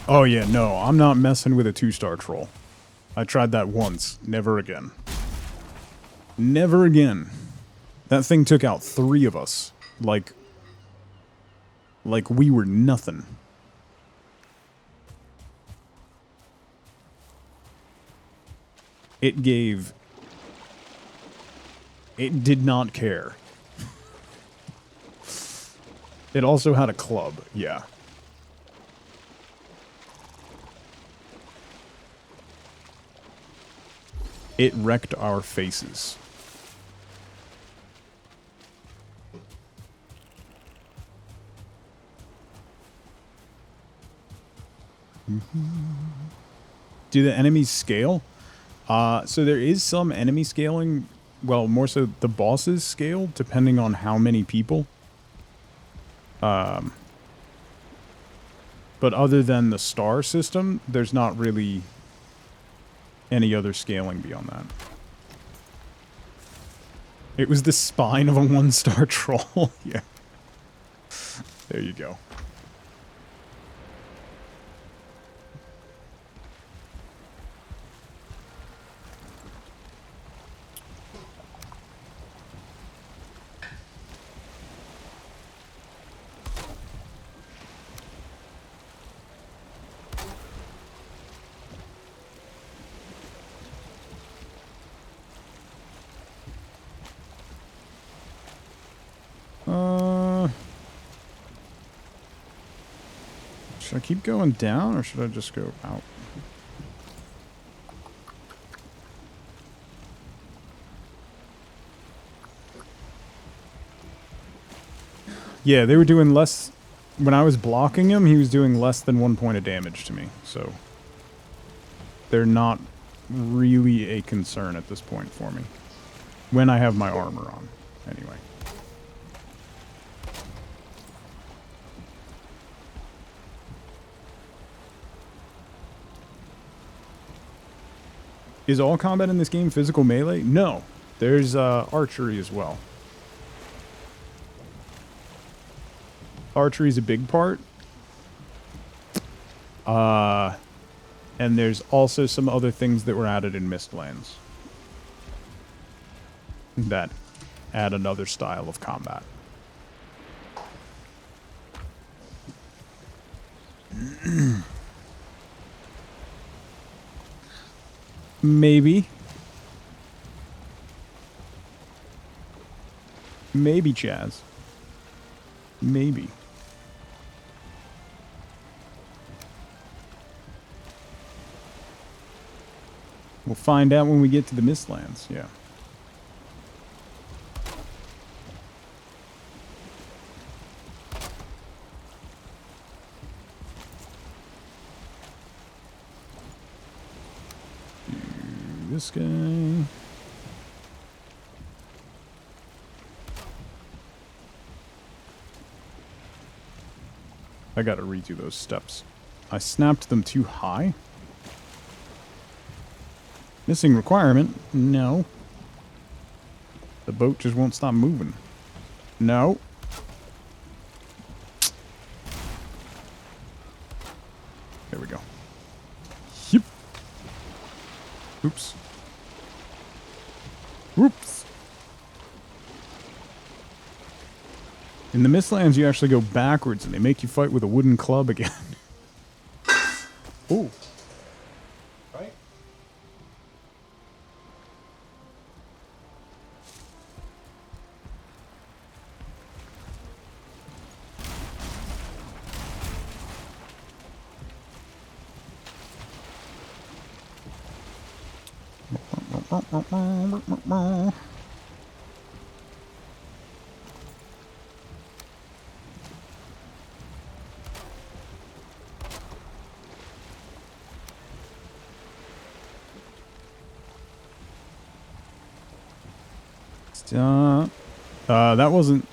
Speaker 1: Oh yeah, no, I'm not messing with a 2-star troll. I tried that once. Never again. Never again. That thing took out 3 of us. Like we were nothing. It gave... It did not care. It also had a club, yeah. It wrecked our faces. Do the enemies scale? So there is some enemy scaling. Well, more so the bosses scale, depending on how many people. But other than the star system, there's not really any other scaling beyond that. It was the spine of a 1-star troll. Yeah. There you go. Should I keep going down, or should I just go out? Yeah, they were doing less... When I was blocking him, he was doing less than 1 point of damage to me, so... They're not really a concern at this point for me. When I have my armor on, anyway. Is all combat in this game physical melee? No. There's archery as well. Archery is a big part. And there's also some other things that were added in Mistlands that add another style of combat. Maybe. Maybe, Chaz. Maybe. We'll find out when we get to the Mistlands, yeah. This guy. I gotta redo those steps. I snapped them too high. Missing requirement? No. The boat just won't stop moving. No. There we go. Yep. Oops. Oops. In the Mistlands, you actually go backwards, and they make you fight with a wooden club again. Ooh. Right?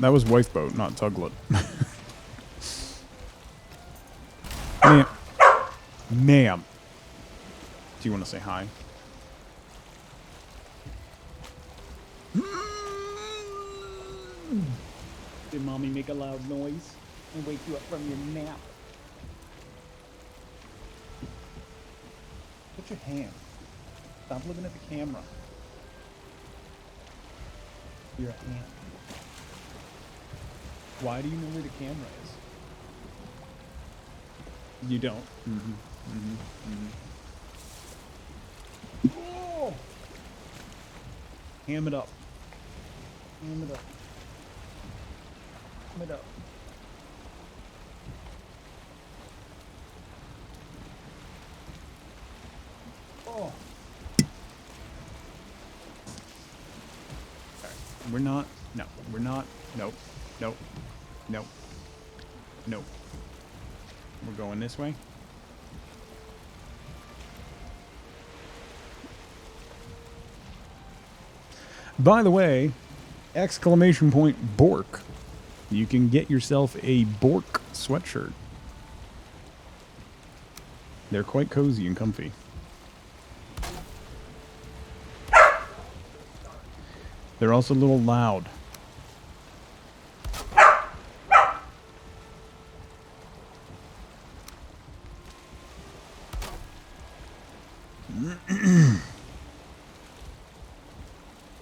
Speaker 1: That was wife boat, not tuglet. Ma'am. Do you want to say hi?
Speaker 6: Did mommy make a loud noise and wake you up from your nap? Put your hand. Stop looking at the camera. Your hand. Why do you know where the camera is? You don't. Oh! Ham it up. Ham it up. Ham it up. Oh.
Speaker 1: We're not. No, we're not. Nope. Nope. Nope. Nope. We're going this way. By the way, exclamation point Bork. You can get yourself a Bork sweatshirt. They're quite cozy and comfy. They're also a little loud.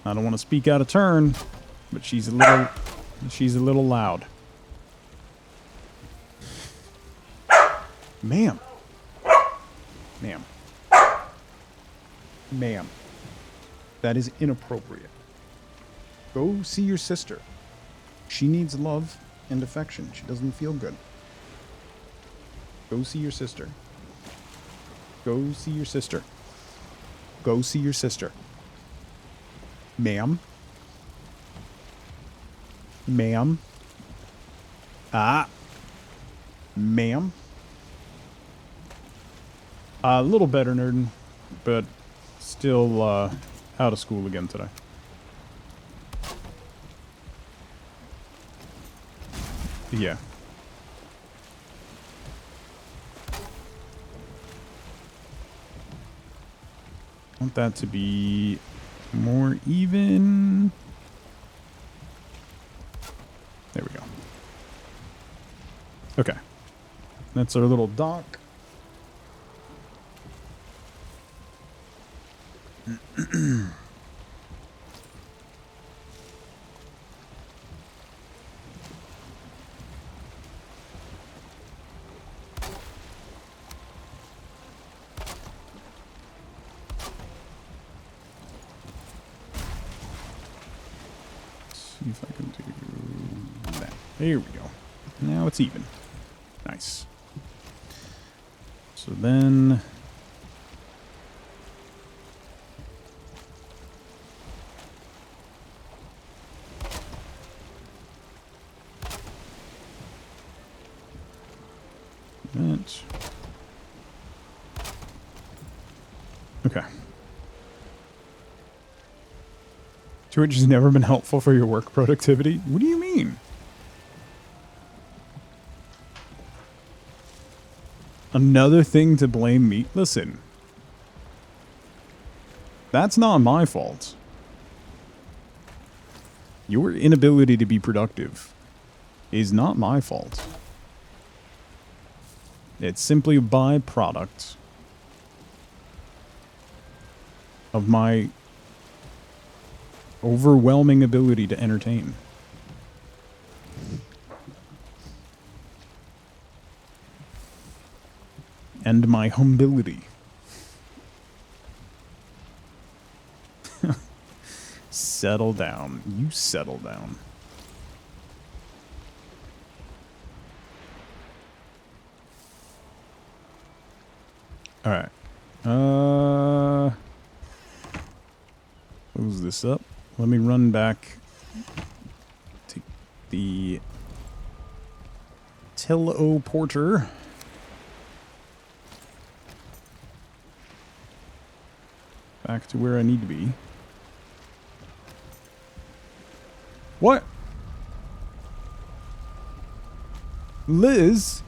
Speaker 1: I don't want to speak out of turn, but she's a little loud. Ma'am. Ma'am. Ma'am. That is inappropriate. Go see your sister. She needs love and affection. She doesn't feel good. Go see your sister. Go see your sister. Go see your sister. Ma'am. Ma'am. Ah. Ma'am. A little better, Nerdin, but still out of school again today. Yeah. I want that to be more even. There we go. Okay. That's our little dock. See if I can do that. There we go. Now it's even. Nice. So then Okay. Twitch has never been helpful for your work productivity? What do you mean? Another thing to blame me? Listen. That's not my fault. Your inability to be productive is not my fault. It's simply a byproduct of my overwhelming ability to entertain. And my humility. Settle down. You settle down. Alright. Close this up. Let me run back to the teleporter. Back to where I need to be. What? Liz,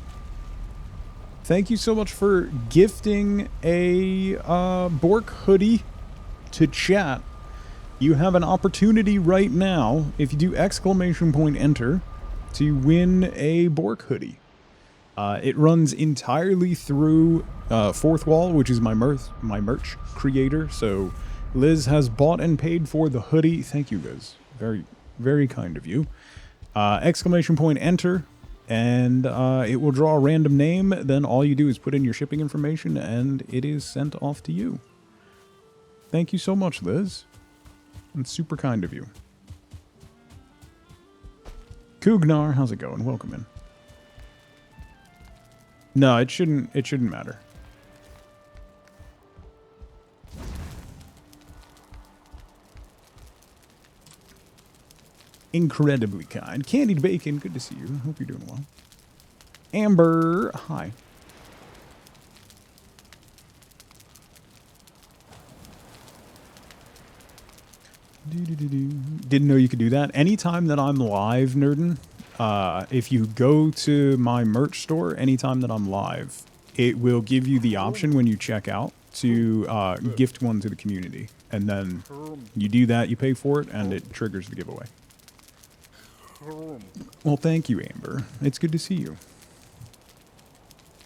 Speaker 1: thank you so much for gifting a Bork hoodie to chat. You have an opportunity right now, if you do !enter, to win a Bork hoodie. It runs entirely through Fourth Wall, which is my merch creator. So Liz has bought and paid for the hoodie. Thank you, Liz. Very, very kind of you. !enter, and it will draw a random name. Then all you do is put in your shipping information, and it is sent off to you. Thank you so much, Liz. It's super kind of you. Kugnar, how's it going? Welcome in. No, it shouldn't matter. Incredibly kind. Candied Bacon, good to see you. Hope you're doing well. Amber, hi. Didn't know you could do that. Anytime that I'm live, Nerdin, if you go to my merch store, anytime that I'm live, it will give you the option when you check out to gift one to the community. And then you do that, you pay for it, and it triggers the giveaway. Well, thank you, Amber. It's good to see you.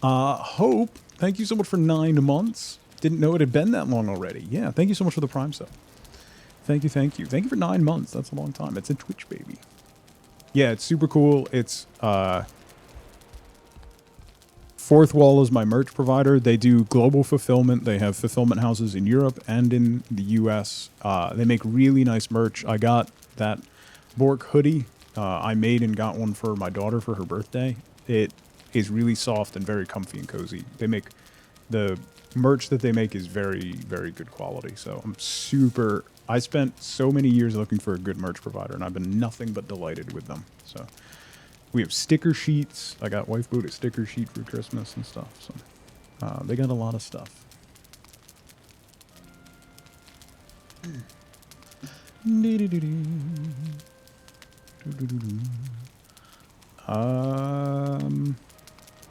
Speaker 1: Hope, thank you so much for 9 months. Didn't know it had been that long already. Yeah, thank you so much for the Prime sub. Thank you, thank you. Thank you for 9 months. That's a long time. It's a Twitch baby. Yeah, it's super cool. It's, Fourth Wall is my merch provider. They do global fulfillment. They have fulfillment houses in Europe and in the US. They make really nice merch. I got that Bork hoodie. I made and got one for my daughter for her birthday. It is really soft and very comfy and cozy. They make, the merch that they make is very, very good quality. So I'm super, I spent so many years looking for a good merch provider, and I've been nothing but delighted with them. So we have sticker sheets. I got wife boot a sticker sheet for Christmas and stuff. So they got a lot of stuff.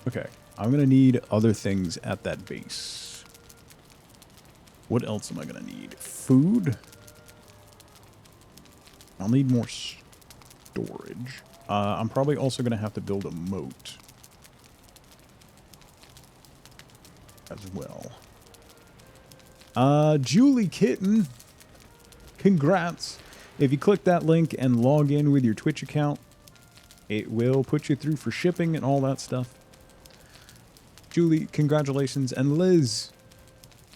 Speaker 1: Okay, I'm gonna need other things at that base. What else am I gonna need? Food? I'll need more storage. I'm probably also gonna have to build a moat as well. Julie Kitten, congrats. If you click that link and log in with your Twitch account, it will put you through for shipping and all that stuff. Julie, congratulations. And Liz,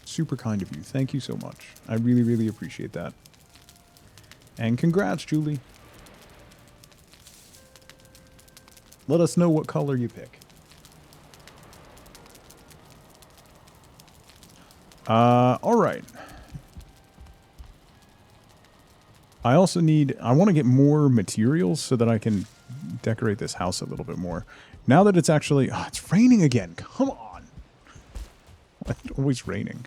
Speaker 1: super kind of you. Thank you so much. I really, really appreciate that. And congrats, Julie. Let us know what color you pick. All right. I also need, I want to get more materials so that I can decorate this house a little bit more. Now that it's actually, oh, it's raining again. Come on. It's always raining.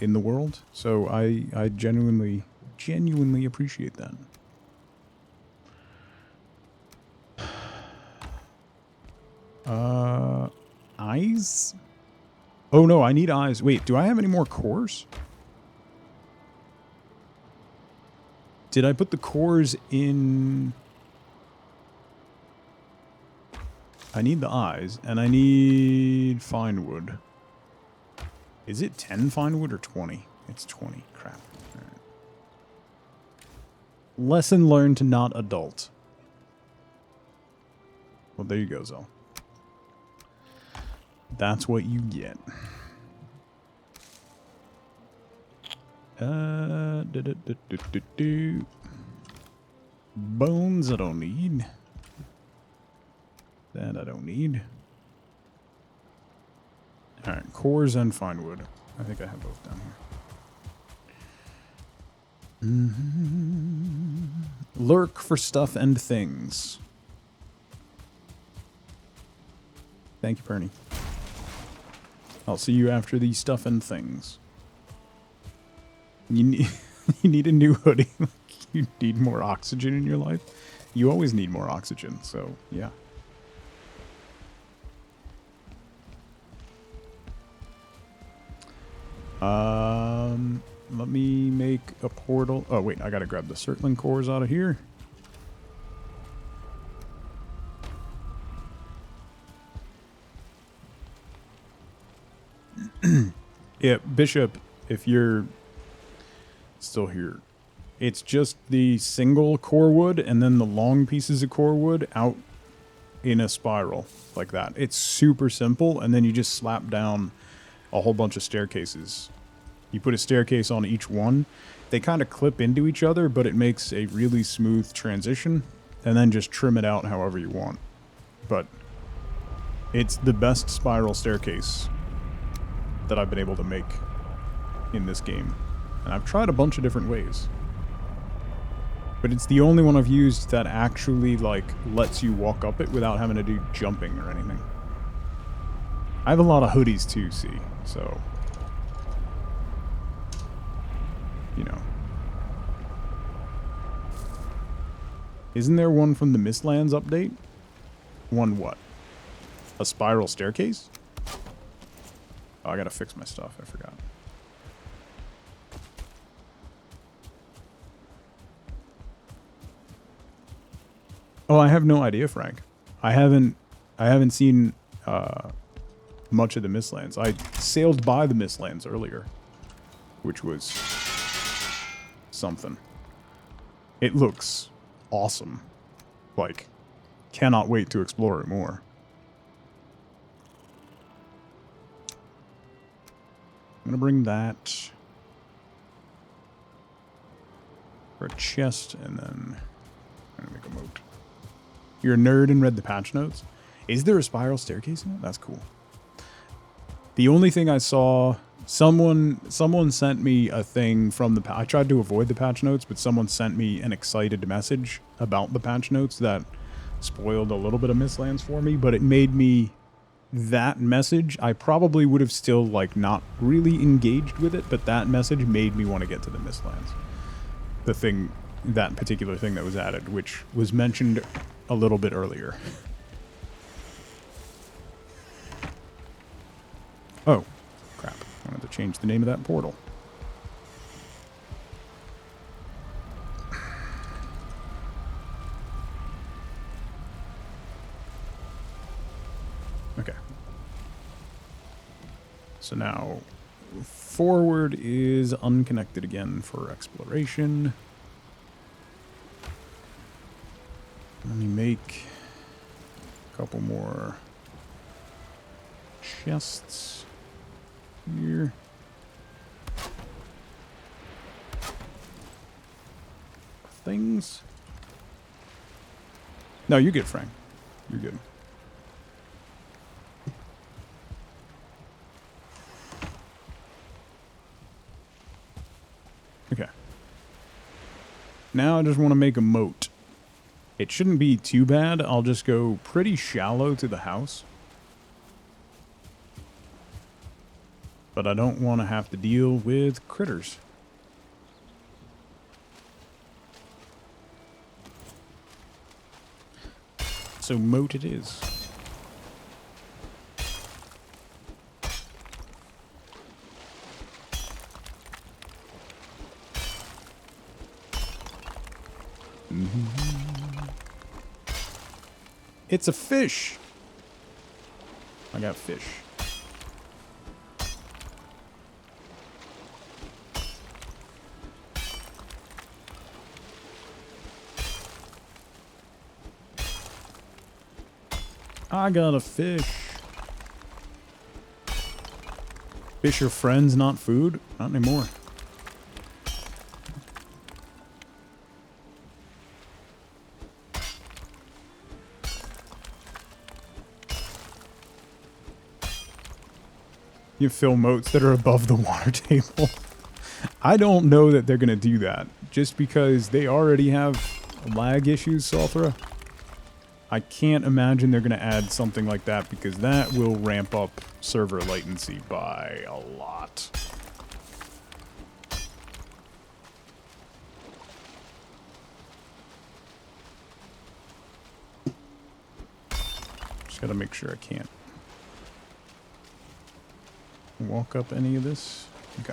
Speaker 1: in the world. So I genuinely appreciate that. Eyes? Oh no, I need eyes. Wait, do I have any more cores? Did I put the cores in? I need the eyes, and I need fine wood. Is it 10 fine wood or 20? It's 20. Crap. All right. Lesson learned to not adult. Well, there you go, Zell. That's what you get. Bones I don't need. That I don't need. Alright, cores and fine wood. I think I have both down here. Lurk for stuff and things. Thank you, Perny. I'll see you after the stuff and things. You need, you need a new hoodie. You need more oxygen in your life. You always need more oxygen, so yeah. Let me make a portal. Oh wait, I gotta grab the circling cores out of here. Yeah, Bishop, if you're still here, it's just the single core wood and then the long pieces of core wood out in a spiral like that. It's super simple, and then you just slap down a whole bunch of staircases. You put a staircase on each one. They kind of clip into each other, but it makes a really smooth transition, and then just trim it out however you want. But it's the best spiral staircase that I've been able to make in this game. And I've tried a bunch of different ways. But it's the only one I've used that actually, like, lets you walk up it without having to do jumping or anything. I have a lot of hoodies too, see, so... You know. Isn't there one from the Mistlands update? One what? A spiral staircase? Oh, I gotta fix my stuff. I forgot. Oh, I have no idea, Frank. I haven't seen much of the Mistlands. I sailed by the Mistlands earlier, which was something. It looks awesome. Like, cannot wait to explore it more. I'm gonna bring that for a chest, and then I'm gonna make a moat. You're a nerd and read the patch notes? Is there a spiral staircase in it? That's cool. The only thing I saw, someone sent me a thing from the I tried to avoid the patch notes, but someone sent me an excited message about the patch notes that spoiled a little bit of Mistlands for me, but it made me, that message, I probably would have still, like, not really engaged with it, but that message made me want to get to the Mistlands. The thing, that particular thing that was added, which was mentioned a little bit earlier. Oh, crap. I wanted to change the name of that portal. Okay. So now, forward is unconnected again for exploration. Let me make a couple more chests here. Things. No, you're good, Frank. You're good. Okay. Now I just want to make a moat. It shouldn't be too bad. I'll just go pretty shallow to the house. But I don't want to have to deal with critters. So moat it is. It's a fish. I got fish. I got a fish. Fish are friends, not food? Not anymore. You fill moats that are above the water table. I don't know that they're going to do that. Just because they already have lag issues, Sothra. I can't imagine they're going to add something like that because that will ramp up server latency by a lot. Just got to make sure I can't walk up any of this. Okay.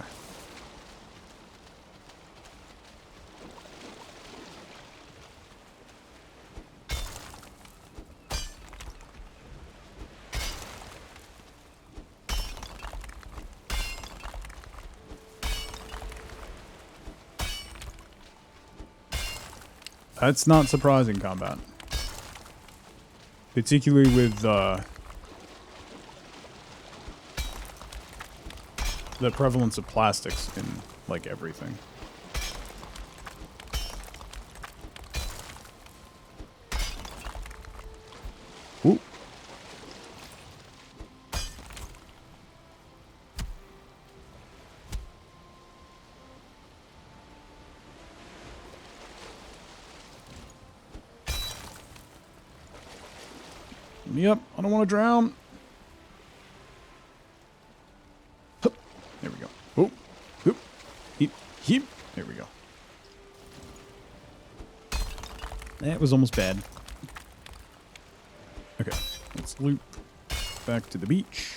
Speaker 1: That's not surprising, combat. Particularly with the prevalence of plastics in, like, everything. Ooh. Yep, I don't want to drown. Hup. There we go. Oh, hoop, heap, heap. There we go. That was almost bad. Okay, let's loop back to the beach.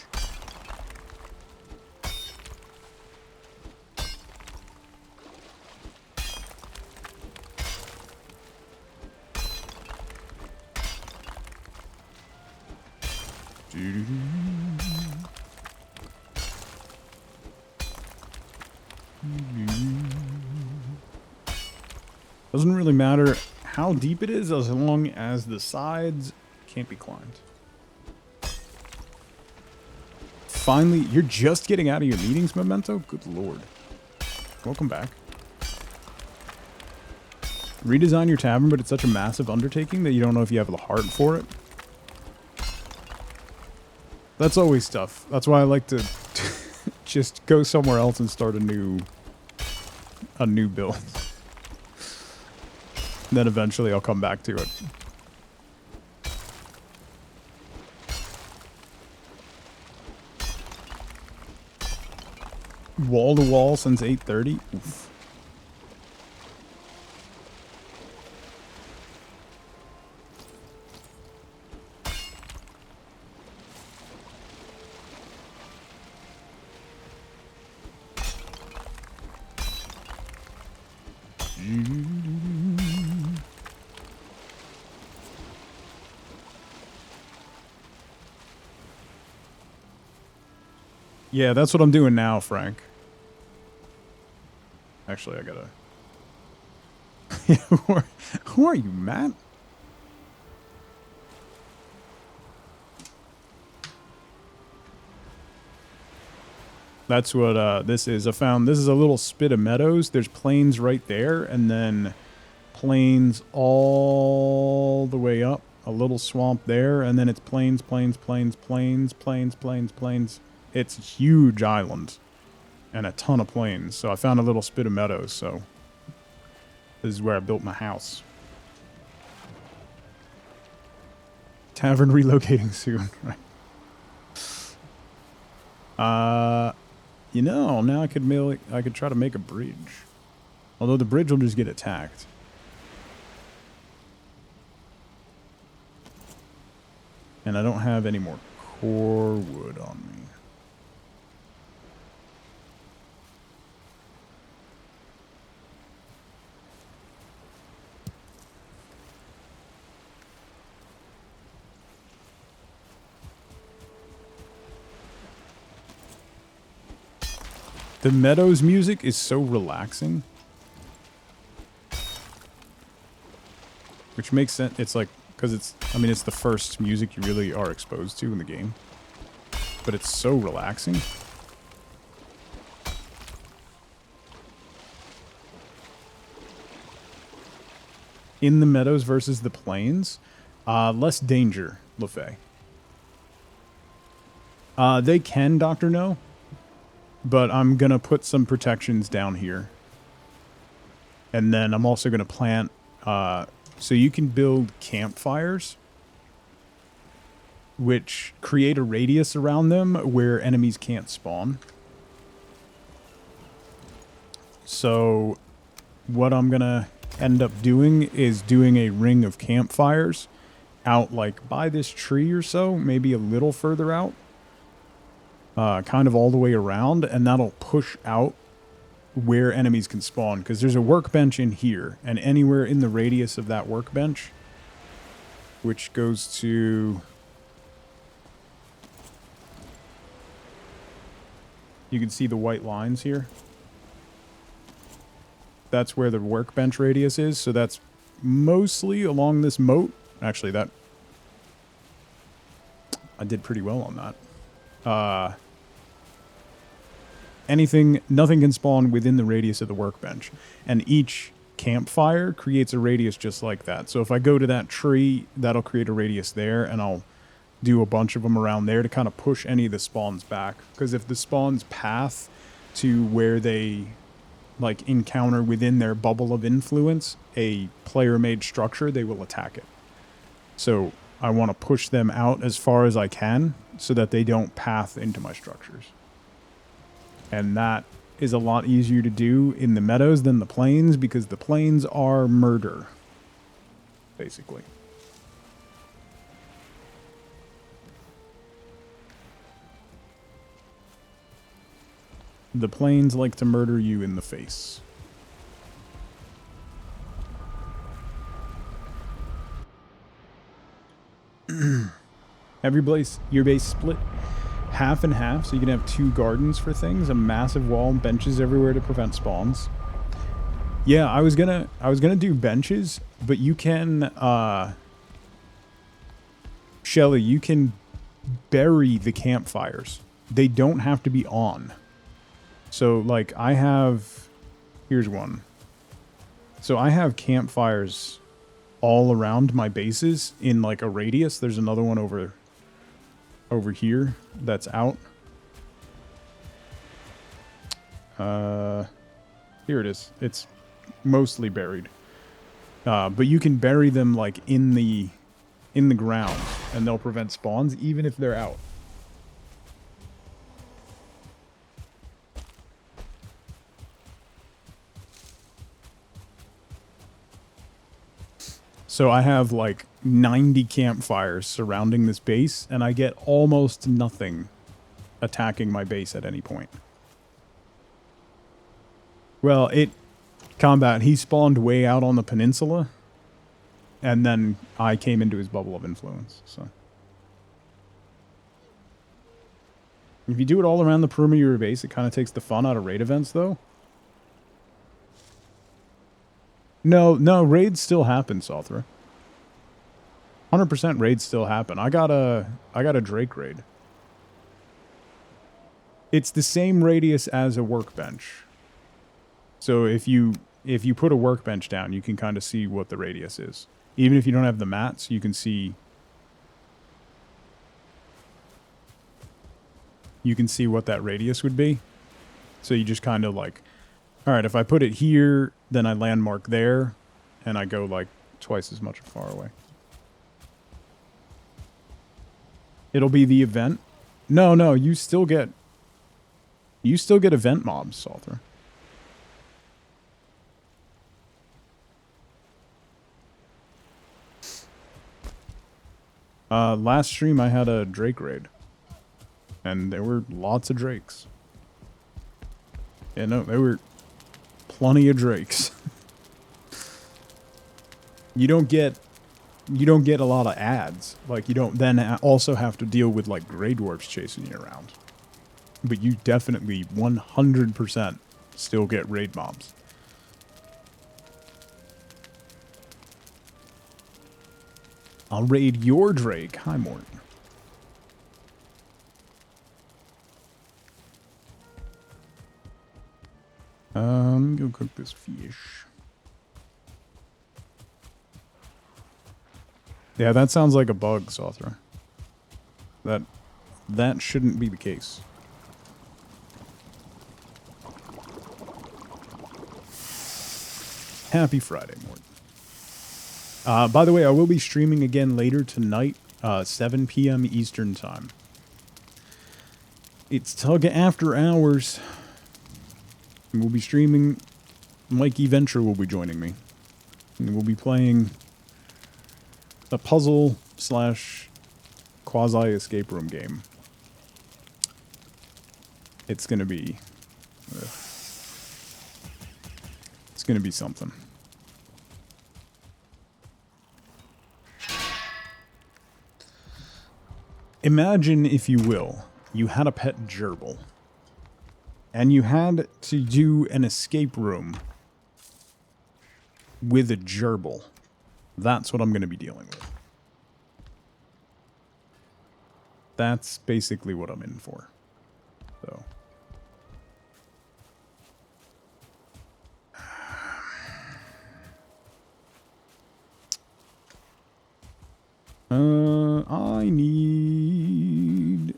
Speaker 1: Doesn't really matter how deep it is as long as the sides can't be climbed. Finally, you're just getting out of your meetings, Memento? Good lord. Welcome back. Redesign your tavern, but it's such a massive undertaking that you don't know if you have the heart for it. That's always tough. That's why I like to just go somewhere else and start a new build. Then eventually I'll come back to it. Wall to wall since 8:30? Oof. Yeah, that's what I'm doing now, Frank. Actually, I gotta... Who are you, Matt? That's what this is. I found this is a little spit of meadows. There's plains right there, and then plains all the way up. A little swamp there, and then it's plains, plains, plains, plains, plains, plains, plains. It's a huge island and a ton of plains. So I found a little spit of meadows, so this is where I built my house. Tavern relocating soon, right? You know, now I could try to make a bridge. Although the bridge will just get attacked. And I don't have any more core wood on me. The Meadows music is so relaxing. Which makes sense. It's like, because it's the first music you really are exposed to in the game. But it's so relaxing. In the Meadows versus the Plains, less danger, LaFay. They can, Dr. No. But I'm going to put some protections down here. And then I'm also going to plant... so you can build campfires, which create a radius around them where enemies can't spawn. So what I'm going to end up doing is doing a ring of campfires out like by this tree or so, maybe a little further out. Kind of all the way around, and that'll push out where enemies can spawn, because there's a workbench in here, and anywhere in the radius of that workbench, which goes to... You can see the white lines here. That's where the workbench radius is, so that's mostly along this moat. Actually, that... I did pretty well on that. Nothing can spawn within the radius of the workbench. And each campfire creates a radius just like that. So if I go to that tree, that'll create a radius there, and I'll do a bunch of them around there to kind of push any of the spawns back. Because if the spawns path to where they like encounter within their bubble of influence a player-made structure, they will attack it. So I want to push them out as far as I can so that they don't path into my structures. And that is a lot easier to do in the Meadows than the Plains, because the Plains are murder, basically. The Plains like to murder you in the face. Have your base split half and half, so you can have 2 gardens for things, a massive wall, and benches everywhere to prevent spawns. Yeah, I was gonna do benches, but you can Shelly, you can bury the campfires. They don't have to be on. So like here's one. So I have campfires all around my bases in like a radius. There's another one over here that's out. Here it is. It's mostly buried. But you can bury them like in the ground, and they'll prevent spawns even if they're out. So I have like 90 campfires surrounding this base, and I get almost nothing attacking my base at any point. Well, he spawned way out on the peninsula, and then I came into his bubble of influence, so. If you do it all around the perimeter of your base, it kind of takes the fun out of raid events, though. No, raids still happen, Sothra. 100% raids still happen. I got a Drake raid. It's the same radius as a workbench. So if you put a workbench down, you can kind of see what the radius is. Even if you don't have the mats, you can see what that radius would be. So you just kind of like, all right, if I put it here, then I landmark there, and I go like twice as much far away. It'll be the event. No, you still get You still get event mobs, Salter. Last stream I had a Drake raid. And there were lots of Drakes. Yeah, no, there were plenty of Drakes. You don't get a lot of ads. Like, you don't then also have to deal with, like, Grey Dwarfs chasing you around. But you definitely 100% still get raid mobs. I'll raid your Drake. Hi, Morton. Go cook this fish. Yeah, that sounds like a bug, Sothra. That shouldn't be the case. Happy Friday, Morton. By the way, I will be streaming again later tonight, 7 p.m. Eastern Time. It's Tug After Hours. And we'll be streaming. Mikey Venture will be joining me. And we'll be playing a puzzle / quasi escape room game. It's gonna be something. Imagine, if you will, you had a pet gerbil and you had to do an escape room with a gerbil. That's what I'm going to be dealing with. That's basically what I'm in for. So. I need...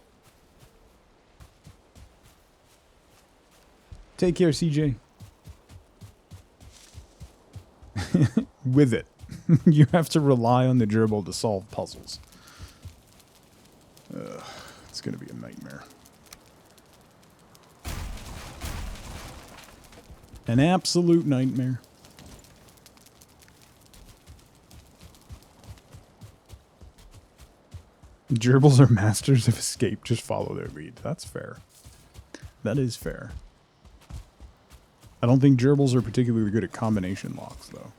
Speaker 1: Take care, CJ. With it. You have to rely on the gerbil to solve puzzles. It's going to be a nightmare. An absolute nightmare. Gerbils are masters of escape. Just follow their lead. That's fair. That is fair. I don't think gerbils are particularly good at combination locks, though.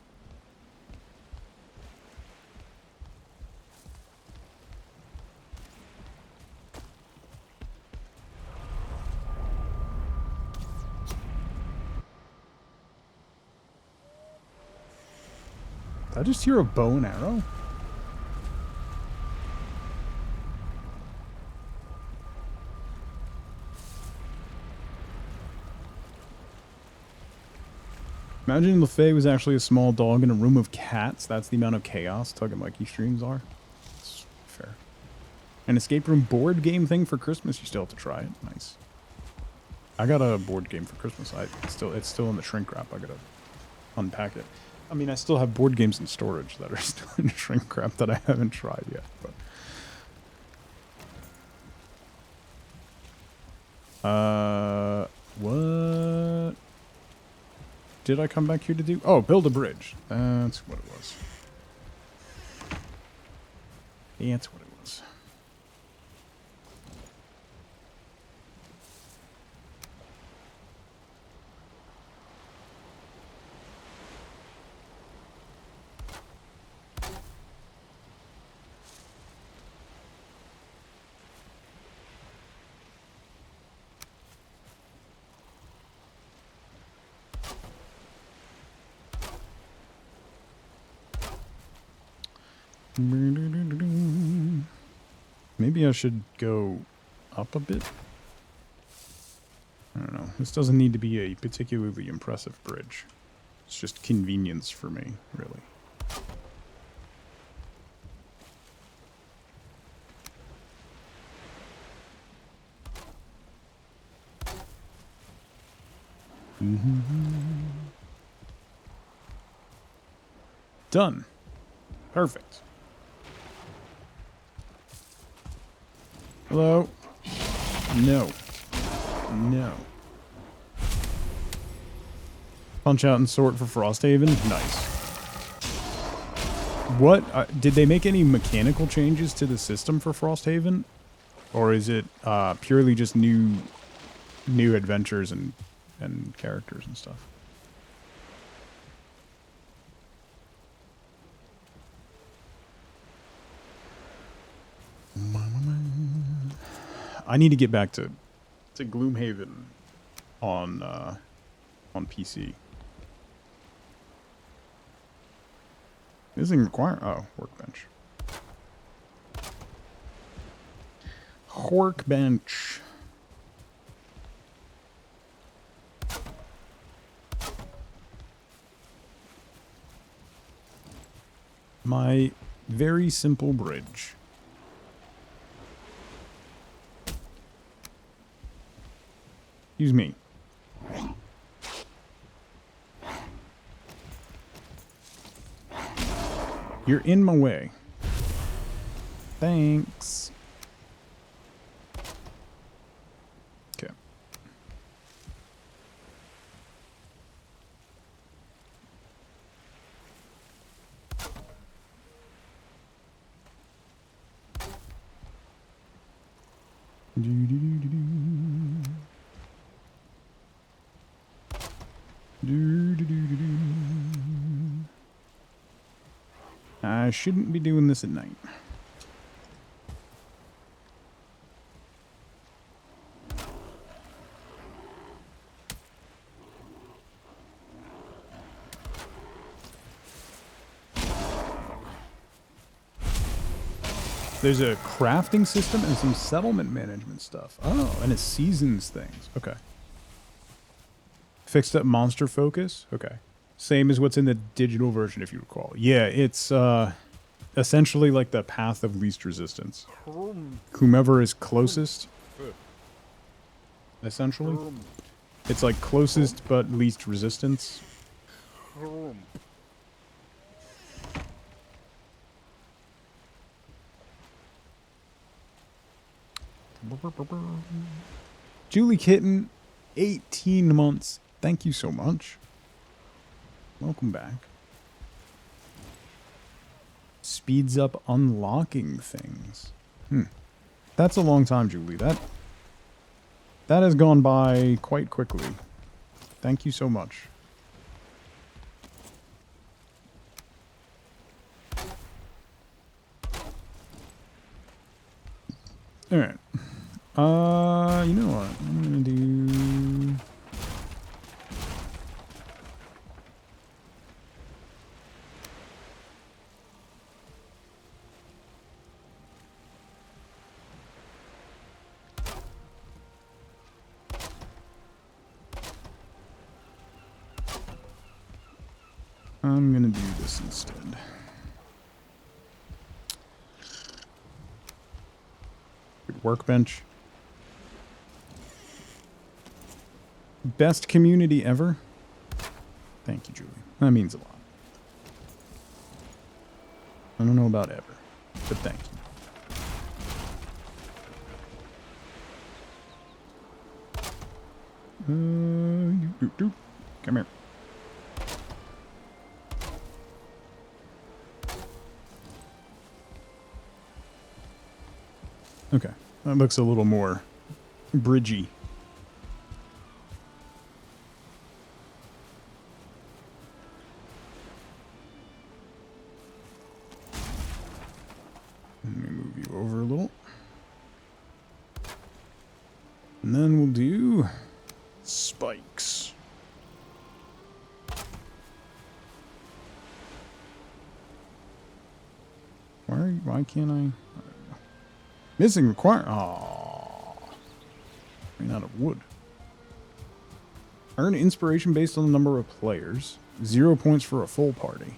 Speaker 1: Did I just hear a bow and arrow? Imagine LaFay was actually a small dog in a room of cats. That's the amount of chaos Tug and Mikey streams are. It's fair. An escape room board game thing for Christmas. You still have to try it. Nice. I got a board game for Christmas. It's still in the shrink wrap. I gotta unpack it. I mean, I still have board games in storage that are still in shrink wrap that I haven't tried yet. But what did I come back here to do? Oh, build a bridge. That's what it was. That's what it was. Maybe I should go up a bit. I don't know. This doesn't need to be a particularly impressive bridge. It's just convenience for me, really. Done. Perfect. Hello? No. No. Punch out and sort for Frosthaven. Nice. What did they make any mechanical changes to the system for Frosthaven, or is it purely just new adventures and characters and stuff? I need to get back to Gloomhaven on PC. Doesn't require workbench. Workbench. My very simple bridge. Excuse me. You're in my way. Thanks. Okay. I shouldn't be doing this at night. There's a crafting system and some settlement management stuff. Oh, and it seasons things. Okay. Fixed up monster focus. Okay. Same as what's in the digital version, if you recall. Yeah, it's essentially like the path of least resistance. Whomever is closest, essentially. It's like closest but least resistance. Julie Kitten, 18 months. Thank you so much. Welcome back. Speeds up unlocking things. That's a long time, Julie. That has gone by quite quickly. Thank you so much. All right. You know what? I'm gonna do. I'm gonna do this instead. Good workbench. Best community ever. Thank you, Julie. That means a lot. I don't know about ever, but thank you. Come here. Okay, that looks a little more bridgy. Let me move you over a little. And then we'll do spikes. Why can't I? Missing require. Aww. Ran out of wood. Earn inspiration based on the number of players. 0 points for a full party.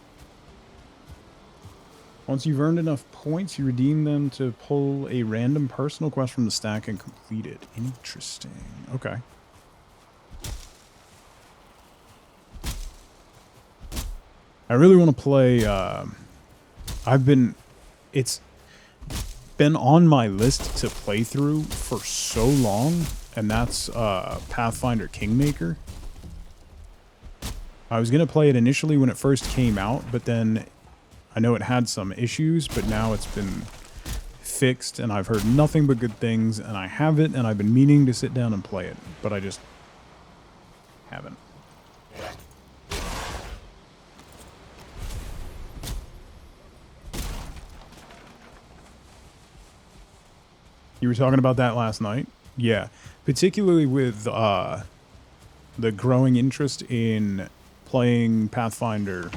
Speaker 1: Once you've earned enough points, you redeem them to pull a random personal quest from the stack and complete it. Interesting. Okay. I really want to play. It's been on my list to play through for so long, and that's Pathfinder Kingmaker. I was going to play it initially when it first came out, but then I know it had some issues, but now it's been fixed, and I've heard nothing but good things, and I have it, and I've been meaning to sit down and play it, but I just haven't. You were talking about that last night? Yeah. Particularly with the growing interest in playing Pathfinder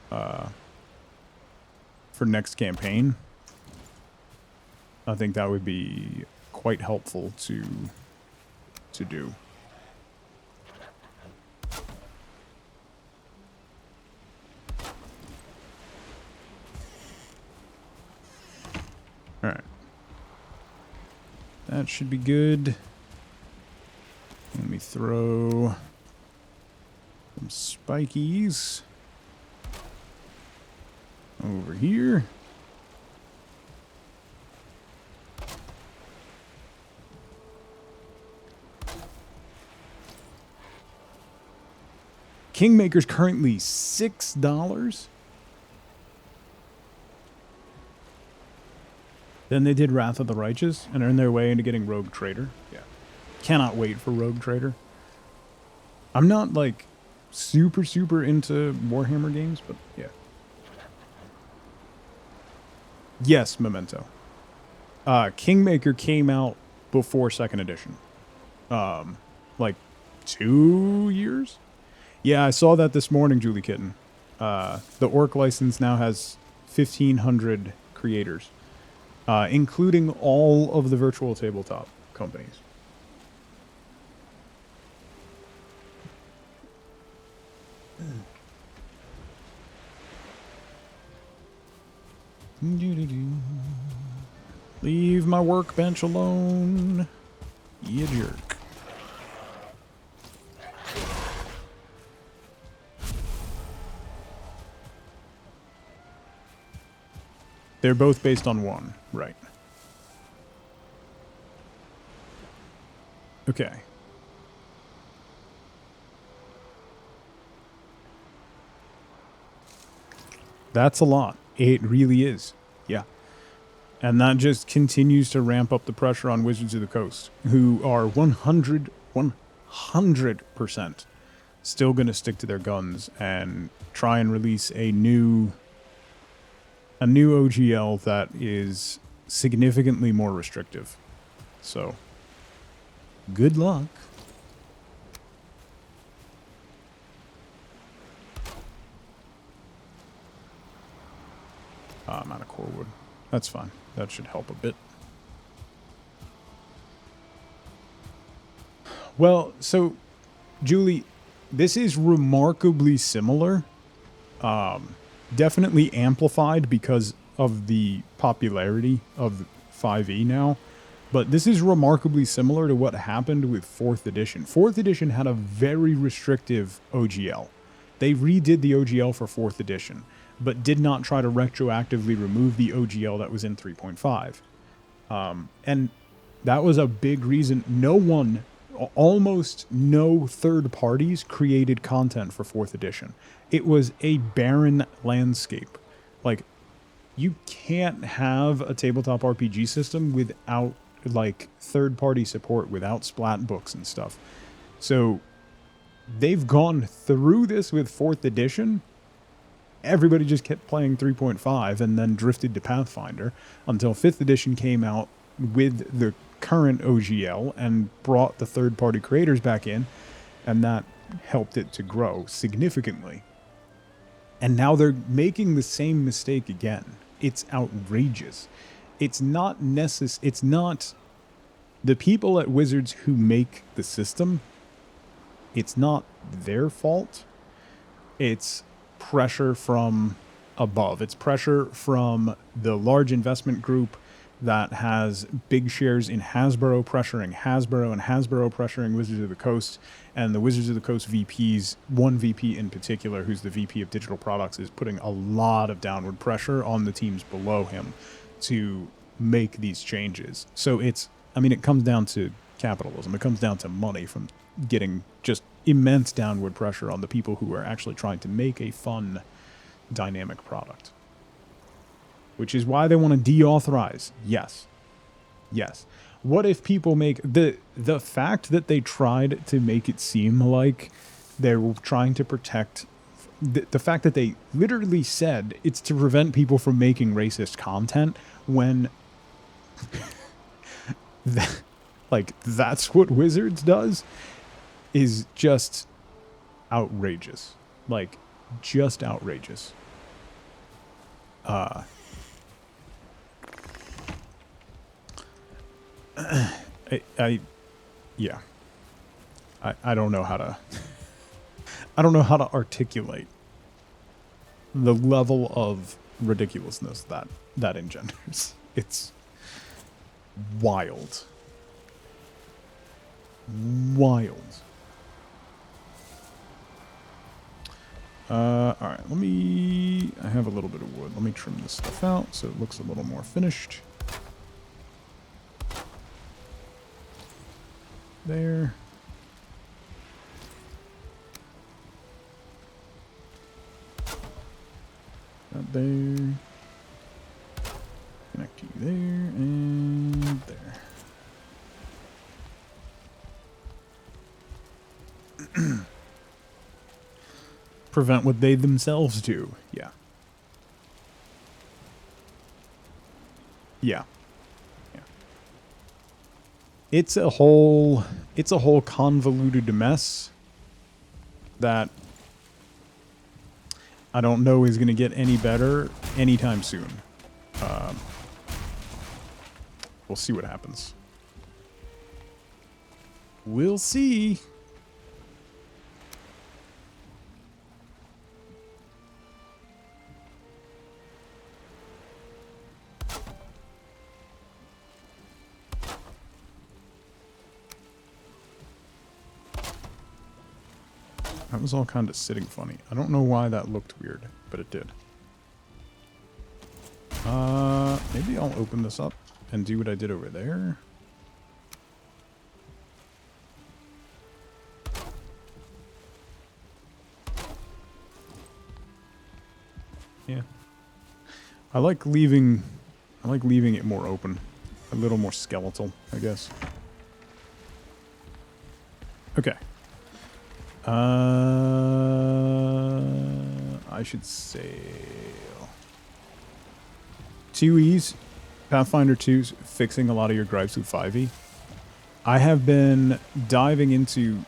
Speaker 1: for next campaign. I think that would be quite helpful to do. All right. That should be good. Let me throw some spikies over here. Kingmaker's currently $6. Then they did Wrath of the Righteous and are in their way into getting Rogue Trader. Yeah. Cannot wait for Rogue Trader. I'm not, like, super into Warhammer games, but yeah. Yes, Memento. Kingmaker came out before 2nd edition. Like 2 years? Yeah, I saw that this morning, Julie Kitten. The Orc license now has 1,500 creators. Including all of the virtual tabletop companies. Leave my workbench alone, you jerk. They're both based on 1, right. Okay. That's a lot. It really is. Yeah. And that just continues to ramp up the pressure on Wizards of the Coast, who are 100% still going to stick to their guns and try and release a new OGL that is significantly more restrictive. So, good luck. I'm out of core wood. That's fine. That should help a bit. Well, so, Julie, this is remarkably similar. Definitely amplified because of the popularity of 5e now. But this is remarkably similar to what happened with 4th edition. 4th edition had a very restrictive OGL. They redid the OGL for 4th edition, but did not try to retroactively remove the OGL that was in 3.5. And that was a big reason almost no third parties created content for 4th edition. It was a barren landscape. Like, you can't have a tabletop RPG system without, like, third-party support, without splat books and stuff. So, they've gone through this with 4th edition. Everybody just kept playing 3.5 and then drifted to Pathfinder until 5th edition came out with the current OGL and brought the third-party creators back in, and that helped it to grow significantly. And now they're making the same mistake again. It's outrageous. It's not It's not the people at Wizards who make the system. It's not their fault. It's pressure from above. It's pressure from the large investment group that has big shares in Hasbro pressuring Hasbro, and Hasbro pressuring Wizards of the Coast, and the Wizards of the Coast VPs, one VP in particular, who's the VP of Digital Products, is putting a lot of downward pressure on the teams below him to make these changes. So it comes down to capitalism. It comes down to money from getting just immense downward pressure on the people who are actually trying to make a fun, dynamic product. Which is why they want to deauthorize. Yes. Yes. What if people make... The fact that they tried to make it seem like they were trying to protect... The fact that they literally said it's to prevent people from making racist content when... that's what Wizards does, is just outrageous. Like, just outrageous. Yeah. I don't know how to... I don't know how to articulate the level of ridiculousness that engenders. It's wild. Wild. Alright, I have a little bit of wood. Let me trim this stuff out so it looks a little more finished. There. That there. Connect you there and there. Prevent what they themselves do. Yeah. Yeah. Yeah. It's a whole convoluted mess that I don't know is going to get any better anytime soon. We'll see what happens. We'll see. That was all kind of sitting funny. I don't know why that looked weird, but it did. Maybe I'll open this up and do what I did over there. Yeah. I like leaving it more open. A little more skeletal, I guess. Okay. I should sail. 2E's, Pathfinder 2's fixing a lot of your gripes with 5e. I have been diving into...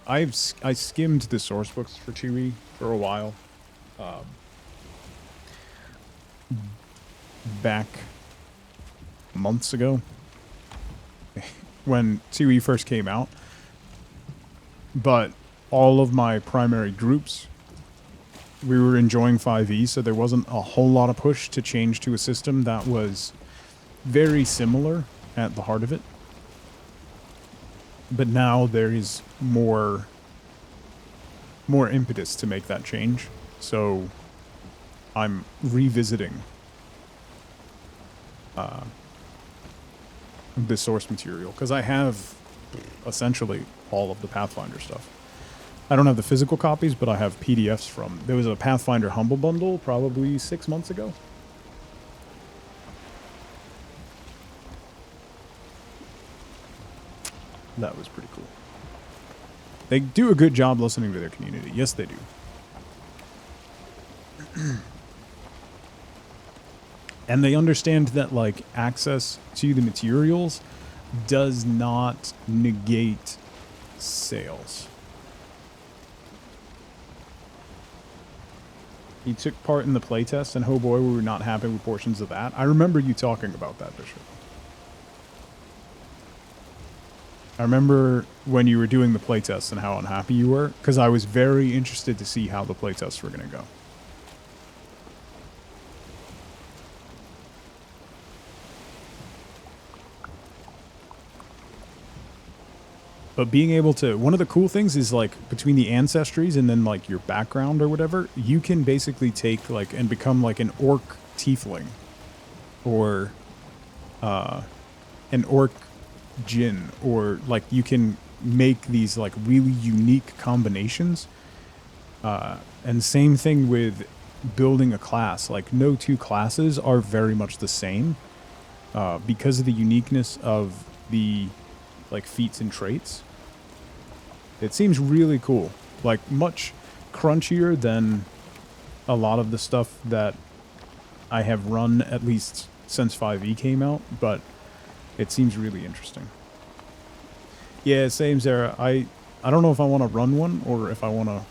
Speaker 1: I skimmed the source books for 2E for a while. Back months ago. When 2E first came out. But all of my primary groups, we were enjoying 5e, so there wasn't a whole lot of push to change to a system that was very similar at the heart of it. But now there is more impetus to make that change. So I'm revisiting the source material, because I have essentially all of the Pathfinder stuff. I don't have the physical copies, but I have PDFs from... There was a Pathfinder Humble Bundle probably 6 months ago. That was pretty cool. They do a good job listening to their community. Yes, they do. And they understand that, like, access to the materials does not negate sales. He took part in the playtest, and oh boy, we were not happy with portions of that. I remember you talking about that, Bishop. I remember when you were doing the playtests and how unhappy you were, because I was very interested to see how the playtests were going to go. But being able to... One of the cool things is, like, between the ancestries and then, like, your background or whatever, you can basically take, like, and become, like, an orc tiefling. Or, an orc gin, or like you can make these like really unique combinations. And same thing with building a class. Like no two classes are very much the same because of the uniqueness of the like feats and traits. It seems really cool, like much crunchier than a lot of the stuff that I have run, at least since 5e came out, but it seems really interesting. Yeah, same, Zara. I don't know if I want to run one or if I want to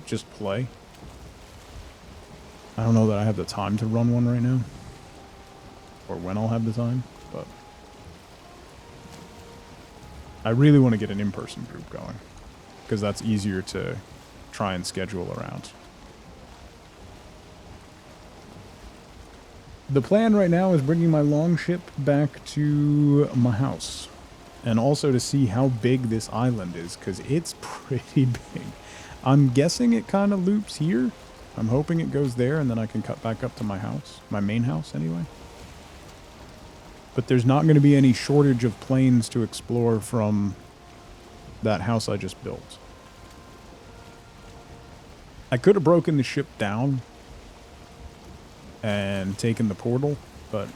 Speaker 1: just play. I don't know that I have the time to run one right now, or when I'll have the time, but I really want to get an in-person group going, because that's easier to try and schedule around. The plan right now is bringing my longship back to my house, and also to see how big this island is, because it's pretty big. I'm guessing it kind of loops here. I'm hoping it goes there, and then I can cut back up to my house, my main house anyway. But there's not going to be any shortage of planes to explore from that house I just built. I could have broken the ship down and taken the portal, but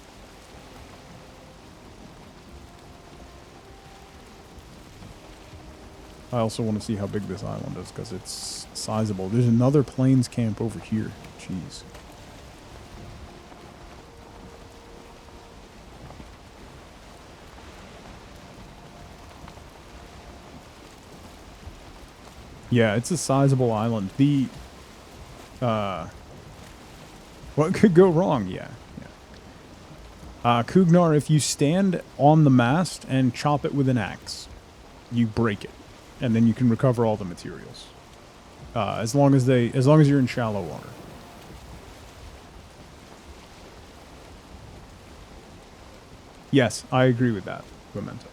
Speaker 1: I also want to see how big this island is, because it's sizable. There's another planes camp over here. Jeez. Yeah, it's a sizable island. The what could go wrong? Yeah. Kugnar, if you stand on the mast and chop it with an axe, you break it, and then you can recover all the materials. As long as you're in shallow water. Yes, I agree with that, Memento.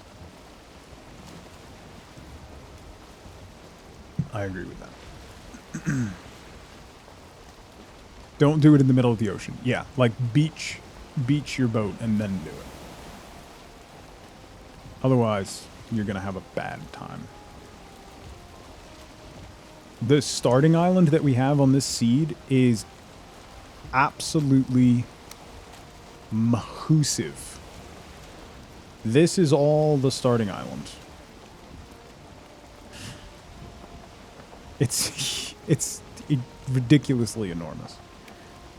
Speaker 1: I agree with that. Don't do it in the middle of the ocean. Yeah, like beach your boat and then do it. Otherwise, you're going to have a bad time. The starting island that we have on this seed is absolutely massive. This is all the starting island. It's ridiculously enormous.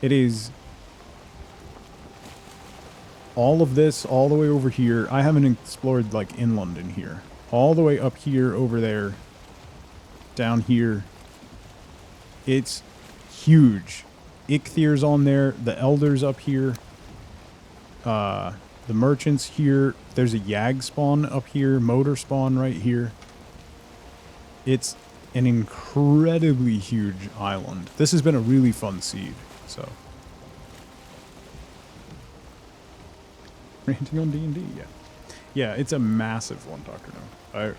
Speaker 1: It is all of this all the way over here. I haven't explored like inland in here. All the way up here, over there, down here. It's huge. Ichthyr's on there. The elders up here. The merchants here. There's a Yag spawn up here. Motor spawn right here. It's an incredibly huge island. This has been a really fun seed, so. Ranting on D&D, yeah. Yeah, it's a massive one, Dr. No.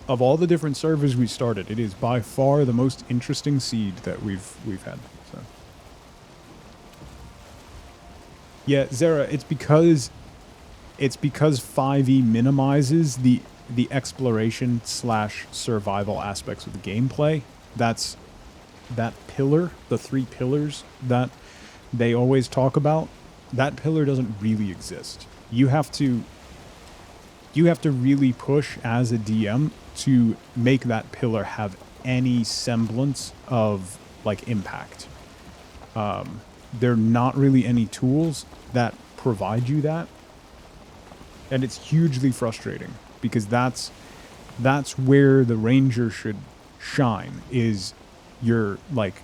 Speaker 1: Of all the different servers we started, it is by far the most interesting seed that we've had. So. Yeah, Zara, it's because 5e minimizes the exploration / survival aspects of the gameplay. That's that pillar, the 3 pillars that they always talk about. That pillar doesn't really exist. You have to really push as a DM to make that pillar have any semblance of like impact. There are not really any tools that provide you that, and it's hugely frustrating, because that's where the ranger should shine, is your like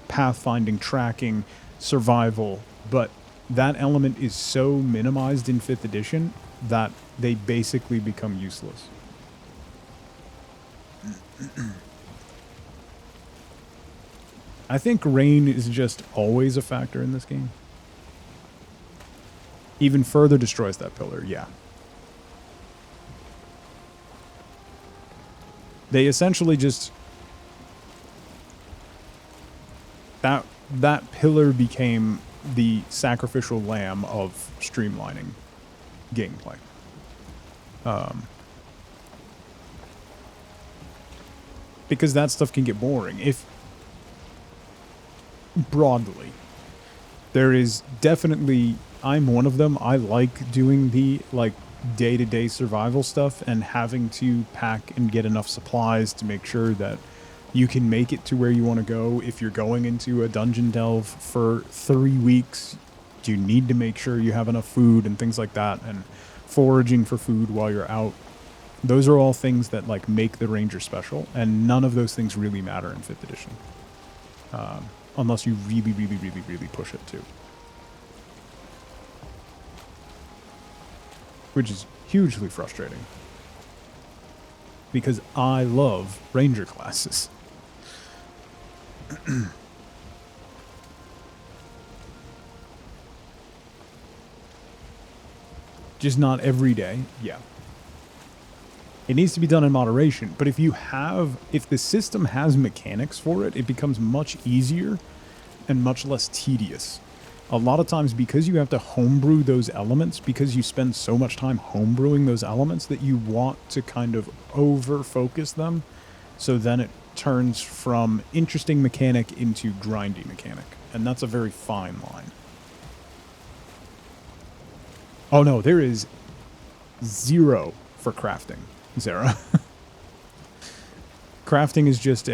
Speaker 1: pathfinding, tracking, survival, but that element is so minimized in 5th edition that they basically become useless. I think rain is just always a factor in this game. Even further destroys that pillar, yeah. They essentially just... That pillar became the sacrificial lamb of streamlining gameplay. Because that stuff can get boring. If broadly, there is definitely, I'm one of them. I like doing the like day-to-day survival stuff and having to pack and get enough supplies to make sure that you can make it to where you want to go. If you're going into a dungeon delve for 3 weeks, you need to make sure you have enough food and things like that, and foraging for food while you're out. Those are all things that like make the Ranger special, and none of those things really matter in 5th edition. Unless you really, really, really, really push it too. Which is hugely frustrating. Because I love Ranger classes. Just not every day, yeah. It needs to be done in moderation, but if the system has mechanics for it, it becomes much easier and much less tedious. A lot of times, because you have to homebrew those elements, because you spend so much time homebrewing those elements, that you want to kind of over-focus them, so then it turns from interesting mechanic into grindy mechanic, and that's a very fine line. Oh no, there is 0 for crafting, Zara. Crafting is just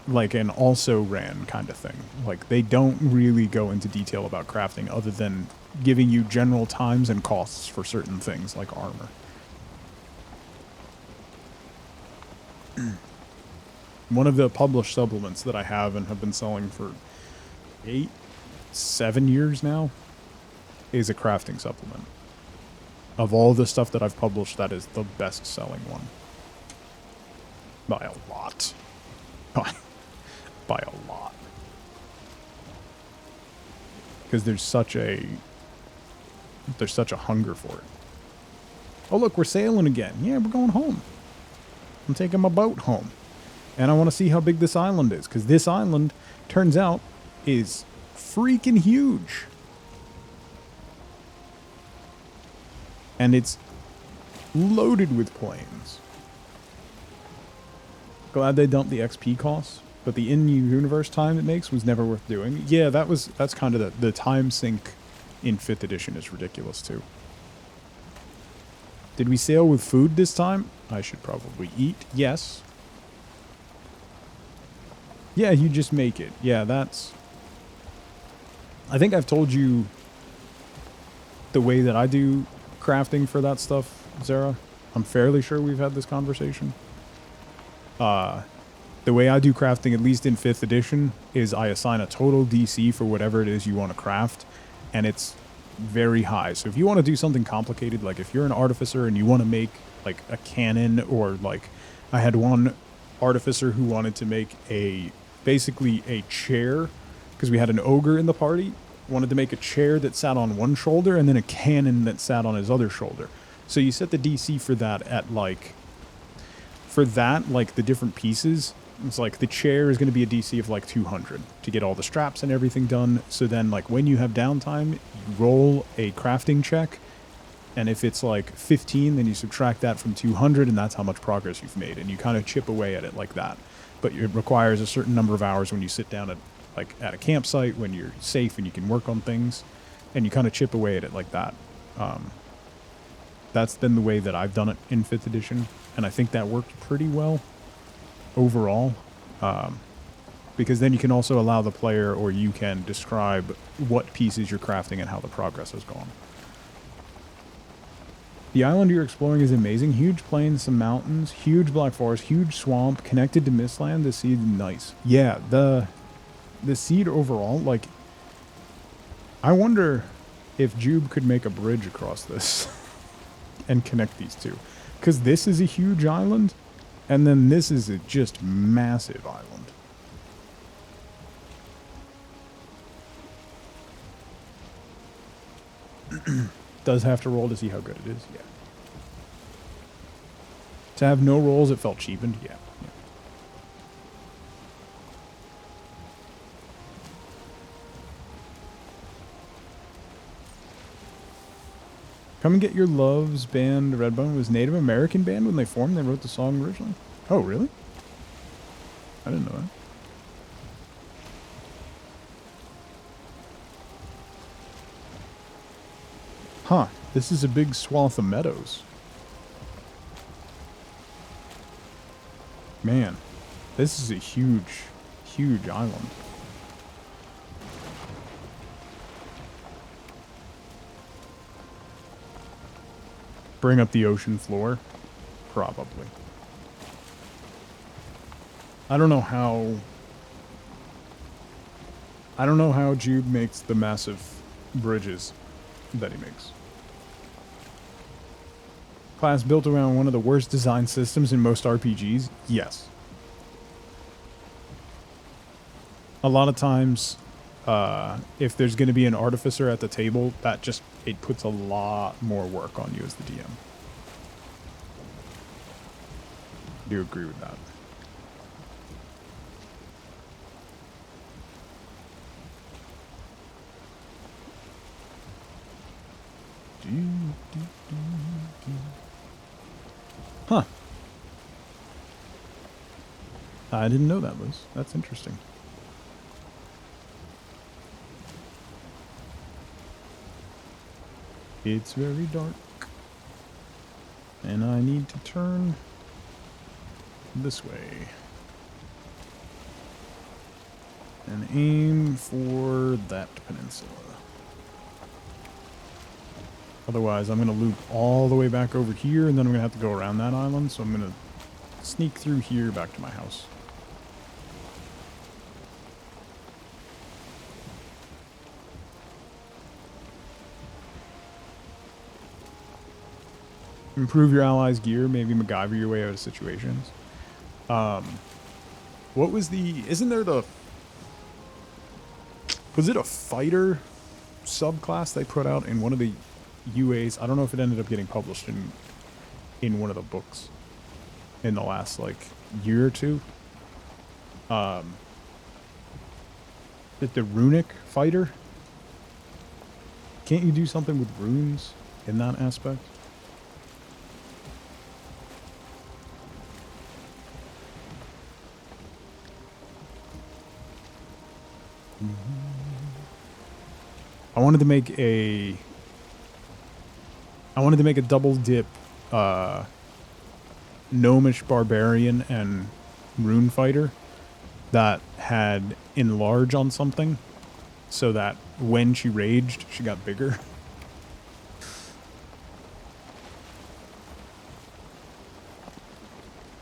Speaker 1: like an also ran kind of thing. Like, they don't really go into detail about crafting other than giving you general times and costs for certain things like armor. One of the published supplements that I have and have been selling for 7 years now is a crafting supplement. Of all the stuff that I've published, that is the best selling one. By a lot. By a lot. Because there's such a hunger for it. Oh look, we're sailing again. Yeah, we're going home. I'm taking my boat home. And I want to see how big this island is, because this island, turns out, is freaking huge. And it's loaded with planes. Glad they dumped the XP costs, but the in-universe time it makes was never worth doing. Yeah, that's kind of the time sink in 5th edition is ridiculous too. Did we sail with food this time? I should probably eat. Yes. Yeah, you just make it. Yeah, that's... I think I've told you the way that I do crafting for that stuff, Zara. I'm fairly sure we've had this conversation. The way I do crafting, at least in 5th edition, is I assign a total DC for whatever it is you want to craft, and it's very high. So if you want to do something complicated, like if you're an artificer and you want to make like a cannon, or like I had one artificer who wanted to make basically a chair, because we had an ogre in the party, wanted to make a chair that sat on one shoulder and then a cannon that sat on his other shoulder. So you set the DC for that at like, the different pieces, it's like the chair is going to be a DC of like 200 to get all the straps and everything done. So then like when you have downtime, you roll a crafting check, and if it's like 15, then you subtract that from 200, and that's how much progress you've made, and you kind of chip away at it like that. But it requires a certain number of hours when you sit down at a campsite, when you're safe and you can work on things, and you kind of chip away at it like that. That's been the way that I've done it in 5th edition, and I think that worked pretty well overall, because then you can also allow the player, or you can describe what pieces you're crafting and how the progress has gone. The island you're exploring is amazing. Huge plains, some mountains, huge black forest, huge swamp, connected to Mistlands. The seed, nice. Yeah, the seed overall, like, I wonder if Jube could make a bridge across this and connect these two. Because this is a huge island, and then this is a just massive island. Does have to roll to see how good it is, yeah. To have no rolls, it felt cheapened, yeah. Come and Get Your Love's band, Redbone, was Native American band when they formed. They wrote the song originally. Oh, really? I didn't know that. Huh. This is a big swath of meadows. Man, this is a huge, huge island. Bring up the ocean floor? Probably. I don't know how Jude makes the massive bridges that he makes. Class built around one of the worst design systems in most RPGs? Yes. A lot of times, if there's going to be an artificer at the table, it puts a lot more work on you as the DM. I do agree with that. Huh. I didn't know that, Liz. That's interesting. It's very dark. And I need to turn this way. And aim for that peninsula. Otherwise, I'm going to loop all the way back over here, and then I'm going to have to go around that island, so I'm going to sneak through here back to my house. Improve your allies' gear, maybe MacGyver your way out of situations. What was isn't there was it a fighter subclass they put out in one of the UAs? I don't know if it ended up getting published in one of the books in the last, like, year or two. The runic fighter? Can't you do something with runes in that aspect? I wanted to make a double dip gnomish barbarian and rune fighter that had enlarge on something so that when she raged she got bigger.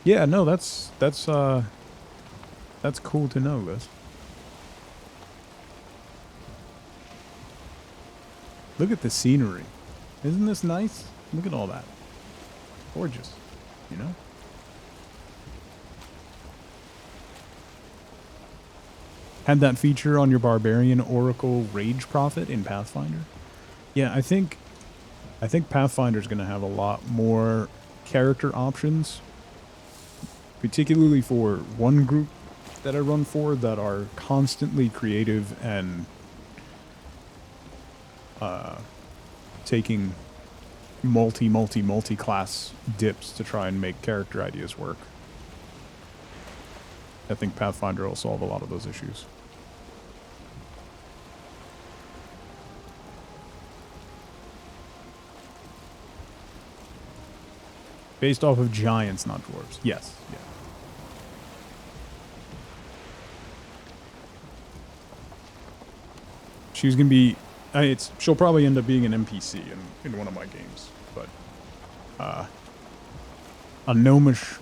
Speaker 1: Yeah, no, that's cool to know, Liz. Look at the scenery. Isn't this nice? Look at all that. Gorgeous, you know? Had that feature on your Barbarian Oracle Rage Prophet in Pathfinder. Yeah, I think Pathfinder's going to have a lot more character options, particularly for one group that I run for that are constantly creative and taking multi-class dips to try and make character ideas work. I think Pathfinder will solve a lot of those issues. Based off of giants, not dwarves. Yes, yeah. She's gonna be... she'll probably end up being an NPC in one of my games, but a gnomish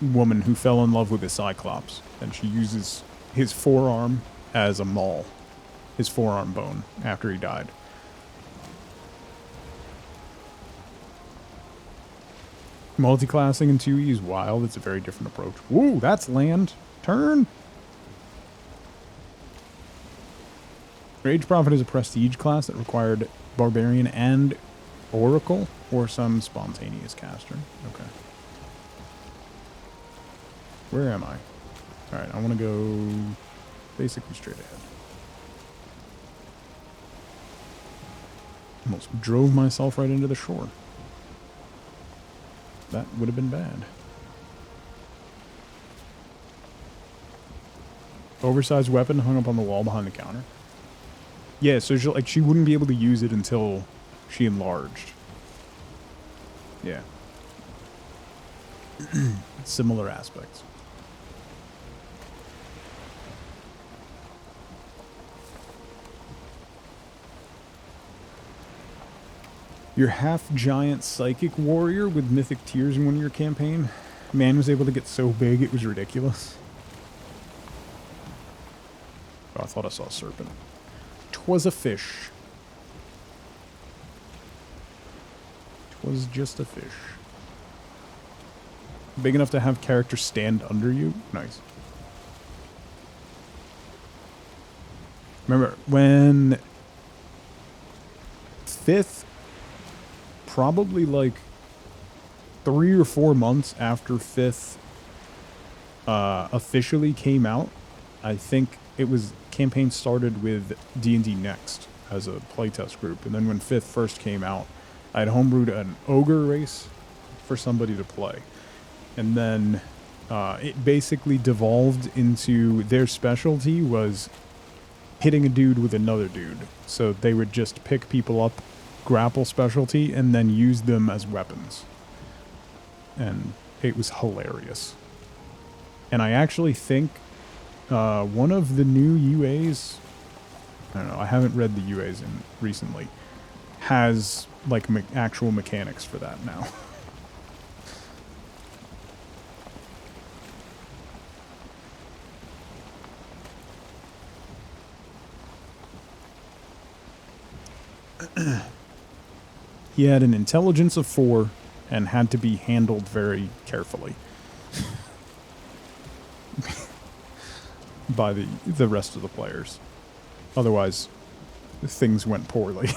Speaker 1: woman who fell in love with a cyclops, and she uses his forearm as a maul, his forearm bone, after he died. Multiclassing in 2E is wild. It's a very different approach. Ooh, that's land. Turn! Rage Prophet is a prestige class that required Barbarian and Oracle, or some spontaneous caster. Okay. Where am I? Alright, I want to go basically straight ahead. Almost drove myself right into the shore. That would have been bad. Oversized weapon hung up on the wall behind the counter. Yeah, so she wouldn't be able to use it until she enlarged. Yeah. Similar aspects. Your half-giant psychic warrior with mythic tears in one of your campaign. Man was able to get so big it was ridiculous. Oh, I thought I saw a serpent. 'Twas a fish. 'Twas just a fish. Big enough to have characters stand under you? Nice. Remember, when 5th, probably like 3 or 4 months after 5th officially came out, I think it was campaign started with D&D Next as a playtest group, and then when 5th first came out, I had homebrewed an ogre race for somebody to play, and then it basically devolved into their specialty was hitting a dude with another dude, so they would just pick people up, grapple specialty, and then use them as weapons, and it was hilarious. And I actually think one of the new UAs, I don't know, I haven't read the UAs in recently, has like actual mechanics for that now. He had an intelligence of 4 and had to be handled very carefully by the rest of the players. Otherwise, things went poorly.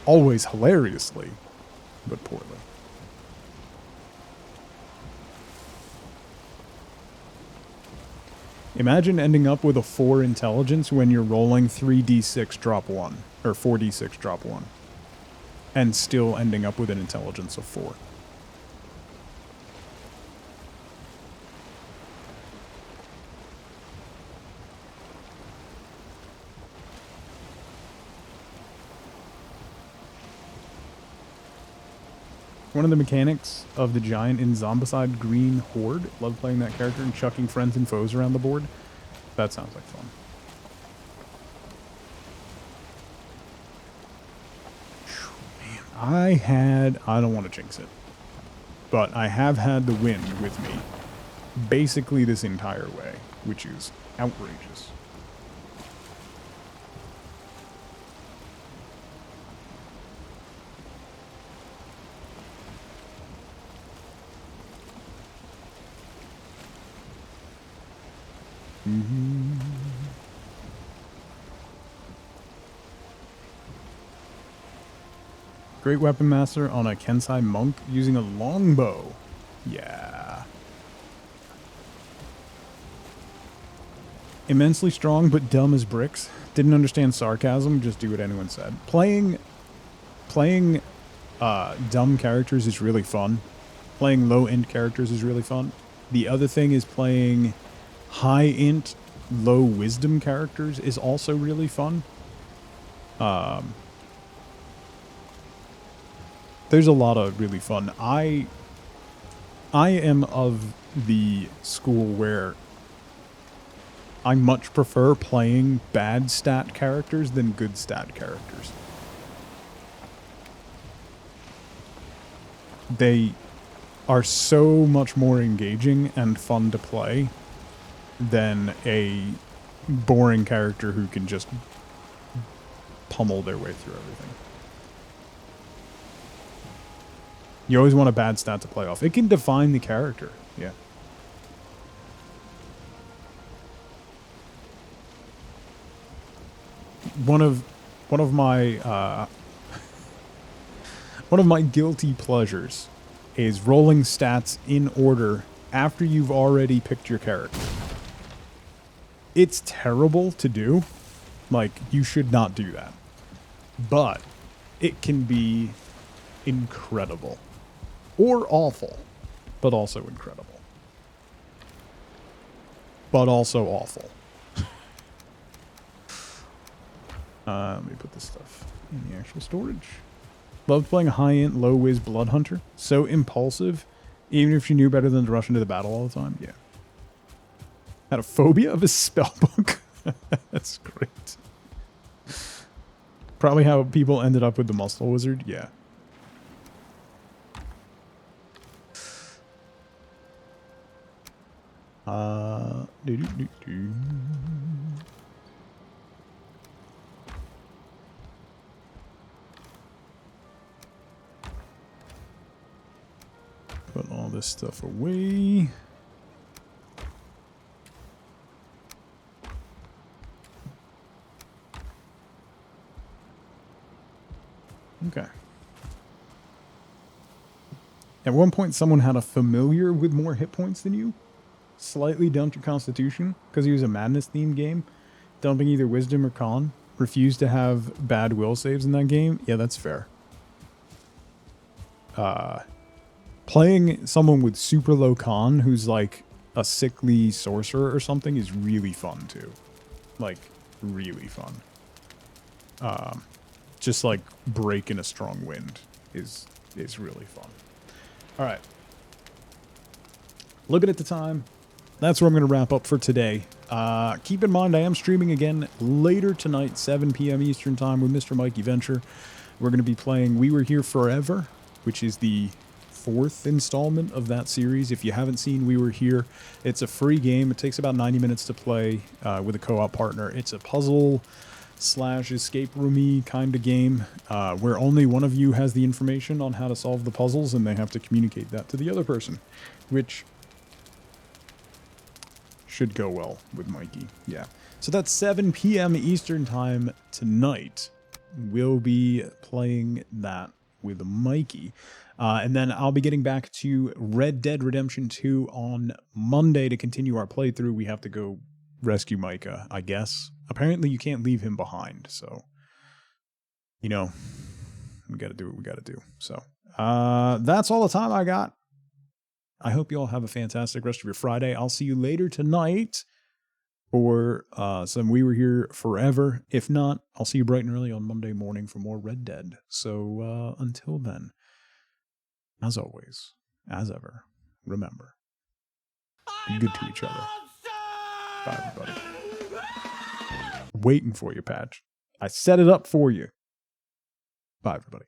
Speaker 1: Always hilariously, but poorly. Imagine ending up with a 4 intelligence when you're rolling 3d6 drop 1, or 4d6 drop 1, and still ending up with an intelligence of 4. One of the mechanics of the giant in Zombicide Green Horde. Love playing that character and chucking friends and foes around the board. That sounds like fun. Man, I don't want to jinx it, but I have had the wind with me basically this entire way, which is outrageous. Great weapon master on a Kensai monk using a longbow. Yeah. Immensely strong but dumb as bricks. Didn't understand sarcasm, just do what anyone said. Playing dumb characters is really fun. Playing low-int characters is really fun. The other thing is playing high-int, low-wisdom characters is also really fun. There's a lot of really fun. I am of the school where I much prefer playing bad stat characters than good stat characters. They are so much more engaging and fun to play than a boring character who can just pummel their way through everything. You always want a bad stat to play off. It can define the character. Yeah. One of my guilty pleasures is rolling stats in order after you've already picked your character. It's terrible to do. Like, you should not do that. but it can be incredible. Or awful, but also incredible. But also awful. Let me put this stuff in the actual storage. Loved playing a high-end, low-whiz Blood Hunter. So impulsive, even if you knew better than to rush into the battle all the time. Yeah. Had a phobia of his spellbook. That's great. Probably how people ended up with the Muscle Wizard. Yeah. Do. Put all this stuff away. Okay. At one point, someone had a familiar with more hit points than you. Slightly dumped your constitution because he was a madness-themed game. Dumping either wisdom or con. Refused to have bad will saves in that game. Yeah, that's fair. Playing someone with super low con who's like a sickly sorcerer or something is really fun too. Like, really fun. Just like breaking a strong wind is really fun. All right. Looking at the time, that's where I'm going to wrap up for today. Keep in mind, I am streaming again later tonight, 7 p.m. Eastern Time with Mr. Mikey Venture. We're going to be playing We Were Here Forever, which is the 4th installment of that series. If you haven't seen We Were Here, it's a free game. It takes about 90 minutes to play with a co-op partner. It's a puzzle / escape roomy kind of game where only one of you has the information on how to solve the puzzles and they have to communicate that to the other person, which should go well with Mikey. Yeah. So that's 7 p.m. Eastern Time tonight. We'll be playing that with Mikey. And then I'll be getting back to Red Dead Redemption 2 on Monday to continue our playthrough. We have to go rescue Micah, I guess. Apparently you can't leave him behind, so you know, we gotta do what we gotta do. So that's all the time I got. I hope you all have a fantastic rest of your Friday. I'll see you later tonight for some We Were Here Forever. If not, I'll see you bright and early on Monday morning for more Red Dead. So until then, as always, as ever, remember, be good to each other. Bye, everybody. Waiting for you, Patch. I set it up for you. Bye, everybody.